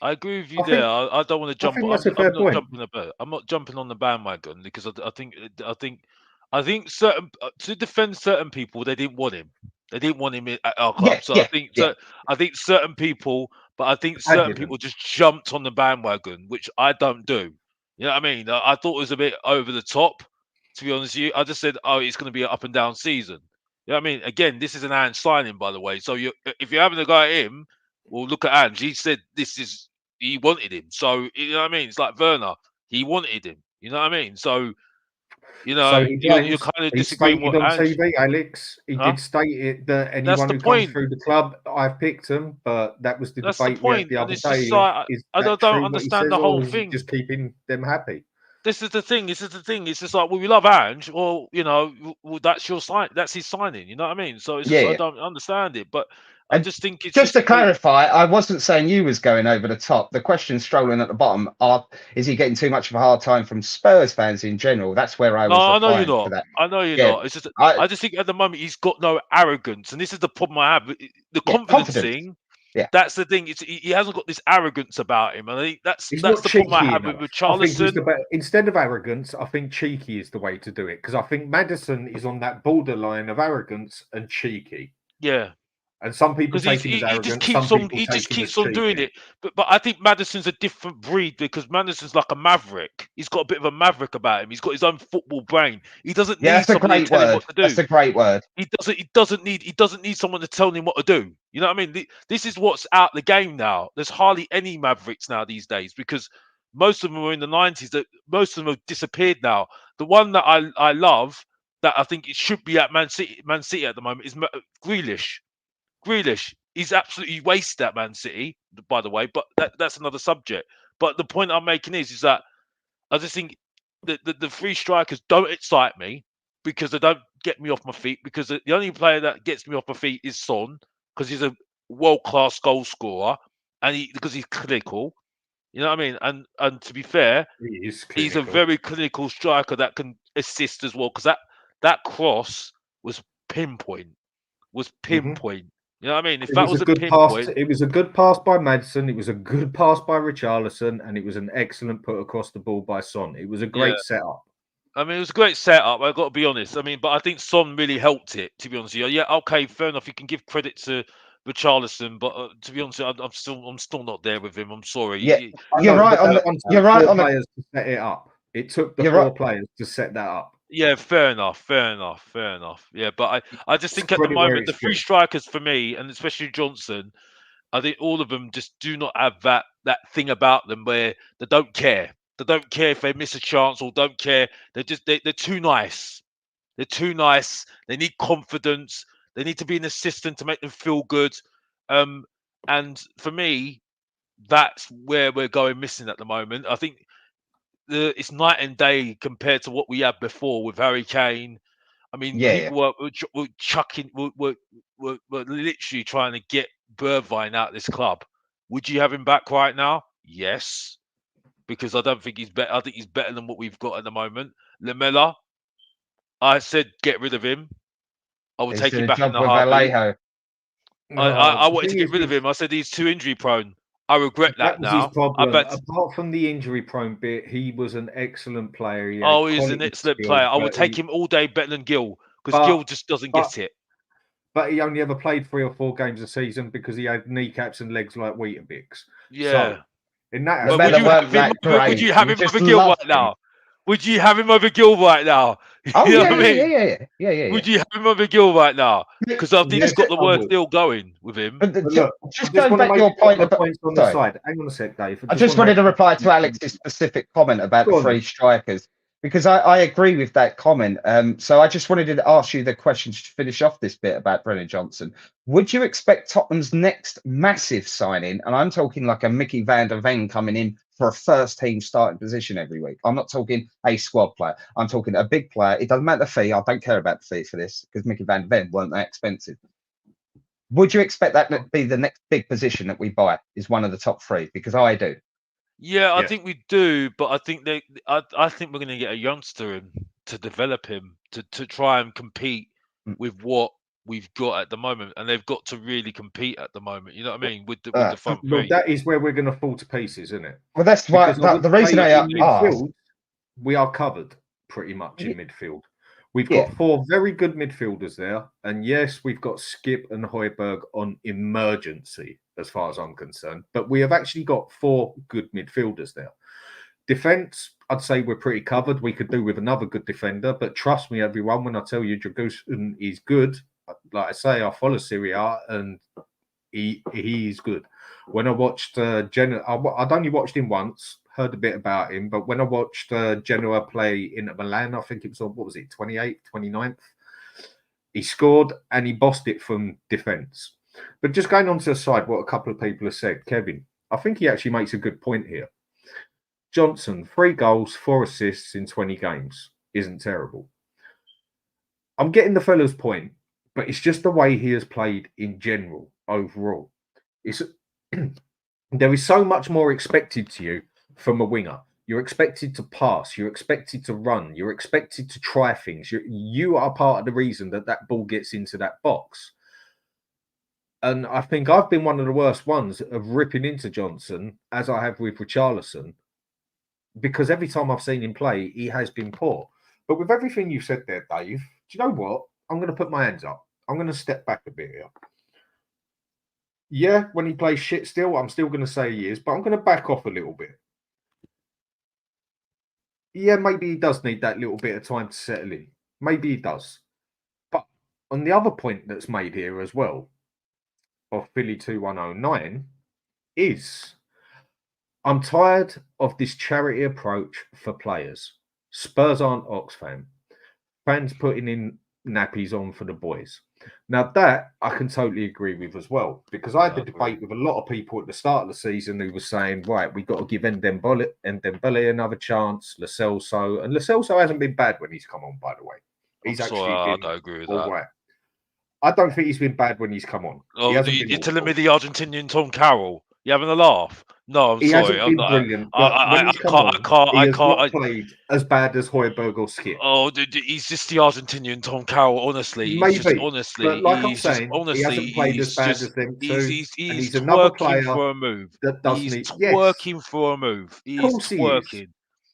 I agree with you there. I don't want to jump. I'm not jumping on the bandwagon because I think certain to defend certain people, they didn't want him. They didn't want him at our club. I think certain people, but I think certain people just jumped on the bandwagon, which I don't do. You know what I mean? I thought it was a bit over the top, to be honest with you. I just said, it's going to be an up and down season. You know what I mean? Again, this is an Ange signing, by the way. So if you're having a go at him, well, look at Ange. He said he wanted him. So, you know what I mean? It's like Werner. He wanted him. You know what I mean? So, you're kind of disagreeing with on Ange. TV, Alex. He did state it that anyone who comes through the club, I've picked them. But that was the debate we had the other day. I don't understand the whole thing. Just keeping them happy. This is the thing. It's just like, well, we love Ange. Well, that's your sign. That's his signing. You know what I mean? So it's I don't understand it, but I just think it's just to clarify. I wasn't saying you was going over the top. The question strolling at the bottom is he getting too much of a hard time from Spurs fans in general? That's where I was. I know you're not. I know you're not. It's just I just think at the moment he's got no arrogance, and this is the problem I have. The confidence thing. Yeah, that's the thing. He hasn't got this arrogance about him, and I think that's the problem I have with Richarlison. Instead of arrogance, I think cheeky is the way to do it, because I think Maddison is on that borderline of arrogance and cheeky. Yeah. And some people take him as arrogant. He just keeps on doing it. But I think Maddison's a different breed, because Maddison's like a maverick. He's got a bit of a maverick about him. He's got his own football brain. He doesn't need somebody to tell him what to do. That's a great word. He doesn't need someone to tell him what to do. You know what I mean? This is what's out the game now. There's hardly any mavericks now these days, because most of them were in the 90s. That most of them have disappeared now. The one that I love, that I think it should be at Man City at the moment, is Grealish. He's absolutely wasted at Man City, by the way, but that's another subject. But the point I'm making is that I just think the three strikers don't excite me, because they don't get me off my feet. Because the only player that gets me off my feet is Son, because he's a world-class goal scorer, and because he's clinical. You know what I mean? And to be fair, He is he's a clinical. very clinical striker that can assist as well. Because that cross was pinpoint. You know what I mean? If that was a good pinpoint, pass. It was a good pass by Madsen. It was a good pass by Richarlison, and it was an excellent put across the ball by Son. It was a great setup. I mean, it was a great setup. I've got to be honest. I mean, but I think Son really helped it. To be honest with you, yeah, okay, fair enough. You can give credit to Richarlison, but to be honest, I'm still not there with him. I'm sorry. Yeah, you're right on the players to set it up. It took the four players to set that up. Yeah, fair enough. Yeah, but I just think at the moment the three strikers for me, and especially Johnson, I think all of them just do not have that thing about them where they don't care. They don't care if they miss a chance or don't care. They're too nice. They're too nice. They need confidence. They need to be an assistant to make them feel good. And for me, that's where we're going missing at the moment. I think it's night and day compared to what we had before with Harry Kane. I mean, people were chucking, were literally trying to get Bergwijn out of this club. Would you have him back right now? Yes, because I don't think he's better. I think he's better than what we've got at the moment. Lamela, I said get rid of him. I would take him back in the heartbeat. I wanted to get rid of him. I said he's too injury prone. I regret that now. His problem. Apart from the injury prone bit, he was an excellent player. He's an excellent player. I would take him all day better than Gil, because Gil just doesn't get it. But he only ever played 3 or 4 games a season because he had kneecaps and legs like Weetabix. Yeah. So, in that would you have him over Gil right now? Would you have him over Gil right now? Oh, yeah. Would you have him over Gil right now? Because I think he's got the word still going with him. But look, just going back to your point about points on the side. Hang on a sec, Dave. I just wanted to reply to Alex's specific comment about the 3 strikers, because I agree with that comment. So I just wanted to ask you the question to finish off this bit about Brennan Johnson. Would you expect Tottenham's next massive signing, and I'm talking like a Mickey van der Ven coming in for a first team starting position every week? I'm not talking a squad player. I'm talking a big player. It doesn't matter the fee. I don't care about the fee for this because Mickey van der Ven weren't that expensive. Would you expect that to be the next big position that we buy is one of the top 3? Because I do. Yeah, I think we do, but I think I think we're going to get a youngster in to develop him to try and compete with what we've got at the moment, and they've got to really compete at the moment. You know what I mean? With the front 3. Well, that is where we're going to fall to pieces, isn't it? Well, that's why the reason I asked. We are covered pretty much in midfield. We've got 4 very good midfielders there, and yes, we've got Skip and Højbjerg on emergency, as far as I'm concerned. But we have actually got 4 good midfielders there. Defense, I'd say we're pretty covered. We could do with another good defender, but trust me, everyone, when I tell you Dragusin is good, like I say, I follow Serie A, and he is good. When I watched Genoa, I'd only watched him once, heard a bit about him, but when I watched Genoa play in Milan, I think it was on, 28th, 29th, he scored and he bossed it from defence. But just going on to the side, what a couple of people have said, Kevin, I think he actually makes a good point here. Johnson, 3 goals, 4 assists in 20 games. Isn't terrible. I'm getting the fella's point, but it's just the way he has played in general, overall. There is so much more expected to you from a winger. You're expected to pass. You're expected to run. You're expected to try things. You are part of the reason that ball gets into that box. And I think I've been one of the worst ones of ripping into Johnson, as I have with Richarlison, because every time I've seen him play, he has been poor. But with everything you said there, Dave, do you know what? I'm going to put my hands up. I'm going to step back a bit here. Yeah, when he plays shit still, I'm still going to say he is, but I'm going to back off a little bit. Yeah, maybe he does need that little bit of time to settle in. Maybe he does. But on the other point that's made here as well, of Philly 2109, is I'm tired of this charity approach for players. Spurs aren't Oxfam. Fans putting in nappies on for the boys. Now that I can totally agree with as well, because I had the debate with a lot of people at the start of the season who were saying, right, we've got to give Dembele another chance, Lo Celso, and Lo Celso hasn't been bad when he's come on, by the way. He's I actually been don't agree with all that. right. I don't think he's been bad when he's come on. Oh, He hasn't been you're telling me awful. the Argentinian Tom Carroll? You having a laugh? No, I'm He sorry. hasn't I'm been not. brilliant, but when he's come on, he has not played as bad as Højbjerg or Skip. Oh, he's just the Argentinian Tom Carroll. Honestly, Maybe, but like I'm saying, he hasn't played as bad as them two, and he's another player for a move. that does need. Twerking for a move. Of course he is.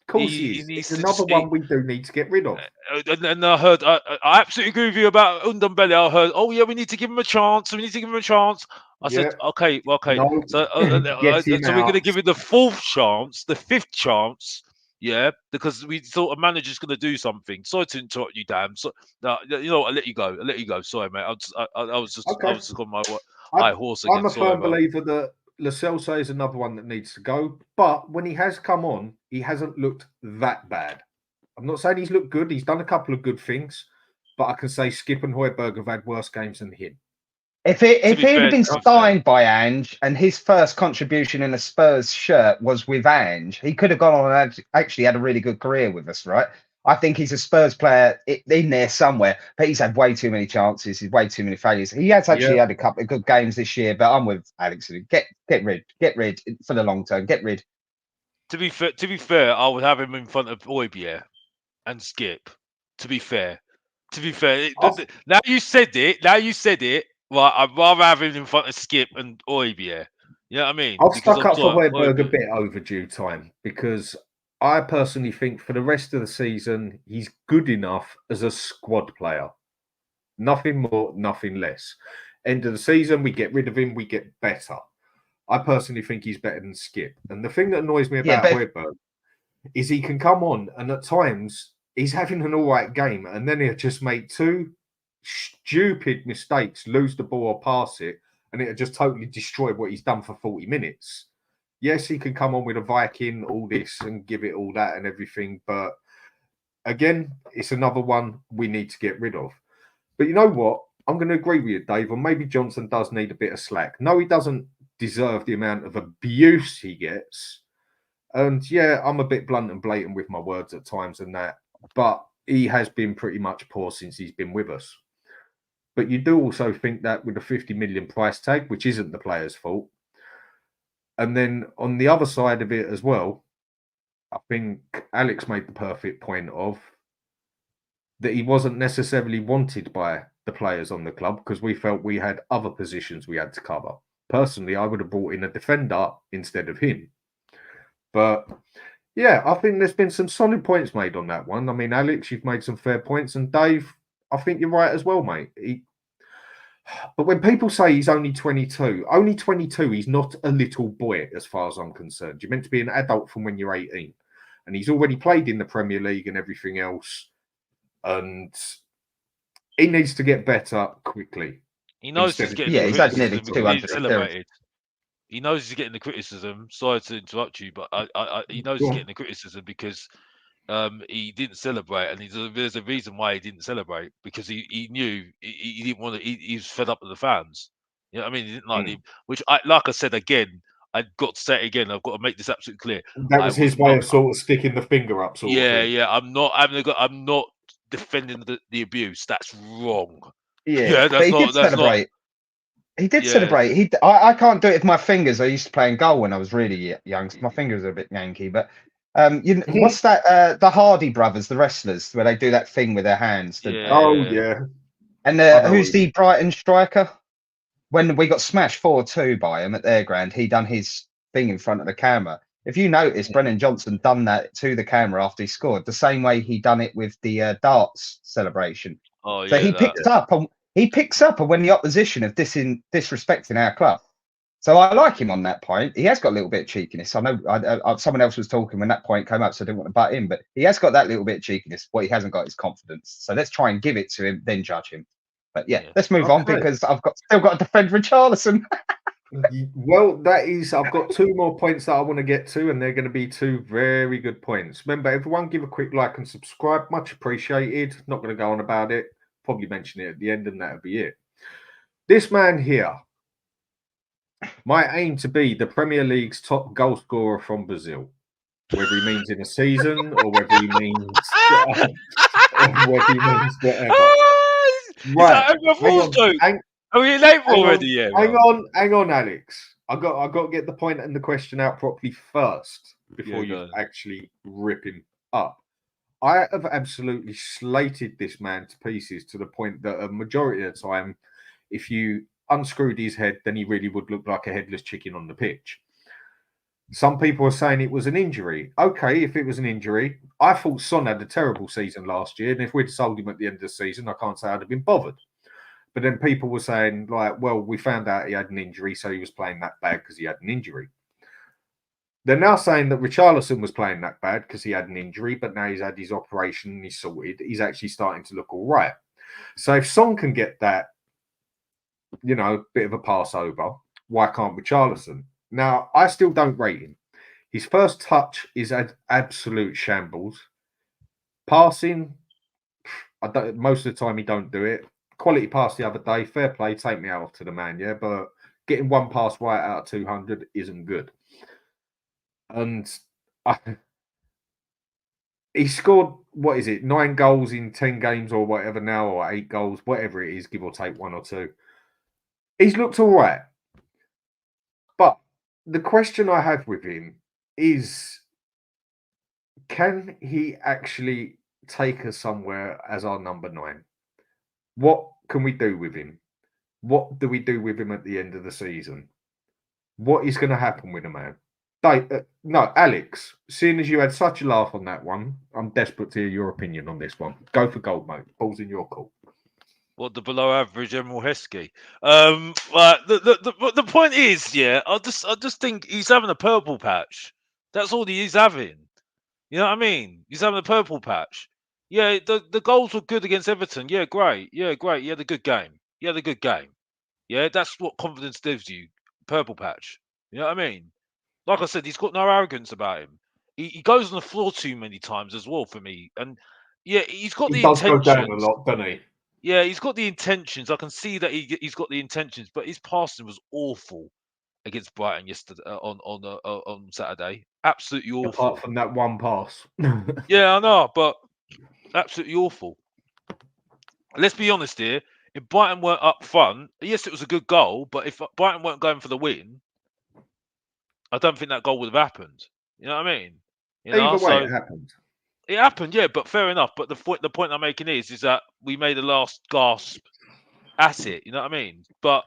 Of course he is. It's another one we do need to get rid of. And I heard, I absolutely agree with you about Undombele. I heard, oh yeah, we need to give him a chance. We need to give him a chance. I said, okay. No, So get him we're going to out. give him the fourth chance, the fifth chance. Yeah, because we thought a manager's going to do something. Sorry to interrupt you, Dan. So, no, you know what? I'll let you go. Sorry, mate. I was just on my high horse again. I'm a firm believer that Lo Celso is another one that needs to go. But when he has come on, he hasn't looked that bad. I'm not saying he's looked good. He's done a couple of good things. But I can say Skip and Højbjerg have had worse games than him. If he'd have been signed by Ange and his first contribution in a Spurs shirt was with Ange, he could have gone on and actually had a really good career with us, right? I think he's a Spurs player in there somewhere, but he's had way too many chances. He's way too many failures. He has actually had a couple of good games this year, but I'm with Alex. Get rid for the long term. Get rid. To be fair, I would have him in front of Højbjerg and Skip. To be fair, now you said it. Right, I'd rather have him in front of Skip and Højbjerg. You know what I mean? I've stuck up for Højbjerg a bit overdue time because I personally think for the rest of the season, he's good enough as a squad player. Nothing more, nothing less. End of the season, we get rid of him, we get better. I personally think he's better than Skip. And the thing that annoys me about Højbjerg is he can come on and at times he's having an all right game and then he'll just make two stupid mistakes, lose the ball or pass it, and it'll just totally destroy what he's done for 40 minutes. Yes, he can come on with a Viking, all this, and give it all that and everything. But again, it's another one we need to get rid of. But you know what? I'm going to agree with you, Dave, or maybe Johnson does need a bit of slack. No, he doesn't deserve the amount of abuse he gets. And yeah, I'm a bit blunt and blatant with my words at times and that. But he has been pretty much poor since he's been with us. But you do also think that with a 50 million price tag, which isn't the player's fault. And then on the other side of it as well, I think Alex made the perfect point of that he wasn't necessarily wanted by the players on the club because we felt we had other positions we had to cover. Personally, I would have brought in a defender instead of him. But yeah, I think there's been some solid points made on that one. I mean, Alex, you've made some fair points. And Dave, I think you're right as well, mate. But when people say he's only 22, he's not a little boy as far as I'm concerned. You're meant to be an adult from when you're 18. And he's already played in the Premier League and everything else. And he needs to get better quickly. He knows he's getting he's had nearly 200 celebrated. He knows he's getting the criticism. Sorry to interrupt you, but he knows he's getting the criticism because he didn't celebrate, and there's a reason why he didn't celebrate because he knew he didn't want to. He was fed up with the fans. You know what I mean? He didn't like him, which like I said again. I've got to say it again. I've got to make this absolutely clear. That was his way of sort of sticking the finger up. Yeah. I'm not defending the abuse. That's wrong. Yeah, that's he did celebrate. He did celebrate. I can't do it with my fingers. I used to play in goal when I was really young. So my fingers are a bit yanky. But what's that? The Hardy brothers, the wrestlers, where they do that thing with their hands. And who's the Brighton striker? When we got smashed 4-2 by him at their ground, he done his thing in front of the camera. If you notice, Brennan Johnson done that to the camera after he scored, the same way he done it with the darts celebration. Oh, so he picks up and when the opposition of disrespecting our club. So I like him on that point. He has got a little bit of cheekiness. I know someone else was talking when that point came up, so I didn't want to butt in, but he has got that little bit of cheekiness. What he hasn't got is confidence. So let's try and give it to him, then judge him. But let's move on because I've still got to defend Richarlison. Well, I've got two more points that I want to get to, and they're going to be two very good points. Remember, everyone give a quick like and subscribe. Much appreciated. Not going to go on about it. Probably mention it at the end, and that'll be it. This man here might aim to be the Premier League's top goal scorer from Brazil. Whether he means in a season or whether he means whether he means whatever. Is that April Fool's joke? Are we in April already? Yeah. Hang on, Alex. I got to get the point and the question out properly first before you actually rip him up. I have absolutely slated this man to pieces to the point that a majority of the time, if you unscrewed his head, then he really would look like a headless chicken on the pitch. Some people are saying it was an injury. Okay, if it was an injury, I thought Son had a terrible season last year, and if we'd sold him at the end of the season, I can't say I'd have been bothered. But then people were saying, like, well, we found out he had an injury, so he was playing that bad because he had an injury. They're now saying that Richarlison was playing that bad because he had an injury, but now he's had his operation and he's sorted. He's actually starting to look all right. So if Son can get that, bit of a pass over, why can't Richarlison? Now, I still don't rate him. His first touch is an absolute shambles. Passing, most of the time he don't do it. Quality pass the other day, fair play, take me out to the man, yeah? But getting one pass right out of 200 isn't good. And he scored, 9 goals in 10 games or whatever now, or 8 goals, whatever it is, give or take 1 or 2. He's looked all right. But the question I have with him is, can he actually take us somewhere as our number 9? What can we do with him? What do we do with him at the end of the season? What is going to happen with the man? No, Alex, seeing as you had such a laugh on that one, I'm desperate to hear your opinion on this one. Go for gold, mate. Ball's in your court. What, the below average Emeril Heskey? The point is, I just think he's having a purple patch. That's all he is having. You know what I mean? He's having a purple patch. Yeah, the goals were good against Everton. Yeah, great. Yeah, great. He had a good game. Yeah, that's what confidence gives you. Purple patch. You know what I mean? Like I said, he's got no arrogance about him. He goes on the floor too many times as well for me. And yeah, he's got the intentions. He does go down a lot, doesn't he? Yeah, he's got the intentions. I can see that he's got the intentions, but his passing was awful against Brighton yesterday on Saturday. Absolutely awful. Apart from that one pass. Yeah, I know, but absolutely awful. Let's be honest here. If Brighton weren't up front, yes, it was a good goal, but if Brighton weren't going for the win, I don't think that goal would have happened. You know what I mean? Either way, it happened. It happened, yeah, but fair enough. But the point I'm making is that we made the last gasp at it. You know what I mean? But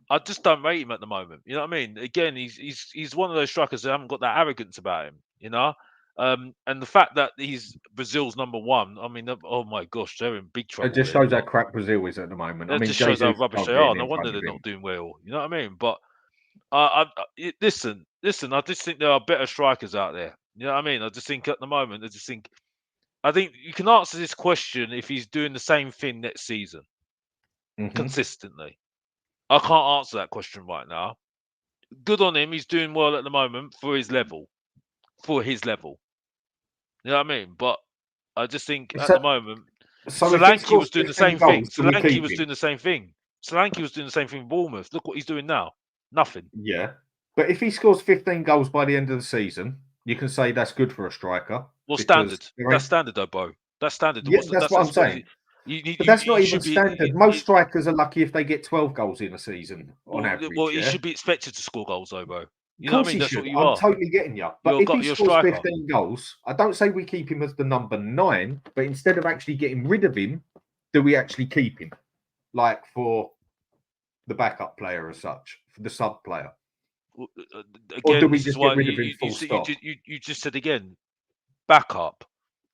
I just don't rate him at the moment. You know what I mean? Again, he's one of those strikers that haven't got that arrogance about him. And the fact that he's Brazil's number 1, I mean, oh my gosh, they're in big trouble. It just shows how crap Brazil is at the moment. It just shows how rubbish they are. No wonder they're not doing well. You know what I mean? But listen. I just think there are better strikers out there. You know what I mean? I just think at the moment, I think you can answer this question if he's doing the same thing next season consistently. I can't answer that question right now. Good on him. He's doing well at the moment for his level. You know what I mean? But I just think at the moment, Solanke was doing the same thing. Solanke was doing the same thing. Solanke was doing the same thing in Bournemouth. Look what he's doing now. Nothing. Yeah. But if he scores 15 goals by the end of the season, you can say that's good for a striker. Well, standard. That's standard, though, bro. That's standard. Yeah, that's what I'm saying. But that's not even standard. Most strikers are lucky if they get 12 goals in a season on average. Well, he should be expected to score goals, though, bro. You know what I mean? That's what you are. I'm totally getting you. But if he scores 15 goals, I don't say we keep him as the number 9, but instead of actually getting rid of him, do we actually keep him? Like for the backup player as such, for the sub player? Again, or do we just get rid of him full stop? You just said again, backup,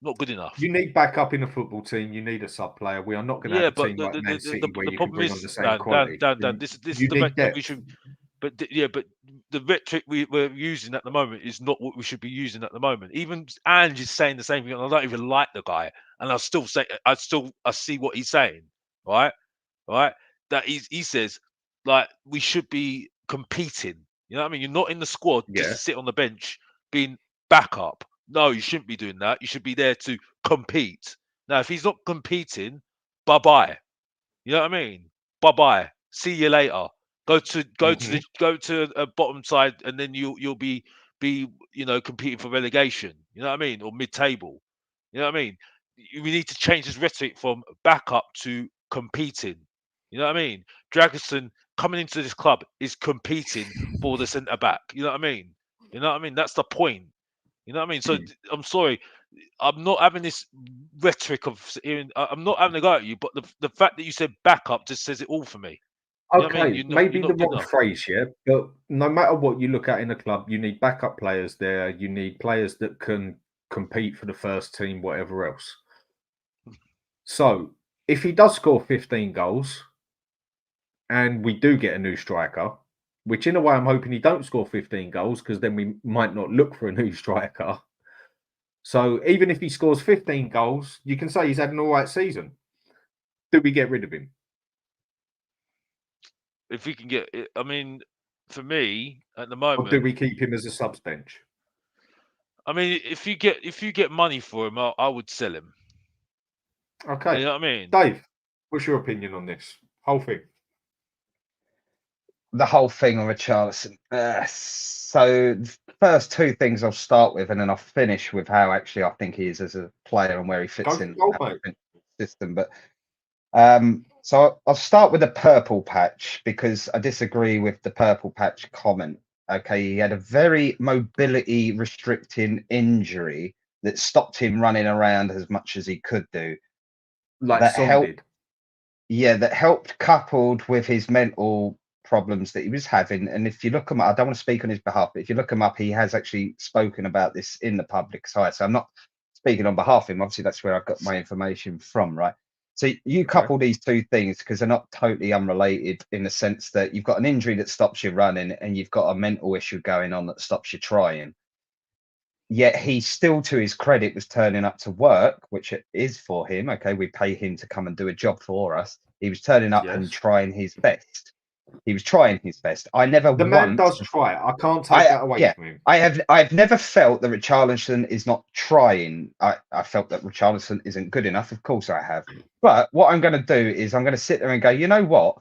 not good enough. You need backup in a football team. You need a sub player. We are not going to have a team like Man City where you can bring on the same quality. Dan, this is the rhetoric we should. But the rhetoric we're using at the moment is not what we should be using at the moment. Even Ange is saying the same thing, and I don't even like the guy, and I see what he's saying, right? That he says like we should be competing. You know what I mean? You're not in the squad just to sit on the bench being backup. No, you shouldn't be doing that. You should be there to compete. Now, if he's not competing, bye-bye. You know what I mean? Bye-bye. See you later. Go to a bottom side, and then you'll be competing for relegation. You know what I mean? Or mid-table. You know what I mean? we need to change his rhetoric from backup to competing. You know what I mean? Dragerson coming into this club is competing for the centre back. You know what I mean? You know what I mean? That's the point. You know what I mean? So I'm sorry, I'm not having this rhetoric of hearing. I'm not having a go at you, but the fact that you said backup just says it all for me. You know what I mean? Okay, maybe you're the not good wrong enough. phrase, yeah. But no matter what you look at in a club, you need backup players there. You need players that can compete for the first team, whatever else. So if he does score 15 goals and we do get a new striker, which in a way I'm hoping he don't score 15 goals because then we might not look for a new striker. So even if he scores 15 goals, you can say he's had an all right season. Do we get rid of him? If we can get it, I mean, for me at the Or moment, do we keep him as a subs bench? I mean, if you get money for him, I would sell him. Okay. You know what I mean? Dave, what's your opinion on this whole thing? The whole thing on Richarlison. So the first two things I'll start with, and then I'll finish with how actually I think he is as a player and where he fits in Mate. the system. But so I'll start with the purple patch because I disagree with the purple patch comment. Okay, he had a very mobility restricting injury that stopped him running around as much as he could do. Like that Son helped. did. Yeah, that helped coupled with his mental problems that he was having. And if you look him up, I don't want to speak on his behalf, but if you look him up, he has actually spoken about this in the public side. So I'm not speaking on behalf of him. Obviously, that's where I've got my information from, right? So you couple these two things because they're not totally unrelated in the sense that you've got an injury that stops you running and you've got a mental issue going on that stops you trying. Yet he still, to his credit, was turning up to work, which it is for him. Okay, we pay him to come and do a job for us. He was turning up and trying his best. He was trying his best. I never The man does try. I can't take that away from him. I've never felt that Richarlison is not trying. I felt that Richarlison isn't good enough. Of course I have. But what I'm going to do is I'm going to sit there and go, you know what?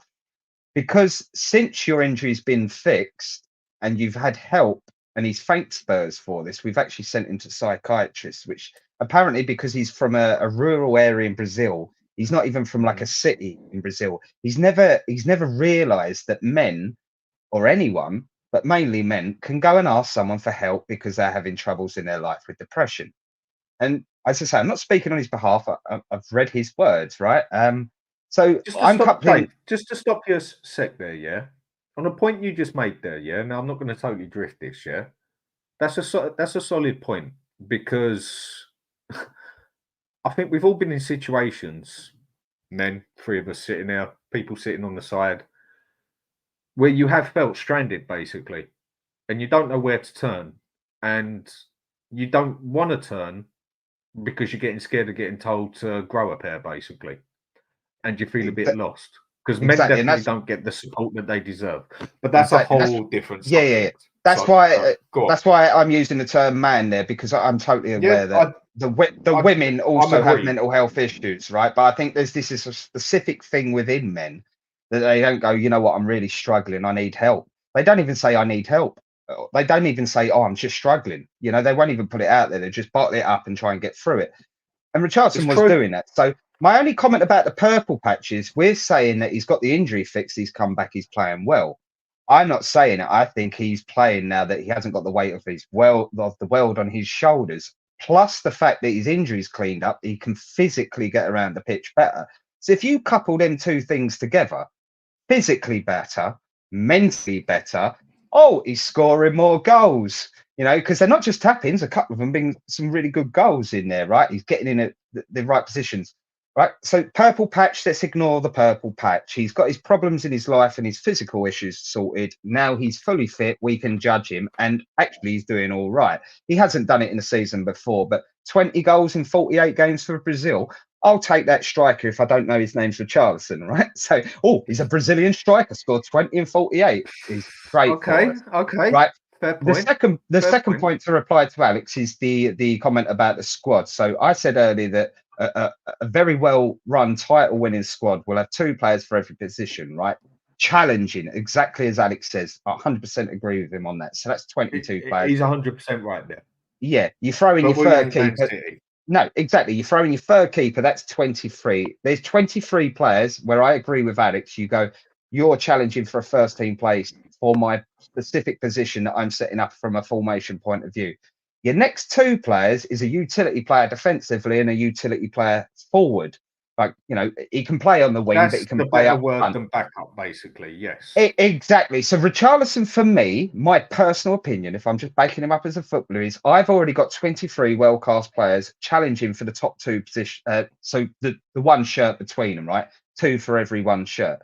Because since your injury's been fixed and you've had help, and he's thanked Spurs for this, we've actually sent him to psychiatrists, which apparently because he's from a rural area in Brazil, he's not even from like a city in Brazil. He's never realized that men or anyone, but mainly men, can go and ask someone for help because they're having troubles in their life with depression. And as I say, I'm not speaking on his behalf. I've read his words, right? So just to stop you a sec there, yeah. On a point you just made there, yeah. Now I'm not going to totally drift this, yeah. That's a solid point because I think we've all been in situations, men, three of us sitting there, people sitting on the side, where you have felt stranded basically, and you don't know where to turn, and you don't want to turn because you're getting scared of getting told to grow a pair, basically, and you feel a bit lost. Because men definitely don't get the support that they deserve. But that's a whole different subject. Yeah. That's why I'm using the term man there, because I'm totally aware that the women also have mental health issues, right? But I think this is a specific thing within men that they don't go, you know what, I'm really struggling, I need help. They don't even say I need help. They don't even say, oh, I'm just struggling. You know, they won't even put it out there. They just bottle it up and try and get through it. And Richarlison was doing that. So my only comment about the purple patch is we're saying that he's got the injury fixed, he's come back, he's playing well. I'm not saying it. I think he's playing now that he hasn't got the weight of the world on his shoulders. Plus the fact that his injury's cleaned up, he can physically get around the pitch better. So if you couple them two things together, physically better, mentally better, he's scoring more goals. You know, because they're not just tap-ins, a couple of them being some really good goals in there, right? He's getting in the right positions, right? So purple patch, let's ignore the purple patch. He's got his problems in his life and his physical issues sorted. Now he's fully fit. We can judge him. And actually, he's doing all right. He hasn't done it in the season before, but 20 goals in 48 games for Brazil. I'll take that striker if I don't know his name's Richarlison, right? So, he's a Brazilian striker, scored 20 and 48. He's great. Okay. Right. Fair point. The second point to reply to Alex is the comment about the squad. So I said earlier that a very well run title winning squad will have two players for every position, right? Challenging, exactly as Alex says. I 100% agree with him on that. So that's 22 players. He's 100% right there. Yeah, you throw in your third keeper. No, exactly. You're throwing your third keeper. That's 23. There's 23 players where I agree with Alex. You go, you're challenging for a first team place for my specific position that I'm setting up from a formation point of view. Your next two players is a utility player defensively and a utility player forward. Like, you know, he can play on the wing, but he can play better up word front. than backup, basically. Yes. Exactly. So Richarlison, for me, my personal opinion, if I'm just backing him up as a footballer, is I've already got 23 well-class players challenging for the top two position. So the one shirt between them, right? 2 for every one shirt.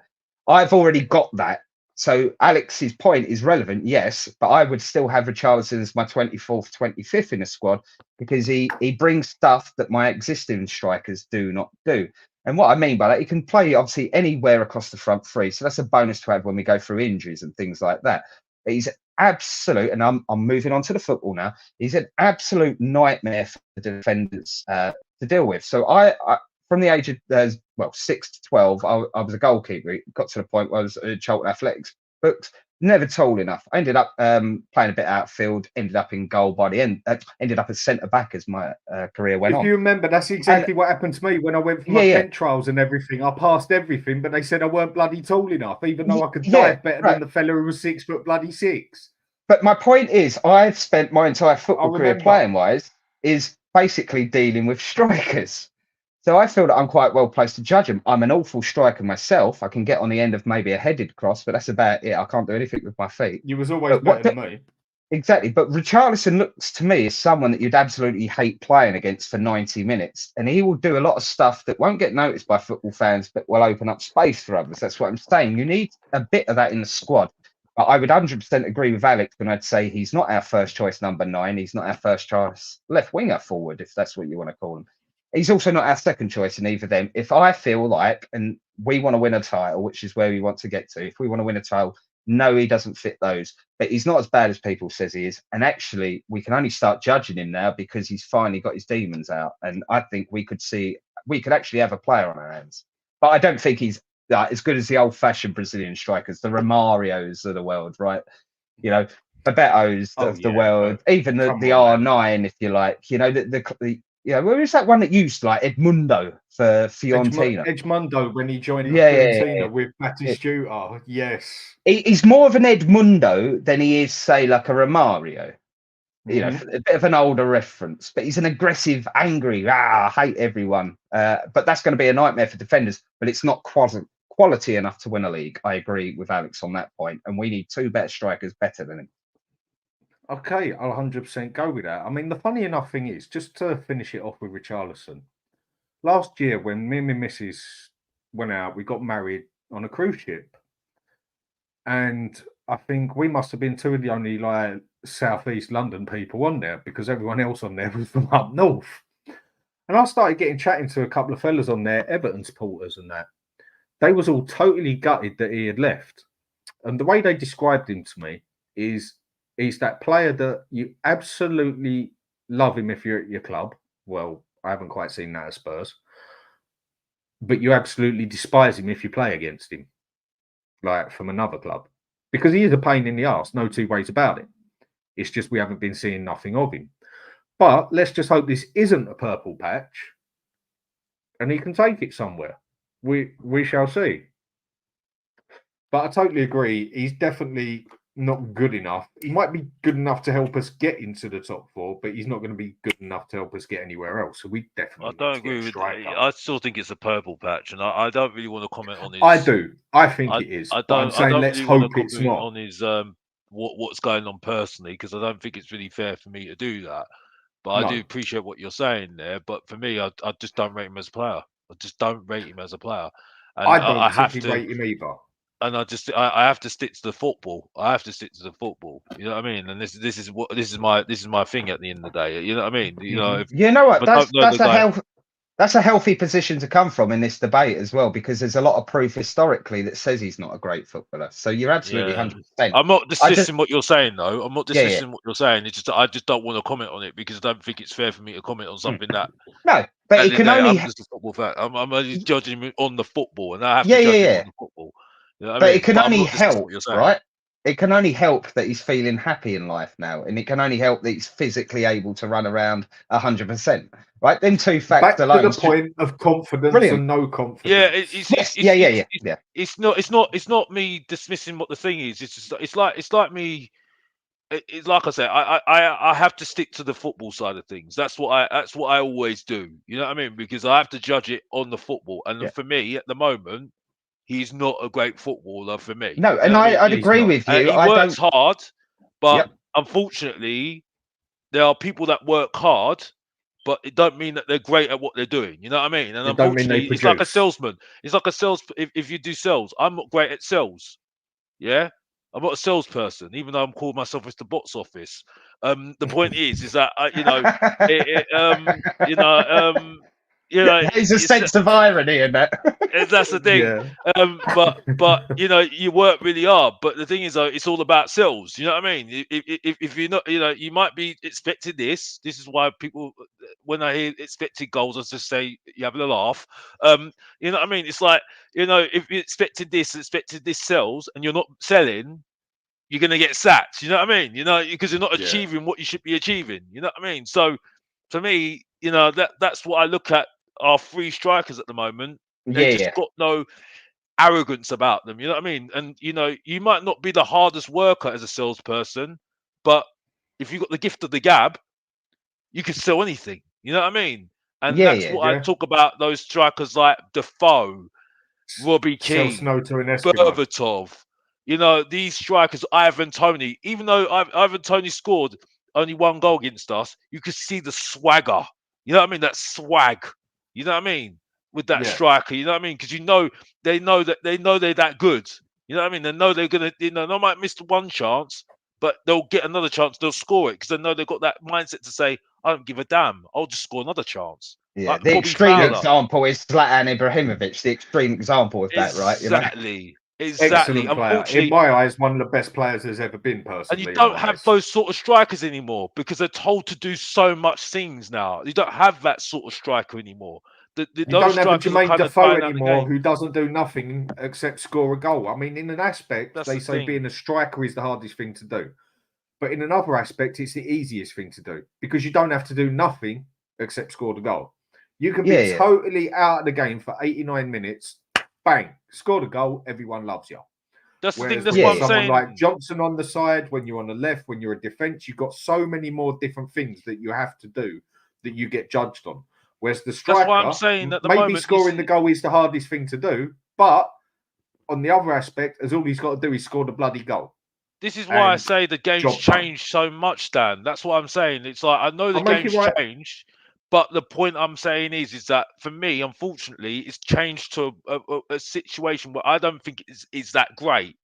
I've already got that. So Alex's point is relevant, yes, but I would still have Richarlison as my 24th, 25th in a squad because he brings stuff that my existing strikers do not do. And what I mean by that, he can play obviously anywhere across the front three. So that's a bonus to have when we go through injuries and things like that. But he's absolute, and I'm moving on to the football now. He's an absolute nightmare for the defenders to deal with. So I from the age of 6 to 12, I was a goalkeeper. It got to the point where I was Charlton Athletics booked. Never tall enough. I ended up playing a bit outfield, ended up in goal by the end, ended up as centre back as my career went on. If you remember, that's exactly what happened to me when I went for my Kent trials and everything. I passed everything, but they said I weren't bloody tall enough, even though I could dive better than the fella who was 6'6". But my point is, I've spent my entire football career playing wise is basically dealing with strikers. So I feel that I'm quite well placed to judge him. I'm an awful striker myself. I can get on the end of maybe a headed cross, but that's about it. I can't do anything with my feet. You was always better than me. Exactly. But Richarlison looks to me as someone that you'd absolutely hate playing against for 90 minutes. And he will do a lot of stuff that won't get noticed by football fans, but will open up space for others. That's what I'm saying. You need a bit of that in the squad. But I would 100% agree with Alex when I'd say he's not our first choice number 9. He's not our first choice left winger forward, if that's what you want to call him. He's also not our second choice in either of them. If I feel like, and we want to win a title, which is where we want to get to, if we want to win a title, no, he doesn't fit those. But he's not as bad as people says he is. And actually, we can only start judging him now because he's finally got his demons out. And I think we could actually have a player on our hands. But I don't think he's as good as the old-fashioned Brazilian strikers, the Romarios of the world, right? You know, Bebetos of the world, even the R9, if you like. You know, where is that one that used like Edmundo for Fiorentina? Edmundo when he joined Fiorentina with Batistuta. Yes. He's more of an Edmundo than he is, say, like a Romario. You know, a bit of an older reference, but he's an aggressive, angry, I hate everyone. But that's going to be a nightmare for defenders, but it's not quality enough to win a league. I agree with Alex on that point, and we need 2 better strikers better than him. Okay, I'll 100% go with that. I mean, the funny enough thing is, just to finish it off with Richarlison, last year when me and my missus went out, we got married on a cruise ship. And I think we must have been 2 of the only like Southeast London people on there because everyone else on there was from up north. And I started chatting to a couple of fellas on there, Everton supporters and that. They was all totally gutted that he had left. And the way they described him to me is he's that player that you absolutely love him if you're at your club. Well, I haven't quite seen that at Spurs. But you absolutely despise him if you play against him, like from another club. Because he is a pain in the arse, no 2 ways about it. It's just we haven't been seeing nothing of him. But let's just hope this isn't a purple patch and he can take it somewhere. We shall see. But I totally agree. He's definitely not good enough. He might be good enough to help us get into the top 4, but he's not going to be good enough to help us get anywhere else. So we definitely. I don't agree with that. I still think it's a purple patch, and I don't really want to comment on his. I do. I think it is. I'm saying let's hope it's not. On his what's going on personally, because I don't think it's really fair for me to do that. But I do appreciate what you're saying there. But for me, I just don't rate him as a player. I just don't rate him as a player. And I don't particularly rate him either. And I have to stick to the football. I have to stick to the football. You know what I mean? And this is my thing at the end of the day. You know what I mean? You know. You know what? That's a healthy position to come from in this debate as well, because there's a lot of proof historically that says he's not a great footballer. So you're absolutely 100%. I'm not dismissing what you're saying, though. I'm not dismissing what you're saying. It's just I just don't want to comment on it because I don't think it's fair for me to comment on something that. No, but it can only. I'm just a football fan. I'm only judging him on the football, and I have to judge him on the football. You know what I mean? It can only help, right? it can only help that he's feeling happy in life now, and it can only help that he's physically able to run around 100%. Right? Them two facts Back to alone. the point of confidence Brilliant. and no confidence. Yeah, it's not me dismissing what the thing is. It's just it's like me. It's like I said, I have to stick to the football side of things. That's what I always do. You know what I mean? Because I have to judge it on the football. And for me, at the moment, he's not a great footballer for me. No, and I'd agree with you. He works hard, but unfortunately, there are people that work hard, but it don't mean that they're great at what they're doing. You know what I mean? And unfortunately, it's like a salesman. It's like a sales. If you do sales, I'm not great at sales. Yeah. I'm not a salesperson, even though I'm calling myself Mr. Box Office. The point is that there's a sense of irony in that. That's the thing. Yeah. But you work really hard. But the thing is, though, it's all about sales. You know what I mean? If you're not, you might be expecting this. This is why people, when I hear expected goals, I just say you have a laugh. You know what I mean? It's like, if you expected this sells, and you're not selling, you're going to get sacked. You know what I mean? Because you're not achieving what you should be achieving. You know what I mean? So for me, that's what I look at our three strikers at the moment. They just got no arrogance about them. You know what I mean? And, you might not be the hardest worker as a salesperson, but if you've got the gift of the gab, you can sell anything. You know what I mean? And that's what I talk about, those strikers like Defoe, Robbie Keane, Berbatov. These strikers, Ivan Toney, even though Ivan Toney scored only one goal against us, you could see the swagger. You know what I mean? That swag. You know what I mean? With that striker, you know what I mean? Because they know they're that good. You know what I mean? They know they're gonna, they might miss one chance, but they'll get another chance. They'll score it because they know they've got that mindset to say, I don't give a damn. I'll just score another chance. Yeah, like the extreme example is Zlatan Ibrahimovic, the extreme example of that, right? Exactly. Excellent player. In my eyes, one of the best players there's ever been, personally. And you don't have those sort of strikers anymore because they're told to do so much things now. You don't have that sort of striker anymore. You don't have a Jermaine Defoe anymore who doesn't do nothing except score a goal. I mean, in an aspect, they say being a striker is the hardest thing to do. But in another aspect, it's the easiest thing to do because you don't have to do nothing except score the goal. You can be totally out of the game for 89 minutes. Bang, score the goal, everyone loves you. That's the thing. That's what I'm saying. Someone like Johnson on the side, when you're on the left, when you're a defence, you've got so many more different things that you have to do that you get judged on. Whereas the striker, that's what I'm saying, at the maybe moment, scoring the goal is the hardest thing to do, but on the other aspect, all he's got to do is score the bloody goal. This is why I say the game's changed so much, Dan. That's what I'm saying. It's like, I know the game's changed, but the point I'm saying is that for me, unfortunately, it's changed to a situation where I don't think it's that great.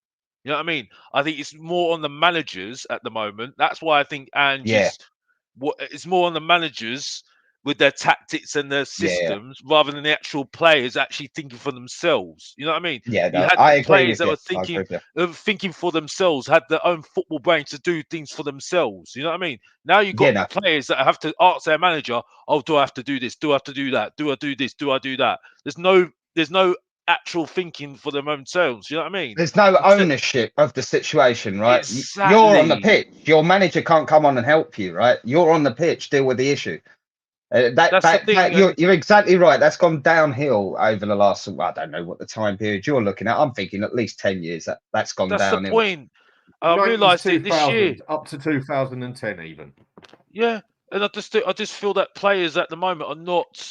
You know what I mean? I think it's more on the managers at the moment. That's why I think Ange it's more on the managers with their tactics and their systems rather than the actual players actually thinking for themselves. You know what I mean? Yeah, you had I players that were thinking for themselves, had their own football brain to do things for themselves. You know what I mean? Now you've got players that have to ask their manager, oh, do I have to do this? Do I have to do that? Do I do this? Do I do that? There's no actual thinking for them themselves. You know what I mean? There's no ownership of the situation, right? Exactly. You're on the pitch. Your manager can't come on and help you, right? You're on the pitch, deal with the issue. You're exactly right. That's gone downhill over the last, I don't know what the time period you're looking at. I'm thinking at least 10 years that's gone downhill. That's the point. I realised it this year. Up to 2010 even. Yeah. And I just feel that players at the moment are not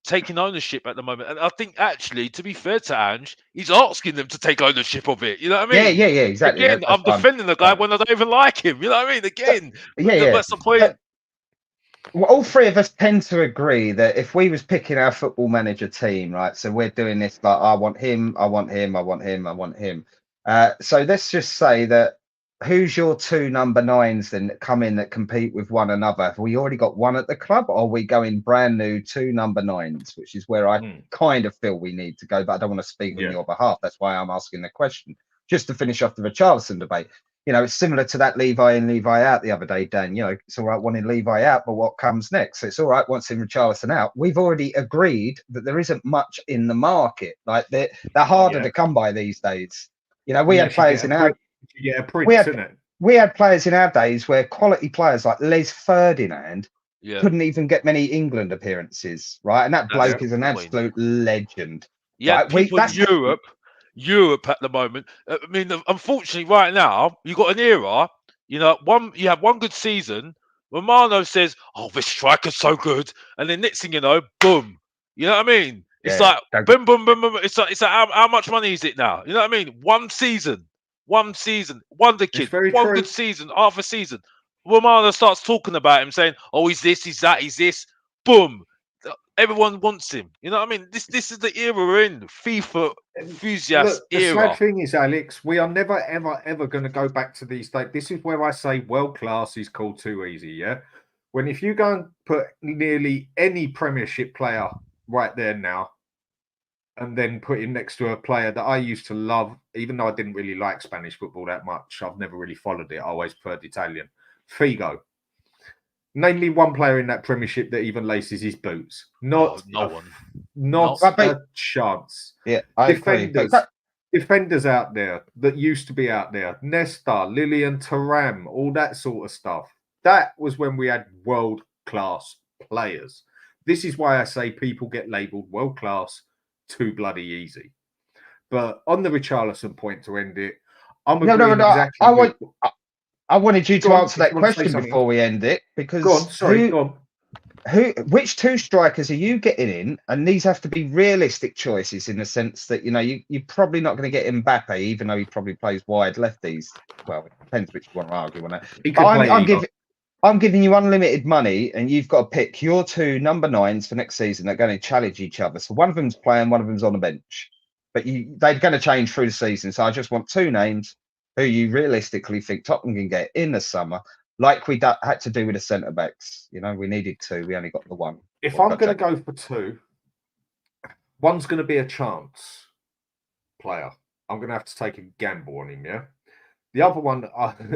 taking ownership at the moment. And I think actually, to be fair to Ange, he's asking them to take ownership of it. You know what I mean? Yeah, exactly. Again, I'm defending the guy when I don't even like him. You know what I mean? Again, that's the point. Well, all three of us tend to agree that if we was picking our football manager team, right? So we're doing this like, I want him, I want him, I want him, I want him. So let's just say that who's your two number 9s then that come in that compete with one another? Have we already got one at the club, or are we going brand new 2 number 9s, which is where I kind of feel we need to go, but I don't want to speak on your behalf. That's why I'm asking the question. Just to finish off the Richarlison debate. It's similar to that Levi in, Levi out the other day, Dan. It's all right wanting Levi out, but what comes next? So it's all right wanting Richarlison out. We've already agreed that there isn't much in the market. Like they're harder to come by these days. We had players in our You get a prince, isn't it? We had players in our days where quality players like Les Ferdinand couldn't even get many England appearances, right? And that bloke is an absolute legend. Yeah, right? people in Europe at the moment. I mean, unfortunately, right now you've got an era. You have one good season. Romero says, "Oh, this striker's so good," and then next thing you know, boom. You know what I mean? It's like boom, boom, boom, boom. It's like how much money is it now? You know what I mean? One season, wonder kid, one good season, half a season. Romero starts talking about him, saying, "Oh, he's this, he's that, he's this." Boom. Everyone wants him. You know what I mean? This is the era we're in. FIFA enthusiast era. The sad thing is, Alex, we are never, ever going to go back to these days. This is where I say world class is called too easy, yeah? When if you go and put nearly any Premiership player right there now, and then put him next to a player that I used to love, even though I didn't really like Spanish football that much. I've never really followed it. I always preferred Italian. Figo. Name me one player in that Premiership that even laces his boots. Not a chance. Yeah, I agree. Defenders out there that used to be out there. Nesta, Lilian Thuram, all that sort of stuff. That was when we had world-class players. This is why I say people get labelled world-class too bloody easy. But on the Richarlison point to end it, I'm agreeing exactly. I wanted you to answer that question before we end it, because go on. Which two strikers are you getting in? And these have to be realistic choices in the sense that you're probably not going to get Mbappe, even though he probably plays wide lefties. Well, it depends which you want to argue on that. I'm giving you unlimited money, and you've got to pick your two number 9s for next season. They're going to challenge each other. So one of them's playing, one of them's on the bench. But they're going to change through the season. So I just want two names who you realistically think Tottenham can get in the summer, like we had to do with the centre backs. We needed 2. We only got the 1. If I'm going to go for 2, one's going to be a chance player. I'm going to have to take a gamble on him, yeah? The other one,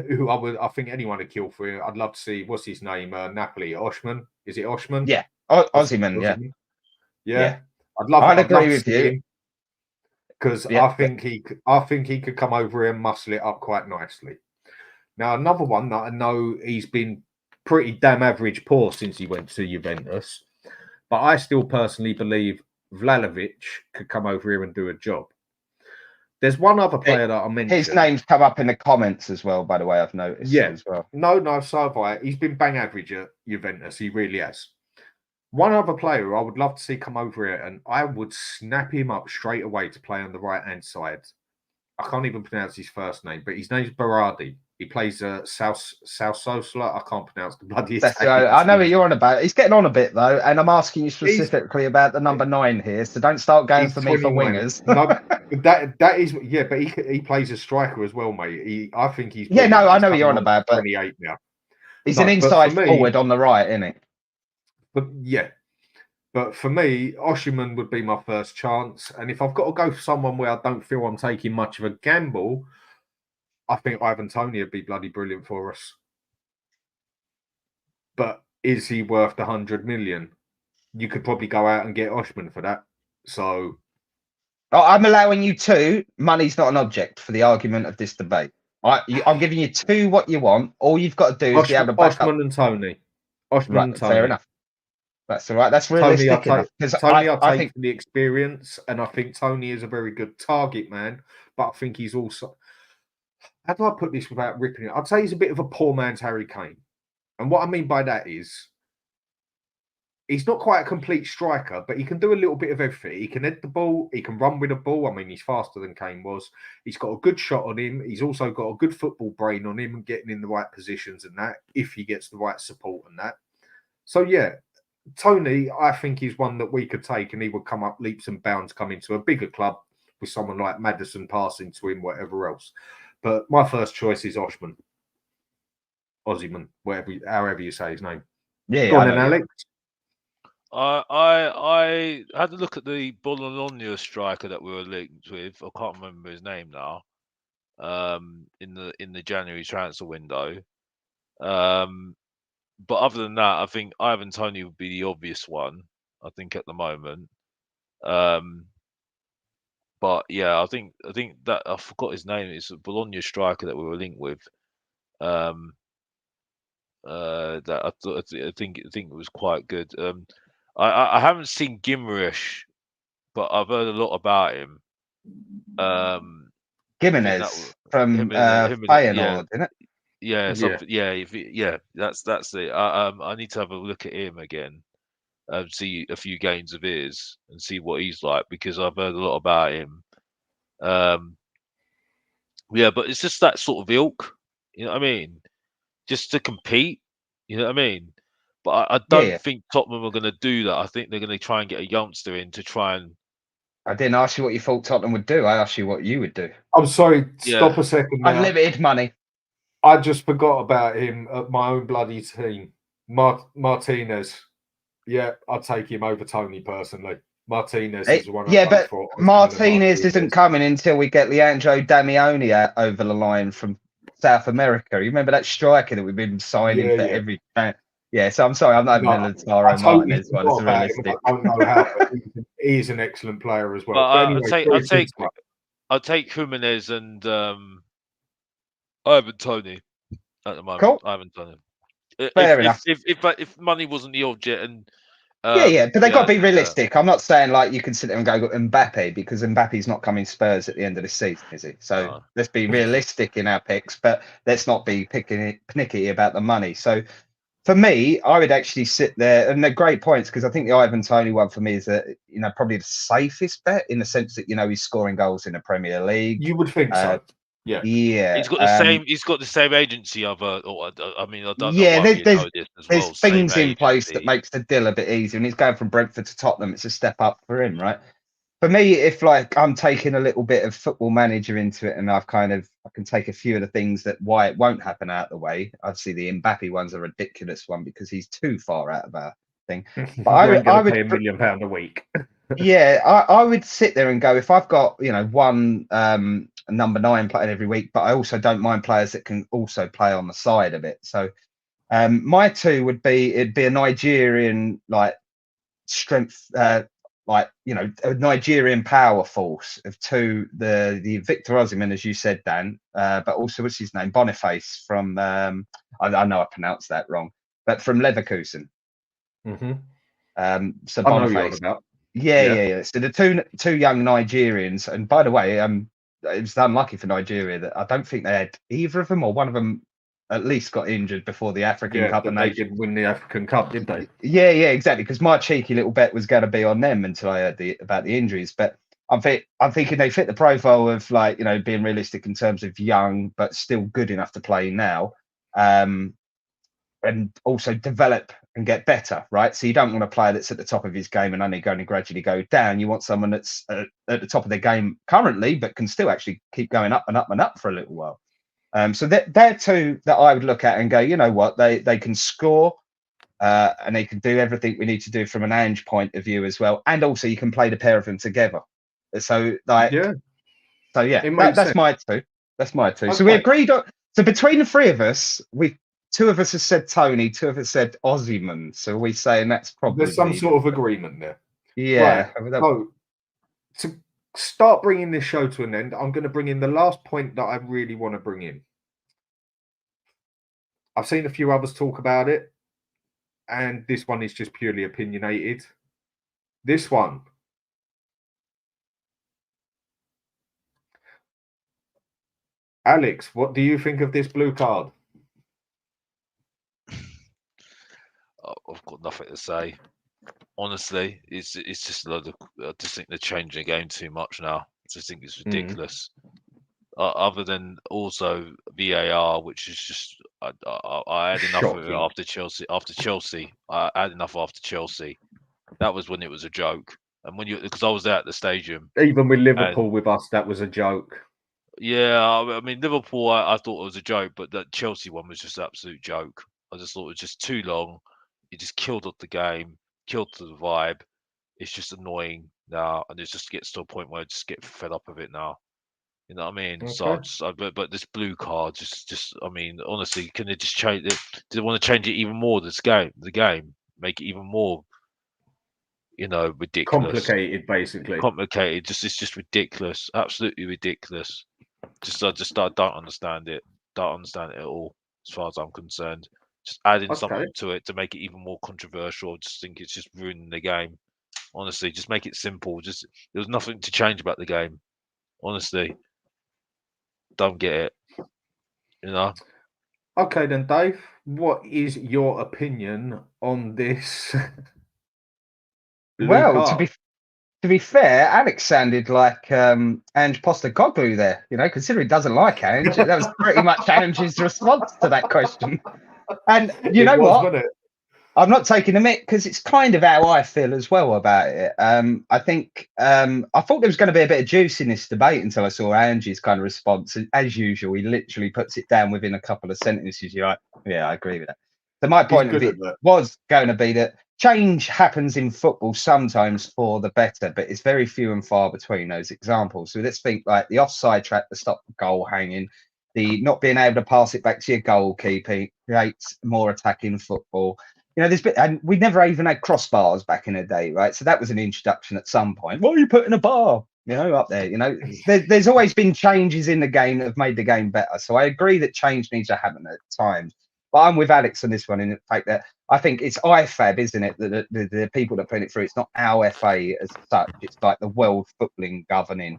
who I think anyone would kill for, I'd love to see, what's his name? Napoli, Oshman. Is it Oshman? Yeah, Osimhen, yeah. I'd agree with you. Him. Because Yeah. I think he could come over here and muscle it up quite nicely. Now, another one that I know he's been pretty damn average poor since he went to Juventus, but I still personally believe Vlahovic could come over here and do a job. There's one other player that I mentioned. His name's come up in the comments as well, by the way, I've noticed. Yeah. As well. No, so have I. He's been bang average at Juventus. He really has. One other player I would love to see come over here, and I would snap him up straight away to play on the right-hand side. I can't even pronounce his first name, but his name's Berardi. He plays South Sosla. I can't pronounce the bloody Italian. I know what you're on about. He's getting on a bit, though, and I'm asking you specifically about the number 9 here, so don't start going for me for wingers. No, that is, yeah, but he plays a striker as well, mate. I think he's... Yeah, no, I know what you're on about, but 28 now. He's an inside forward on the right, isn't he? But yeah, but for me, Osimhen would be my first chance. And if I've got to go for someone where I don't feel I'm taking much of a gamble, I think Ivan Toney would be bloody brilliant for us. But is he worth the 100 million? You could probably go out and get Osimhen for that. So I'm allowing you 2. Money's not an object for the argument of this debate. I'm giving you 2 what you want. All you've got to do is be able to back up. Osimhen and Toney. Osimhen and Toney. Fair enough. That's all right. That's realistic enough. Toney, I think the experience, and I think Toney is a very good target man. But I think he's also, how do I put this without ripping it? I'd say he's a bit of a poor man's Harry Kane. And what I mean by that is, he's not quite a complete striker, but he can do a little bit of everything. He can head the ball. He can run with the ball. I mean, he's faster than Kane was. He's got a good shot on him. He's also got a good football brain on him and getting in the right positions and that, if he gets the right support and that. So, yeah, Toney, I think, is one that we could take, and he would come up leaps and bounds, come into a bigger club with someone like Maddison passing to him, whatever else. But my first choice is Osimhen, however you say his name. Yeah, go on then, Alex. I had a look at the Bologna striker that we were linked with. I can't remember his name now. In the January transfer window. But other than that, I think Ivan Toney would be the obvious one, I think, at the moment. But But yeah, I think that I forgot his name. It's a Bologna striker that we were linked with. That I think it was quite good. I haven't seen Gimrich, but I've heard a lot about him. I think that Gimenez from him, yeah, Feyenoord, isn't it? yeah, something, yeah, yeah. That's it. I need to have a look at him again, see a few games of his, and see what he's like because I've heard a lot about him. Yeah, but it's just that sort of ilk, you know what I mean? Just to compete, you know what I mean? But I Yeah, don't yeah. think Tottenham are going to do that. I think they're going to try and get a youngster in to try and. I didn't ask you what you thought Tottenham would do. I asked you what you would do. I'm sorry, Yeah. stop a second now. Unlimited money. I just forgot about him at my own bloody team. Martinez. Yeah, I'd take him over Tony personally. Martinez is one Yeah, I've but for. Martinez isn't coming until we get Leandro Damiani out over the line from South America. You remember that striker that we've been signing for every. Yeah, so I'm sorry, I'm not Militaro Martinez one. It's realistic. I don't know how, but he's an excellent player as well. But anyway, I'll take Jimenez and Ivan Toney at the moment. Cool. Ivan Toney. Fair enough. If money wasn't the object and. Yeah, but they got to be realistic. I'm not saying like you can sit there and go Mbappe because Mbappe's not coming Spurs at the end of the season, is he? So let's be realistic in our picks, but let's not be panicky about the money. So for me, I would actually sit there, and they're great points because I think the Ivan Toney one for me is probably the safest bet in the sense that he's scoring goals in the Premier League. You would think so. Yeah. He's got the same. He's got the same agency of I mean, I don't know. Yeah, why there's things in place that makes the deal a bit easier. And he's going from Brentford to Tottenham. It's a step up for him, right? For me, if like I'm taking a little bit of Football Manager into it, and I can take a few of the things that why it won't happen out of the way. Obviously, the Mbappe one's a ridiculous one because he's too far out of our thing. But I would pay £1 million a week. Yeah, I would sit there and go, if I've got one number 9 playing every week, but I also don't mind players that can also play on the side of it. So my two would be it'd be a Nigerian strength, a Nigerian power force of two, the Victor Osimhen, as you said, Dan, but also what's his name, Boniface from I know I pronounced that wrong, but from Leverkusen. So Boniface. Yeah. So the two young Nigerians, and by the way, it was unlucky for Nigeria that I don't think they had either of them or one of them at least got injured before the African Cup. And they did win the African Cup, did they? Yeah, exactly. Because my cheeky little bet was going to be on them until I heard about the injuries. But I'm thinking they fit the profile of being realistic in terms of young but still good enough to play now, and also develop and get better, right? So you don't want a player that's at the top of his game and only going to gradually go down. You want someone that's at the top of their game currently, but can still actually keep going up and up and up for a little while. So they're two that I would look at and go, you know what, they can score and they can do everything we need to do from an Ange point of view as well. And also you can play the pair of them together. So that's my two. That's my two. Okay. So we agreed on. So between the three of us, two of us have said Tony, two of us said Osimhen. So we saying that's probably there's some sort of agreement there. Yeah. Right. So to start bringing this show to an end, I'm going to bring in the last point that I really want to bring in. I've seen a few others talk about it, and this one is just purely opinionated. This one. Alex, what do you think of this blue card? I've got nothing to say. Honestly, it's just a load of. I just think they're changing the game too much now. I just think it's ridiculous. Other than also VAR, which is just I had enough of it after Chelsea. I had enough after Chelsea. That was when it was a joke. And because I was there at the stadium. Even with Liverpool with us, that was a joke. Yeah, I mean Liverpool, I thought it was a joke, but that Chelsea one was just an absolute joke. I just thought it was just too long. It just killed up the game, killed the vibe. It's just annoying now, and it just gets to a point where I just get fed up of it now. You know what I mean? Okay. So, but this blue card, just, I mean, honestly, can they just change it? Do they want to change it even more? The game, make it even more ridiculous. Complicated, basically. Complicated. It's just ridiculous. Absolutely ridiculous. I don't understand it. Don't understand it at all, as far as I'm concerned. Just adding something to it to make it even more controversial. I just think it's just ruining the game. Honestly, just make it simple. There's nothing to change about the game. Honestly, don't get it. Okay, then, Dave. What is your opinion on this? Well, to be fair, Alex sounded like Ange Postecoglou there. Considering he doesn't like Ange, that was pretty much Ange's response to that question. And you know what? Wasn't it? I'm not taking the mick because it's kind of how I feel as well about it. I think I thought there was going to be a bit of juice in this debate until I saw Ange's kind of response. And as usual, he literally puts it down within a couple of sentences. You're like, yeah, I agree with that. So my point of it was going to be that change happens in football sometimes for the better, but it's very few and far between those examples. So let's think like the offside trap to stop the goal hanging, the not being able to pass it back to your goalkeeper creates more attacking football. And we never even had crossbars back in the day, right? So that was an introduction at some point. Why are you putting a bar, up there? There's always been changes in the game that have made the game better. So I agree that change needs to happen at times. But I'm with Alex on this one in the fact that I think it's IFAB, isn't it? That the people that put it through, it's not our FA as such. It's like the World Footballing governing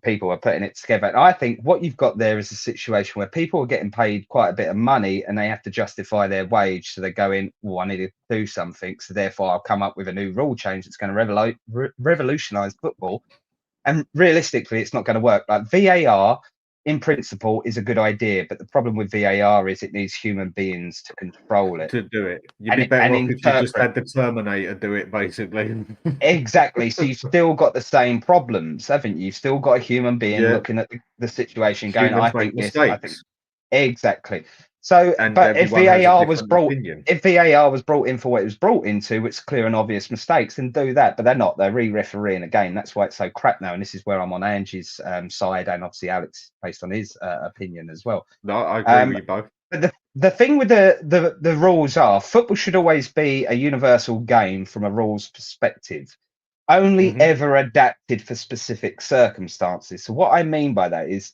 people are putting it together. And I think what you've got there is a situation where people are getting paid quite a bit of money and they have to justify their wage. So they're going, I need to do something. So therefore, I'll come up with a new rule change that's going to revolutionize football. And realistically, it's not going to work. Like VAR, in principle, is a good idea. But the problem with VAR is it needs human beings to control it. To do it. You'd be better off if you just had the Terminator do it, basically. Exactly. So you've still got the same problems, haven't you? You've still got a human being looking at the situation going, I think this, I think. Exactly. So, but if VAR was brought in for what it was brought into, it's clear and obvious mistakes, then do that. But they're not. They're re-refereeing a game. That's why it's so crap now. And this is where I'm on Ange's side, and obviously Alex, based on his opinion as well. No, I agree with you both. But the thing with the rules are, football should always be a universal game from a rules perspective, only ever adapted for specific circumstances. So what I mean by that is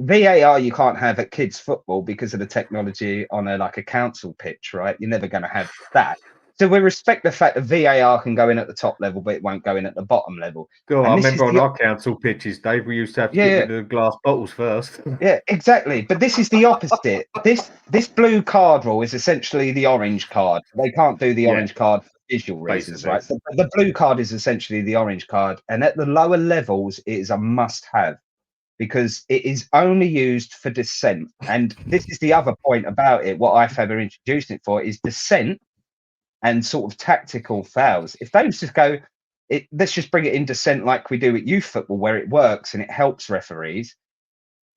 VAR you can't have at kids football because of the technology on a council pitch, right? You're never going to have that. So we respect the fact that VAR can go in at the top level, but it won't go in at the bottom level. God, I remember on our council pitches, Dave, we used to have to get rid of the glass bottles first. Yeah, exactly. But this is the opposite. This blue card rule is essentially the orange card. They can't do the orange card for visual reasons, right? So the blue card is essentially the orange card. And at the lower levels, it is a must-have because it is only used for dissent. And this is the other point about it. What IFAB are introducing it for is dissent and sort of tactical fouls. If they just go, let's just bring it in dissent like we do at youth football, where it works and it helps referees,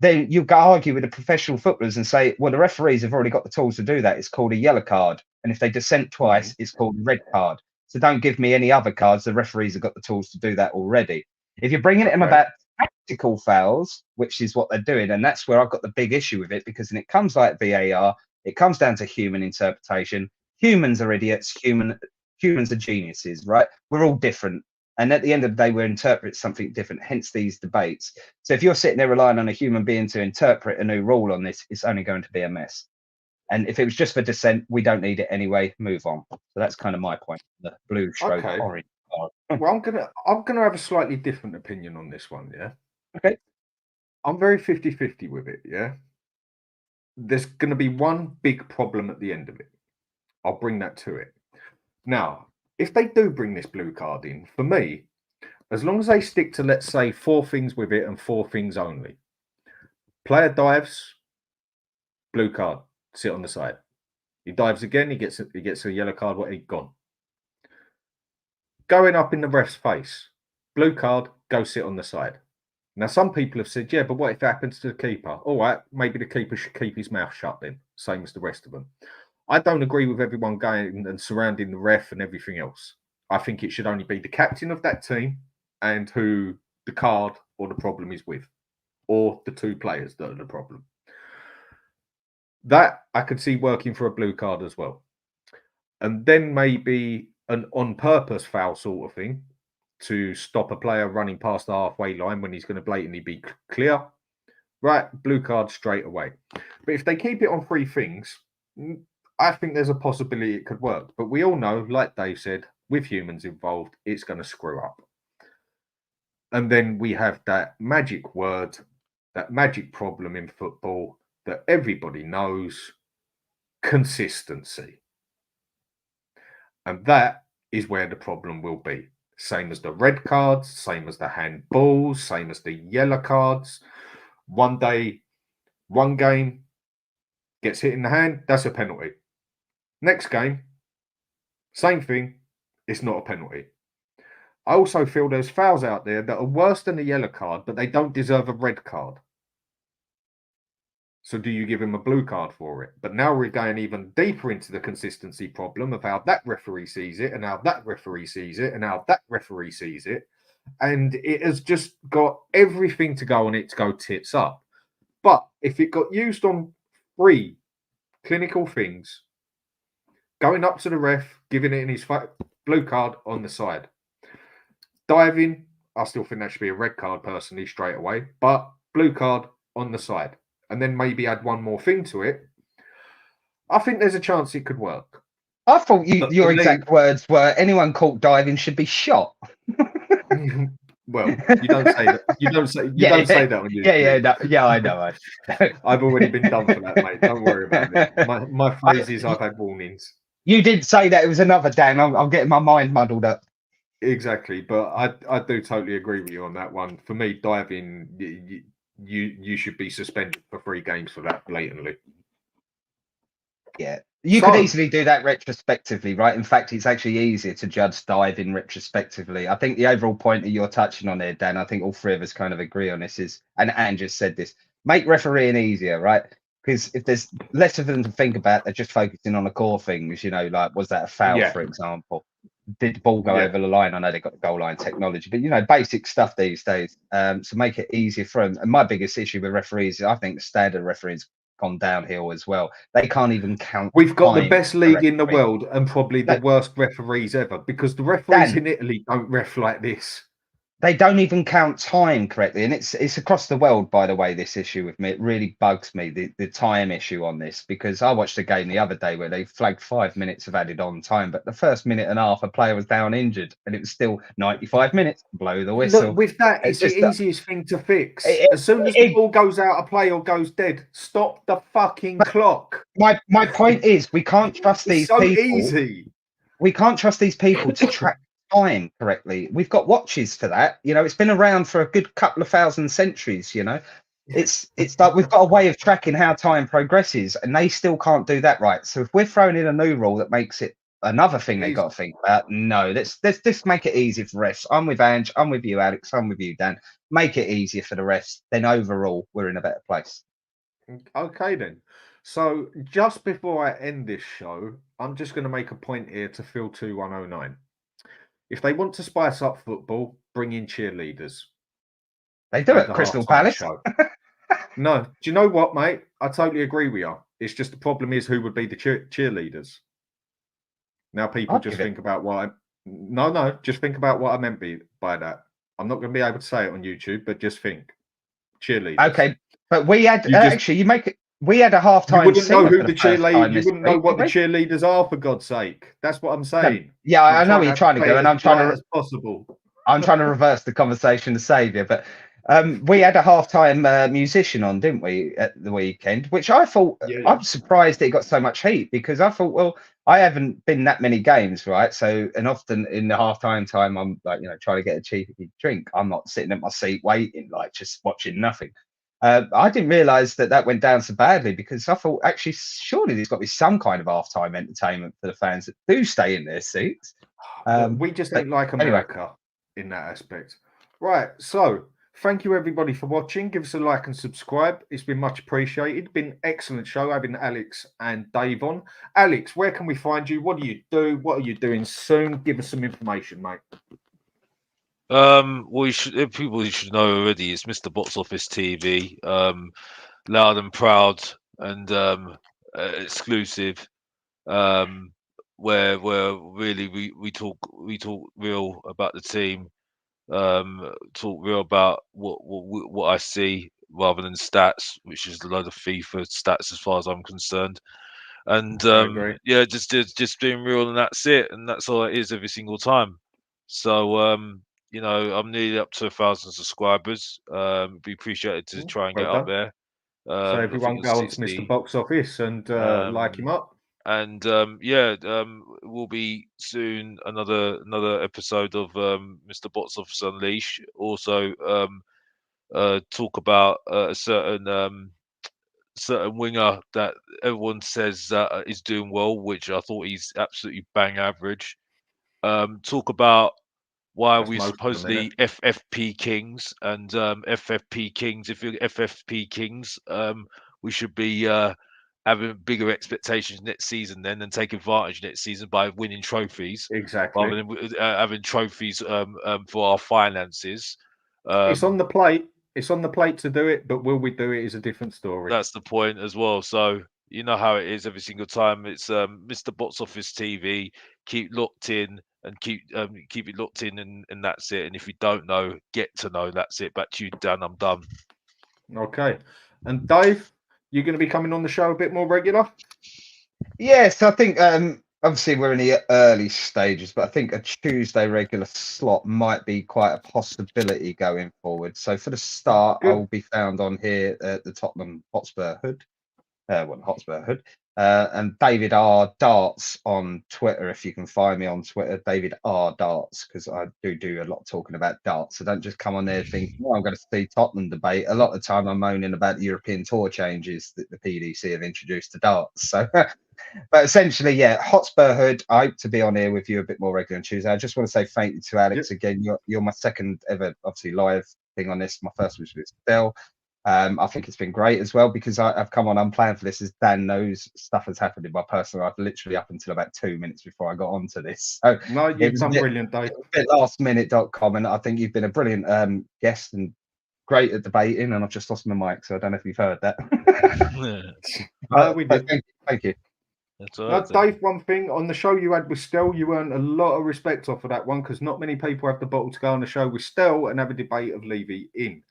then you go argue with the professional footballers and say, well, the referees have already got the tools to do that. It's called a yellow card. And if they dissent twice, it's called a red card. So don't give me any other cards. The referees have got the tools to do that already. If you're bringing it about tactical fouls, which is what they're doing, and that's where I've got the big issue with it, because when it comes like VAR, it comes down to human interpretation. Humans are idiots. Humans are geniuses, right? We're all different. And at the end of the day, we interpret something different, hence these debates. So if you're sitting there relying on a human being to interpret a new rule on this, it's only going to be a mess. And if it was just for dissent, we don't need it anyway. Move on. So that's kind of my point. The blue stroke orange. Well, I'm gonna have a slightly different opinion on this one, yeah? Okay. I'm very 50-50 with it, yeah? There's gonna be one big problem at the end of it. I'll bring that to it. Now, if they do bring this blue card in, for me, as long as they stick to, let's say, 4 things with it and 4 things only. Player dives, blue card, sit on the side. He dives again, he gets a yellow card, what he gone. Going up in the ref's face, blue card, go sit on the side. Now, some people have said, yeah, but what if it happens to the keeper? All right, maybe the keeper should keep his mouth shut then, same as the rest of them. I don't agree with everyone going and surrounding the ref and everything else. I think it should only be the captain of that team and who the card or the problem is with, or the 2 players that are the problem. That I could see working for a blue card as well. And then maybe an on-purpose foul sort of thing to stop a player running past the halfway line when he's going to blatantly be clear, right, blue card straight away. But if they keep it on 3 things, I think there's a possibility it could work. But we all know, like Dave said, with humans involved, it's going to screw up. And then we have that magic word, that magic problem in football that everybody knows, consistency. And that is where the problem will be. Same as the red cards, same as the handballs, same as the yellow cards. One day, one game gets hit in the hand, that's a penalty. Next game, same thing, it's not a penalty. I also feel there's fouls out there that are worse than a yellow card, but they don't deserve a red card. So do you give him a blue card for it? But now we're going even deeper into the consistency problem of how that referee sees it and how that referee sees it and how that referee sees it. And it has just got everything to go on it to go tits up. But if it got used on 3 clinical things, going up to the ref, giving it in his blue card on the side. Diving, I still think that should be a red card personally straight away, but blue card on the side. And then maybe add one more thing to it. I think there's a chance it could work. I thought your exact words were anyone caught diving should be shot. Well, you don't say that. You don't say that on YouTube. Yeah, I know. I've already been done for that, mate. Don't worry about it. My phrases, I've had warnings. You did say that it was another Dan. I'm getting my mind muddled up. Exactly, but I do totally agree with you on that one. For me, diving, you should be suspended for 3 games for that blatantly. Yeah, you could easily do that retrospectively, right? In fact, it's actually easier to judge diving retrospectively. I think the overall point that you're touching on there, Dan, I think all 3 of us kind of agree on this is, and Ange just said this, make refereeing easier, right? Because if there's less of them to think about, they're just focusing on the core things, like, was that a foul, for example? Did the ball go over the line? I know they've got the goal line technology, but basic stuff these days. So make it easier for them. And my biggest issue with referees is I think the standard referees gone downhill as well. They can't even count. We've got the best league in the world and probably the worst referees ever, because the referees in Italy don't ref like this. They don't even count time correctly, and it's across the world, by the way. This issue with me, it really bugs me, the time issue on this, because I watched a game the other day where they flagged 5 minutes of added on time, but the first minute and a half, a player was down injured, and it was still 95 minutes. Blow the whistle. Look, with that, it's the easiest thing to fix. As soon as the ball goes out of play or goes dead, stop the fucking clock. My point is, we can't trust these people. Easy. We can't trust these people to track time correctly. We've got watches for that. It's been around for a good couple of thousand centuries. It's like we've got a way of tracking how time progresses, and they still can't do that right. So if we're throwing in a new rule that makes it another thing they got to think about, no, let's just make it easy for refs. I'm with Ange, I'm with you, Alex, I'm with you, Dan. Make it easier for the refs. Then overall, we're in a better place. Okay, then. So just before I end this show, I'm just going to make a point here to Phil 2109. If they want to spice up football, bring in cheerleaders. They do it at Crystal Palace. No, do you know what, mate? I totally agree with you. It's just the problem is who would be the cheerleaders. Now people just think about what just think about what I meant by that. I'm not going to be able to say it on YouTube, but just think. Cheerleaders. Okay, but we had we had a halftime. You wouldn't know who the cheerleaders. You wouldn't know what the cheerleaders are, for God's sake. That's what I'm saying. Yeah, I know what you're trying to do, and I'm trying to as possible. I'm trying to reverse the conversation to save you, but we had a halftime musician on, didn't we, at the weekend? Which I thought I'm surprised it got so much heat, because I thought, well, I haven't been that many games, right? So, and often in the halftime time, I'm like, trying to get a cheeky drink. I'm not sitting at my seat waiting, like just watching nothing. I didn't realise that went down so badly, because I thought, actually, surely there's got to be some kind of halftime entertainment for the fans that do stay in their seats. We just ain't like America in that aspect. Right, so thank you everybody for watching. Give us a like and subscribe. It's been much appreciated. Been an excellent show having Alex and Dave on. Alex, where can we find you? What do you do? What are you doing soon? Give us some information, mate. Well, people should know already. It's Mr. Box Office TV, loud and proud and exclusive. where really we talk real about the team, talk real about what I see rather than stats, which is a load of FIFA stats as far as I'm concerned. And I agree. yeah, just being real, and that's it, and that's all it is every single time. So you know, I'm nearly up to 1,000 subscribers. Be appreciated to try and Well get up done. there. So I think everyone it's go on to 60. Mr. Box Office and like him Um, up. and yeah, will be soon another episode of Mr. Box Office Unleash. Also, talk about a certain winger that everyone says is doing well, which I thought he's absolutely bang average. Talk about why That's we most of them, innit? supposedly FFP kings, and FFP kings. If you're FFP kings, we should be having bigger expectations next season then, and take advantage next season by winning trophies rather Exactly. than having trophies for our finances. It's on Um, the plate. It's on the plate to do it, but will we do it is a different story. that's the point as well. So you know how it is every single time. It's Mr. Box Office TV. Keep locked in and keep it locked in, and that's it. And if you don't know, get to know. That's it. Back to you, Dan. I'm done. Okay. And Dave, you're going to be coming on the show a bit more regular? Yes, I think obviously we're in the early stages, but I think a Tuesday regular slot might be quite a possibility going forward. So for the start, I Good. will be found on here at the Tottenham Hotspur Hood. Hotspur Hood. And David R. Darts on Twitter, if you can find me on Twitter, David R. Darts, because I do a lot of talking about darts. So don't just come on there thinking, well, I'm going to see Tottenham debate. A lot of the time I'm moaning about the European tour changes that the PDC have introduced to darts. So, but essentially, yeah, Hotspur Hood, I hope to be on here with you a bit more regular on Tuesday. I just want to say thank you to Alex again. You're my second ever, obviously, live thing on this. My first was with Stell. I think it's been great as well because I've come on unplanned for this, as Dan knows stuff has happened in my personal life literally up until about 2 minutes before I got onto this. So No, it you've was done brilliant, Dave. a bit lastminute.com, and I think you've been a brilliant guest and great at debating. And I've just lost my mic, so I don't know if you've heard that. We did. Thank you. That's all Now, right, Dan. Dave, one thing on the show you had with Stell, you earned a lot of respect off of that one because not many people have the bottle to go on the show with Stell and have a debate of Levy in.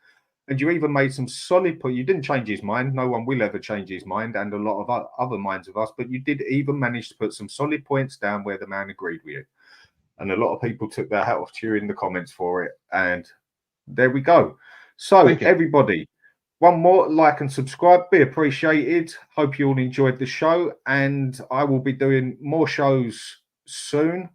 And you even made some solid point. You didn't change his mind. No one will ever change his mind, and a lot of other minds of us. But you did even manage to put some solid points down where the man agreed with you. And a lot of people took their hat off to you in the comments for it. And there we go. So, everybody, one more like and subscribe. Be appreciated. Hope you all enjoyed the show. And I will be doing more shows soon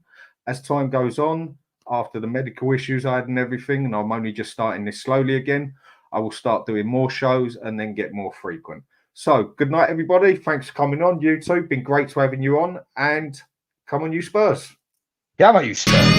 as time goes on after the medical issues I had and everything. And I'm only just starting this slowly again. I will start doing more shows and then get more frequent. So, good night, everybody. Thanks for coming on. You two, been great to having you on. And come on, you Spurs. Yeah, how about you, Spurs?